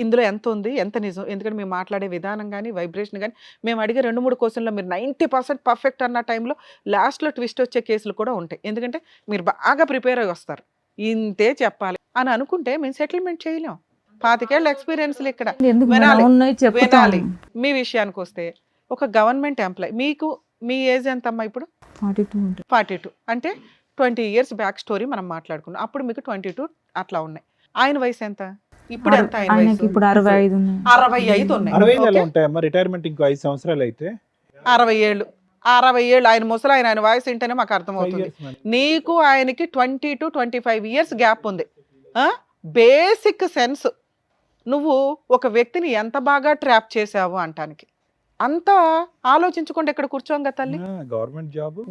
ఇందులో ఎంత ఉంది ఎంత నిజం. ఎందుకంటే మేము మాట్లాడే విధానం కానీ వైబ్రేషన్ కానీ మేము అడిగే 2-3 క్వశ్చన్లో మీరు 90% పర్ఫెక్ట్ అన్న టైంలో లాస్ట్లో ట్విస్ట్ వచ్చే కేసులు కూడా ఉంటాయి. ఎందుకంటే మీరు బాగా ప్రిపేర్ అయ్యి వస్తారు, ఇంతే చెప్పాలి అని అనుకుంటే మేము సెటిల్మెంట్ చేయలేం. 25 ఏళ్ళ ఎక్స్పీరియన్స్లు ఇక్కడ ఎందుకు వినాలి. మేడం? ఉన్నాయి చెప్తాను. వినాలి. మీ విషయానికి వస్తే ఒక గవర్నమెంట్ ఎంప్లాయ్, మీకు మీ ఏజ్ ఎంత అమ్మా ఇప్పుడు? 42 ఉంటుంది. 42 అంటే 20 ఇయర్స్ బ్యాక్ స్టోరీ మనం మాట్లాడుకున్నాం. అప్పుడు మీకు 22 అట్లా ఉన్నాయి. ఆయన వయసు ఎంత ఇప్పుడు? ఎంత ఆయన ఆయనకి వయసు? ఇప్పుడు 65 ఉన్నాయి. 65 ఉన్నాయి. 65 ఎలా ఓకే? ఉంటాయమ్మా? రిటైర్మెంట్ ఇంకో 5 సంవత్సరాలు అయితే 60 ఏళ్ళు. 60 ఏళ్ళు ఆయన ముసలు ఆయన వాయిస్ వింటేనే మాకు అర్థమవుతుంది. నీకు ఆయనకి 20 to 25 ఇయర్స్ గ్యాప్ ఉంది. బేసిక్ సెన్స్ నువ్వు ఒక వ్యక్తిని ఎంత బాగా ట్రాప్ చేసావు అంటానికి అంత ఆలోచించుకుంటే ఇక్కడ కూర్చోంగా తల్లి.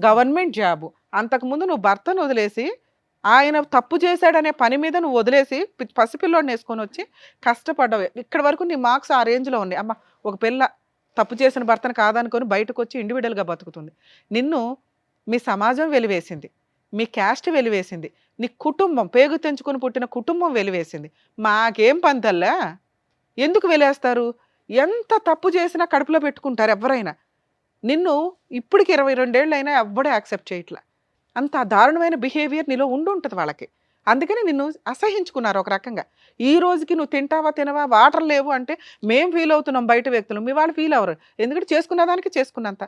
Government job. అంతకుముందు నువ్వు భర్తను వదిలేసి ఆయన తప్పు చేశాడనే పని మీద నువ్వు వదిలేసి పసిపిల్లోని వేసుకొని వచ్చి కష్టపడ్డావు. ఇక్కడ వరకు నీ మార్క్స్ ఆ రేంజ్లో ఉన్నాయి. అమ్మ ఒక పిల్ల తప్పు చేసిన భర్తను కాదనుకొని బయటకు వచ్చి ఇండివిజువల్గా బతుకుతుంది. నిన్ను మీ సమాజం వెలివేసింది, మీ క్యాస్ట్ వెలివేసింది, నీ కుటుంబం పేగు తెంచుకొని పుట్టిన కుటుంబం వెలివేసింది. మాకేం పంతల్లా ఎందుకు వెలేస్తారు? ఎంత తప్పు చేసినా కడుపులో పెట్టుకుంటారు ఎవరైనా. నిన్ను ఇప్పటికి 22 ఏళ్ళు అయినా ఎవ్వడే యాక్సెప్ట్ చేయట్లా. అంత దారుణమైన బిహేవియర్ నీలో ఉంటుంది వాళ్ళకి. అందుకని నిన్ను అసహించుకున్నారు ఒక రకంగా. ఈ రోజుకి నువ్వు తింటావా తినవా వాటర్ లేవు అంటే మేము ఫీల్ అవుతున్నాం బయట వ్యక్తులు, మీ వాళ్ళు ఫీల్ అవ్వరు. ఎందుకంటే చేసుకున్న దానికి చేసుకున్నంత,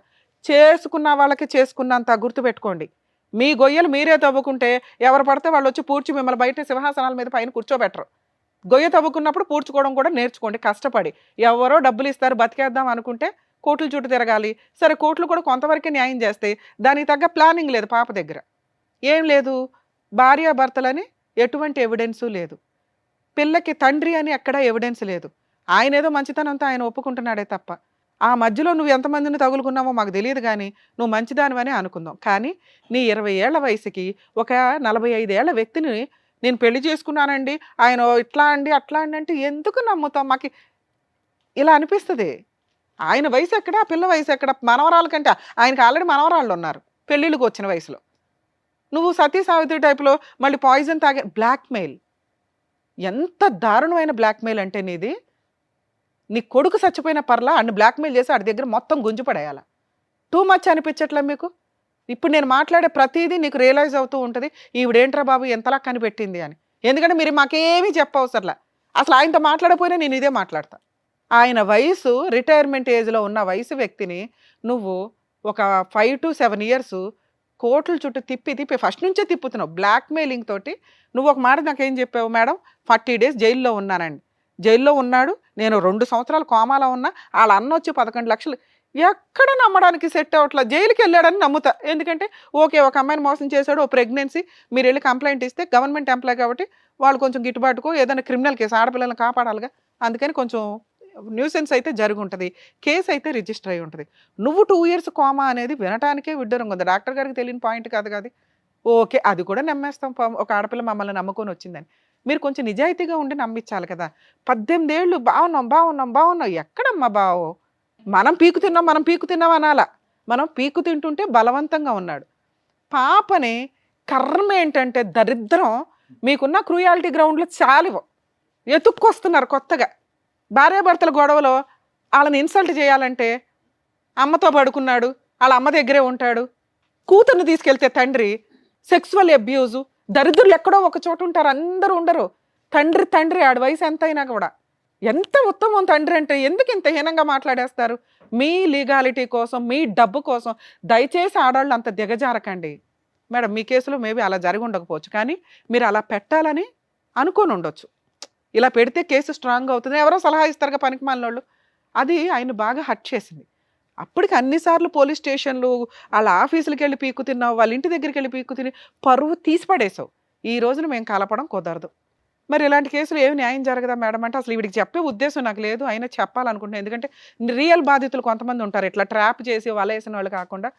చేసుకున్న వాళ్ళకి చేసుకున్నంత గుర్తుపెట్టుకోండి. మీ గొయ్యలు మీరే తవ్వుకుంటే ఎవరు పడితే వాళ్ళు వచ్చి పూడ్చి మిమ్మల్ని బయట సింహాసనాల మీద పైన కూర్చోబెట్టరు. గొయ్య తవ్వుకున్నప్పుడు పూడ్చుకోవడం కూడా నేర్చుకోండి, కష్టపడి. ఎవరో డబ్బులు ఇస్తారు బతికేద్దాం అనుకుంటే కోర్టుల చుట్టూ తిరగాలి. సరే కోర్టులు కూడా కొంతవరకే న్యాయం చేస్తాయి, దానికి తగ్గ ప్లానింగ్ లేదు పాప దగ్గర. ఏం లేదు, భార్యాభర్తలని ఎటువంటి ఎవిడెన్సు లేదు, పిల్లకి తండ్రి అని ఎక్కడా ఎవిడెన్స్ లేదు. ఆయన ఏదో మంచితనంతో ఆయన ఒప్పుకుంటున్నాడే తప్ప ఆ మధ్యలో నువ్వు ఎంతమందిని తగులుకున్నావో మాకు తెలియదు. కానీ నువ్వు మంచిదానివని అనుకుందాం. కానీ నీ 20 ఏళ్ల వయసుకి ఒక 45 ఏళ్ల వ్యక్తిని నేను పెళ్లి చేసుకున్నానండి, ఆయన ఇట్లా అండి అట్లా అండి అంటే ఎందుకు నమ్ముతాం? మాకు ఇలా అనిపిస్తుంది. ఆయన వయసు ఎక్కడ, ఆ పిల్ల వయసు ఎక్కడ? మనవరాల కంటే ఆయనకి ఆల్రెడీ మనవరాళ్ళు ఉన్నారు పెళ్ళిళ్ళకి వచ్చిన వయసులో. నువ్వు సతీ సావిత్రి టైప్లో మళ్ళీ పాయిజన్ తాగే బ్లాక్మెయిల్. ఎంత దారుణమైన బ్లాక్మెయిల్ అంటే నీది. నీ కొడుకు చచ్చిపోయిన పర్లా అన్ని బ్లాక్మెయిల్ చేసి ఆడి దగ్గర మొత్తం గుంజుపడేయాల. టూ మచ్ అనిపించట్లే మీకు? ఇప్పుడు నేను మాట్లాడే ప్రతిదీ నీకు రియలైజ్ అవుతూ ఉంటుంది, ఈవిడేంట్రా బాబు ఎంతలా కనిపెట్టింది అని. ఎందుకంటే మీరు మాకేమీ చెప్పవసరలా. అసలు ఆయనతో మాట్లాడకపోయినా నేను ఇదే మాట్లాడతా. ఆయన వయసు రిటైర్మెంట్ ఏజ్లో ఉన్న వయసు వ్యక్తిని నువ్వు ఒక 5 to 7 ఇయర్స్ కోర్టుల చుట్టూ తిప్పి ఫస్ట్ నుంచే తిప్పుతున్నావు బ్లాక్మెయిలింగ్ తోటి. నువ్వు ఒక మాట నాకేం చెప్పావు? మేడం 40 days జైల్లో ఉన్నానండి. జైల్లో ఉన్నాడు, నేను 2 సంవత్సరాలు కోమాలో ఉన్నా, వాళ్ళ అన్న వచ్చి 11 లక్షలు. ఎక్కడ నమ్మడానికి సెట్ అవ్వట్లా. జైలుకి వెళ్ళాడని నమ్ముతా. ఎందుకంటే ఓకే ఒక అమ్మాయిని మోసం చేశాడు, ఓ ప్రెగ్నెన్సీ, మీరు వెళ్ళి కంప్లైంట్ ఇస్తే గవర్నమెంట్ ఎంప్లాయ్ కాబట్టి వాళ్ళు కొంచెం గిట్టుబాటుకో ఏదైనా క్రిమినల్ కేసు, ఆడపిల్లలను కాపాడాలిగా, అందుకని కొంచెం న్యూసెన్స్ అయితే జరిగి ఉంటుంది, కేసు అయితే రిజిస్టర్ అయి ఉంటుంది. నువ్వు 2 years కోమా అనేది వినటానికే విడ్డూరంగా ఉంది. డాక్టర్ గారికి తెలియని పాయింట్ కాదు కాదు. ఓకే అది కూడా నమ్మేస్తాం, ఒక ఆడపిల్ల మమ్మల్ని నమ్ముకొని వచ్చిందని. మీరు కొంచెం నిజాయితీగా ఉండి నమ్మించాలి కదా. 18 ఏళ్ళు బాగున్నాం. ఎక్కడమ్మా బావో? మనం పీకు తిన్నాం అనాలా. మనం పీకు తింటుంటే బలవంతంగా ఉన్నాడు. పాపని కర్మ ఏంటంటే దరిద్రం, మీకున్న క్రూయాలిటీ గ్రౌండ్లో చాలు ఎతుక్కొస్తున్నారు కొత్తగా. భార్యాభర్తల గొడవలో వాళ్ళని ఇన్సల్ట్ చేయాలంటే అమ్మతో పడుకున్నాడు, వాళ్ళ అమ్మ దగ్గరే ఉంటాడు. కూతుర్ని తీసుకెళ్తే తండ్రి సెక్సువల్ అబ్యూజు. దరిద్రులు ఎక్కడో ఒక చోట ఉంటారు, అందరూ ఉండరు. తండ్రి ఆడి వయసు ఎంత అయినా కూడా ఎంత ఉత్తమం తండ్రి అంటే ఎందుకు ఇంత హీనంగా మాట్లాడేస్తారు? మీ లీగాలిటీ కోసం, మీ డబ్బు కోసం దయచేసి ఆడవాళ్ళు అంత దిగజారకండి. మేడం మీ కేసులో మేబీ అలా జరిగి ఉండకపోవచ్చు, కానీ మీరు అలా పెట్టాలని అనుకొని ఉండొచ్చు. ఇలా పెడితే కేసు స్ట్రాంగ్ అవుతుంది, ఎవరో సలహా ఇస్తారుగా పనికి మాలినోళ్ళు. అది ఆయన బాగా హర్ట్ చేసింది. అప్పటికి అన్నిసార్లు పోలీస్ స్టేషన్లు, వాళ్ళ ఆఫీసులకి వెళ్ళి పీక్కు తిన్నావు, వాళ్ళ ఇంటి దగ్గరికి వెళ్ళి పీక్కు తిని పరువు తీసి పడేసావు. ఈ రోజున మేము కలపడం కుదరదు. మరి ఇలాంటి కేసులు ఏమి న్యాయం జరగదా మేడం అంటే అసలు వీడికి చెప్పే ఉద్దేశం నాకు లేదు, అయినా చెప్పాలనుకుంటున్నాను. ఎందుకంటే రియల్ బాధితులు కొంతమంది ఉంటారు, ఇట్లా ట్రాప్ చేసి వలేసిన వాళ్ళు కాకుండా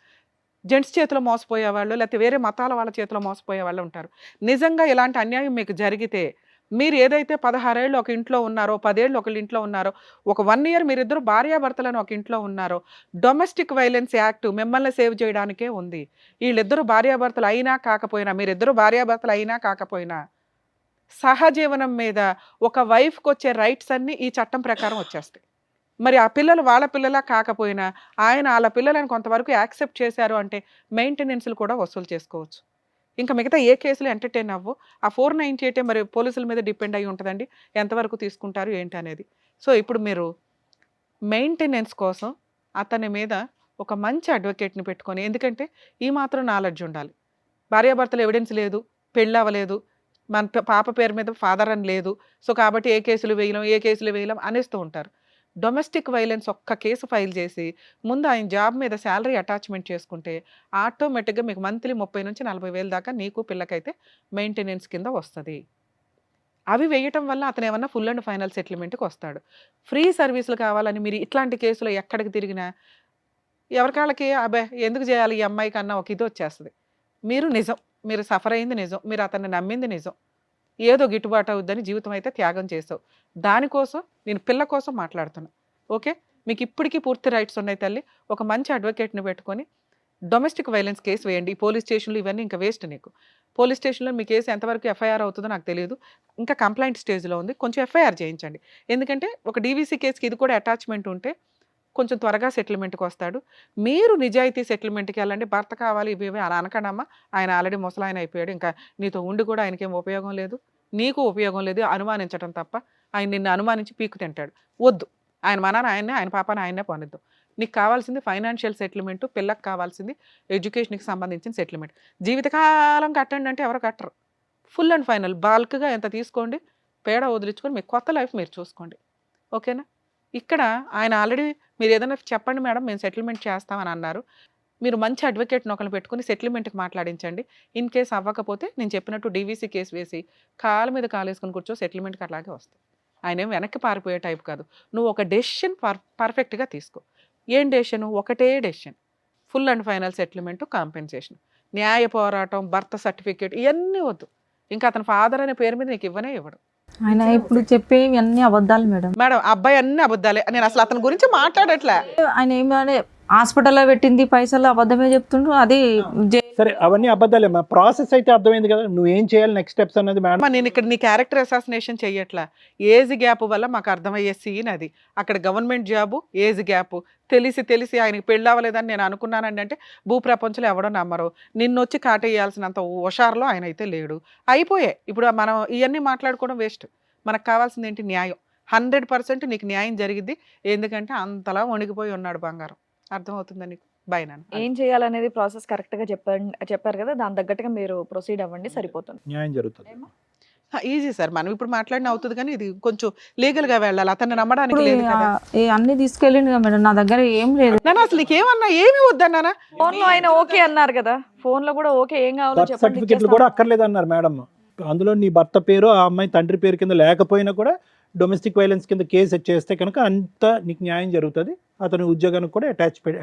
జెంట్స్ చేతిలో మోసపోయేవాళ్ళు, లేకపోతే వేరే మతాల వాళ్ళ చేతిలో మోసపోయే వాళ్ళు ఉంటారు. నిజంగా ఇలాంటి అన్యాయం మీకు జరిగితే మీరు ఏదైతే 16 ఏళ్ళు ఒక ఇంట్లో ఉన్నారో, 10 ఏళ్ళు ఒకళ్ళ ఇంట్లో ఉన్నారో, ఒక 1 ఇయర్ మీరిద్దరు భార్యాభర్తలను ఒక ఇంట్లో ఉన్నారో, డొమెస్టిక్ వైలెన్స్ యాక్ట్ మిమ్మల్ని సేవ్ చేయడానికే ఉంది. వీళ్ళిద్దరూ భార్యాభర్తలు అయినా కాకపోయినా, మీరిద్దరు భార్యాభర్తలు అయినా కాకపోయినా, సహజీవనం మీద ఒక వైఫ్కి వచ్చే రైట్స్ అన్నీ ఈ చట్టం ప్రకారం వచ్చేస్తాయి. మరి ఆ పిల్లలు వాళ్ళ పిల్లలా కాకపోయినా ఆయన వాళ్ళ పిల్లలను కొంతవరకు యాక్సెప్ట్ చేశారు అంటే మెయింటెనెన్స్లు కూడా వసూలు చేసుకోవచ్చు. ఇంకా మిగతా ఏ కేసులు ఎంటర్టైన్ అవ్వు. ఆ 498 మరి పోలీసుల మీద డిపెండ్ అయి ఉంటుందండి, ఎంతవరకు తీసుకుంటారు ఏంటి అనేది. సో ఇప్పుడు మీరు మెయింటెనెన్స్ కోసం అతని మీద ఒక మంచి అడ్వకేట్ని పెట్టుకొని, ఎందుకంటే ఈ మాత్రం నాలెడ్జ్ ఉండాలి. భార్యాభర్తలు ఎవిడెన్స్ లేదు, పెళ్ళి అవ్వలేదు, మన పాప పేరు మీద ఫాదర్ అని లేదు, సో కాబట్టి ఏ కేసులు వేయలేం అనేస్తూ ఉంటారు. డొమెస్టిక్ వైలెన్స్ ఒక్క కేసు ఫైల్ చేసి ముందు ఆయన జాబ్ మీద శాలరీ అటాచ్మెంట్ చేసుకుంటే ఆటోమేటిక్గా మీకు మంత్లీ 30 నుంచి 40 వేలు దాకా నీకు పిల్లకైతే మెయింటెనెన్స్ కింద వస్తుంది. అవి వేయటం వల్ల అతను ఏమన్నా ఫుల్ అండ్ ఫైనల్ సెటిల్మెంట్కి వస్తాడు. ఫ్రీ సర్వీసులు కావాలని మీరు ఇట్లాంటి కేసులో ఎక్కడికి తిరిగినా ఎవరికాళ్ళకి అబ్బాయి ఎందుకు చేయాలి ఈ అమ్మాయి కన్నా ఒక ఇది వచ్చేస్తుంది. మీరు సఫర్ అయింది నిజం, మీరు అతన్ని నమ్మింది నిజం, ఏదో గిట్టుబాటు అవుద్దని జీవితం అయితే త్యాగం చేసావు. దానికోసం నేను పిల్ల కోసం మాట్లాడుతున్నా. ఓకే, మీకు ఇప్పటికీ పూర్తి రైట్స్ ఉన్నాయి తల్లి. ఒక మంచి అడ్వకేట్ని పెట్టుకొని డొమెస్టిక్ వైలెన్స్ కేసు వేయండి. ఈ పోలీస్ స్టేషన్లు ఇవన్నీ ఇంకా వేస్ట్ నీకు. పోలీస్ స్టేషన్లో మీ కేసు ఎంతవరకు ఎఫ్ఐఆర్ అవుతుందో నాకు తెలియదు, ఇంకా కంప్లైంట్ స్టేజ్లో ఉంది. కొంచెం ఎఫ్ఐఆర్ చేయించండి, ఎందుకంటే ఒక డీవీసీ కేసుకి ఇది కూడా అటాచ్మెంట్ ఉంటే కొంచెం త్వరగా సెటిల్మెంట్కి వస్తాడు. మీరు నిజాయితీ సెటిల్మెంట్కి వెళ్ళండి. భర్త కావాలి ఇవి అలా అనకడమ్మా, ఆయన ఆల్రెడీ ముసలాయన అయిపోయాడు, ఇంకా నీతో ఉండి కూడా ఆయనకేం ఉపయోగం లేదు, నీకు ఉపయోగం లేదు, అనుమానించడం తప్ప. ఆయన నిన్ను అనుమానించి పీకు తింటాడు. వద్దు, ఆయన మనాన్ని ఆయన్నే, ఆయన పాపాన్ని ఆయన్నే పొనిద్దాం. నీకు కావాల్సింది ఫైనాన్షియల్ సెటిల్మెంట్, పిల్లకి కావాల్సింది ఎడ్యుకేషన్కి సంబంధించిన సెటిల్మెంట్. జీవితకాలం కట్టండి అంటే ఎవరు కట్టరు. ఫుల్ అండ్ ఫైనల్ బాల్క్గా ఎంత తీసుకోండి, పేడ వదిలించుకొని మీ కొత్త లైఫ్ మీరు చూసుకోండి. ఓకేనా? ఇక్కడ ఆయన ఆల్రెడీ మీరు ఏదైనా చెప్పండి మేడం మేము సెటిల్మెంట్ చేస్తామని అన్నారు. మీరు మంచి అడ్వకేట్ని ఒకరిని పెట్టుకుని సెటిల్మెంట్కి మాట్లాడించండి. ఇన్ కేసు అవ్వకపోతే నేను చెప్పినట్టు డీవీసీ కేసు వేసి కాలు మీద కాలు వేసుకుని కూర్చో, సెటిల్మెంట్కి అట్లాగే వస్తాయి. ఆయన ఏం వెనక్కి పారిపోయే టైప్ కాదు. నువ్వు ఒక డెసిషన్ పర్ఫెక్ట్గా తీసుకో. ఏం డెసిషన్? ఒకటే decision, full and final settlement, compensation. న్యాయ పోరాటం, బర్త్ సర్టిఫికేట్ ఇవన్నీ వద్దు. ఇంకా అతని ఫాదర్ అనే పేరు మీద నీకు ఇవ్వడు. ఆయన ఇప్పుడు చెప్పేవి అన్ని అబద్ధాలు మేడం. అబ్బాయి అన్ని అబద్ధాలే. నేను అసలు అతని గురించి మాట్లాడట్లే. ఆయన ఏమైనా హాస్పిటల్లో పెట్టింది పైసలు అబద్ధమే చెప్తుండ్రు. అది సరే అవన్నీ అబద్ధాలే. ప్రాసెస్ అయితే అర్థమైంది కదా, నువ్వేం చేయాలి నెక్స్ట్ స్టెప్స్ అన్నది మేడం. నేను ఇక్కడ నీ క్యారెక్టర్ అసాసినేషన్ చెయ్యట్లా. ఏజ్ గ్యాప్ వల్ల మాకు అర్థమయ్యే సీన్ అది. అక్కడ గవర్నమెంట్ జాబు, ఏజ్ గ్యాప్, తెలిసి ఆయనకి పెళ్ళి అవ్వలేదని నేను అనుకున్నానండి అంటే భూప్రపంచంలో ఎవడో నమ్మరు. నిన్నొచ్చి కాటేయాల్సినంత హుషారులో ఆయన అయితే లేడు. అయిపోయాయి. ఇప్పుడు మనం ఇవన్నీ మాట్లాడుకోవడం వేస్ట్. మనకు కావాల్సింది ఏంటి? న్యాయం. 100% నీకు న్యాయం జరిగిద్ది. ఎందుకంటే అంతలా వణిగిపోయి ఉన్నాడు బంగారం. అర్థమవుతుందా నీకు? బై నాన్న. ఏం చేయాలనేది ప్రాసెస్ కరెక్ట్ గా చెప్పారు కదా, దాని తగ్గట్టుగా మీరు ప్రొసీడ్ అవ్వండి, సరిపోతుంది. న్యాయం జరుగుతుంది. ఈజీ సార్, మనం ఇప్పుడు మాట్లాడిన అవుతుంది కానీ ఇది కొంచెం లీగల్ గా వెళ్ళాలి. అతన్ని నమ్మడానికి లేదు కదా. అన్ని తీసుకెళ్ళింది కదా మేడం, నా దగ్గర ఏం లేదు. నాన్న అసలు నీకేమన్నా ఏమి వద్దన్నానా? ఫోన్ లో ఆయన ఓకే అన్నారు కదా, ఫోన్ లో కూడా ఓకే, ఏం కావాలో బర్త్ చెప్పండి, సర్టిఫికెట్లు కూడా అక్కర్లేదు అన్నారు మేడం. అందులో నీ భర్త పేరు ఆ అమ్మాయి తండ్రి పేరు కింద లేకపోయినా కూడా డొమెస్టిక్ వైలెన్స్ కింద కేసు చేస్తే కనుక అంత నీకు న్యాయం జరుగుతుంది. అతని ఉద్యోగానికి కూడా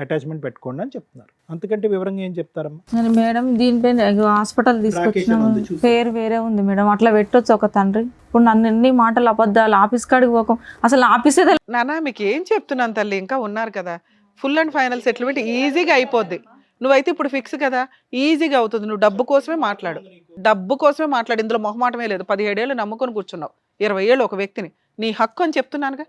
అటాచ్మెంట్ పెట్టుకోండి అని చెప్తున్నారు. అంతకంటే వివరంగా ఏం చెప్తారమ్మా? మేడం దీనిపైన హాస్పిటల్ తీసుకొచ్చిన పేరు వేరే ఉంది మేడం, అట్లా పెట్టొచ్చు ఒక తండ్రి. ఇప్పుడు నన్ను ఎన్ని మాటలు అబద్ధాలు, ఆఫీస్ కాడికి పోకం, అసలు ఆఫీసే నాన్న మీకు ఏం చెప్తున్నాను తల్లి, ఇంకా ఉన్నారు కదా. ఫుల్ అండ్ ఫైనల్ సెటిల్మెంట్ ఈజీగా అయిపోద్ది. నువ్వైతే ఇప్పుడు ఫిక్స్ కదా, ఈజీగా అవుతుంది. నువ్వు డబ్బు కోసమే మాట్లాడు, ఇందులో మొహమాటమే లేదు. 17 ఏళ్ళు నమ్ముకొని కూర్చున్నావు, 20 ఏళ్ళు ఒక వ్యక్తిని. నీ హక్కు అని చెప్తున్నానుగా.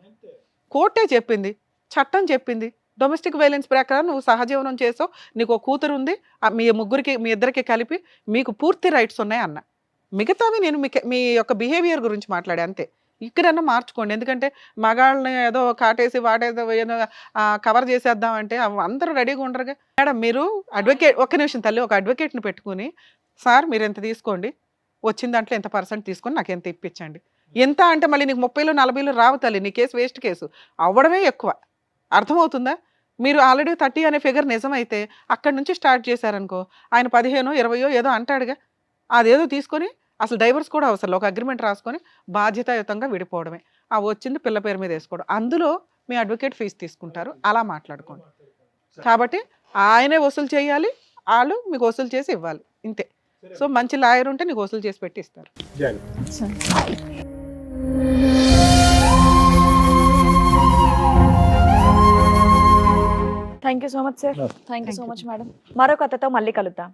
కోర్టే చెప్పింది, చట్టం చెప్పింది. డొమెస్టిక్ వైలెన్స్ ప్రకారం నువ్వు సహజీవనం చేసావు, నీకు ఒక కూతురు ఉంది, మీ ఇద్దరికి కలిపి మీకు పూర్తి రైట్స్ ఉన్నాయి అన్న. మిగతావి నేను మీ యొక్క బిహేవియర్ గురించి మాట్లాడే అంతే. ఇక్కడన్నా మార్చుకోండి. ఎందుకంటే మగాళ్ళని ఏదో కాటేసి వాటేదో ఏదో కవర్ చేసేద్దామంటే అందరూ రెడీగా ఉండరుగా. మేడం మీరు అడ్వకేట్, ఒక్క నిమిషం తల్లి, ఒక అడ్వకేట్ని పెట్టుకుని సార్ మీరు ఎంత తీసుకోండి, వచ్చిన దాంట్లో ఎంత % తీసుకొని నాకు ఎంత ఇప్పించండి. ఎంత అంటే మళ్ళీ నీకు 30లో 40లో రావు తల్లి, నీ కేసు వేస్ట్ కేసు అవ్వడమే ఎక్కువ. అర్థమవుతుందా? మీరు ఆల్రెడీ 30 అనే ఫిగర్ నిజమైతే అక్కడి నుంచి స్టార్ట్ చేశారనుకో, ఆయన 15, 20 ఏదో అంటాడుగా, అదేదో తీసుకొని అసలు డైవర్స్ కూడా అవసరం, ఒక అగ్రిమెంట్ రాసుకొని బాధ్యతాయుతంగా విడిపోవడమే. ఆ వచ్చింది పిల్ల పేరు మీద వేసుకోవడం, అందులో మీ అడ్వకేట్ ఫీజు తీసుకుంటారు, అలా మాట్లాడుకోండి. కాబట్టి ఆయనే వసూలు చేయాలి, వాళ్ళు మీకు వసూలు చేసి ఇవ్వాలి, ఇంతే. సో మంచి లాయర్ ఉంటే నీకు వసూలు చేసి పెట్టి ఇస్తారు. Thank you so much sir. No. Thank you Thank so you. Much madam. మరో కథతో మళ్ళీ కలుద్దాం.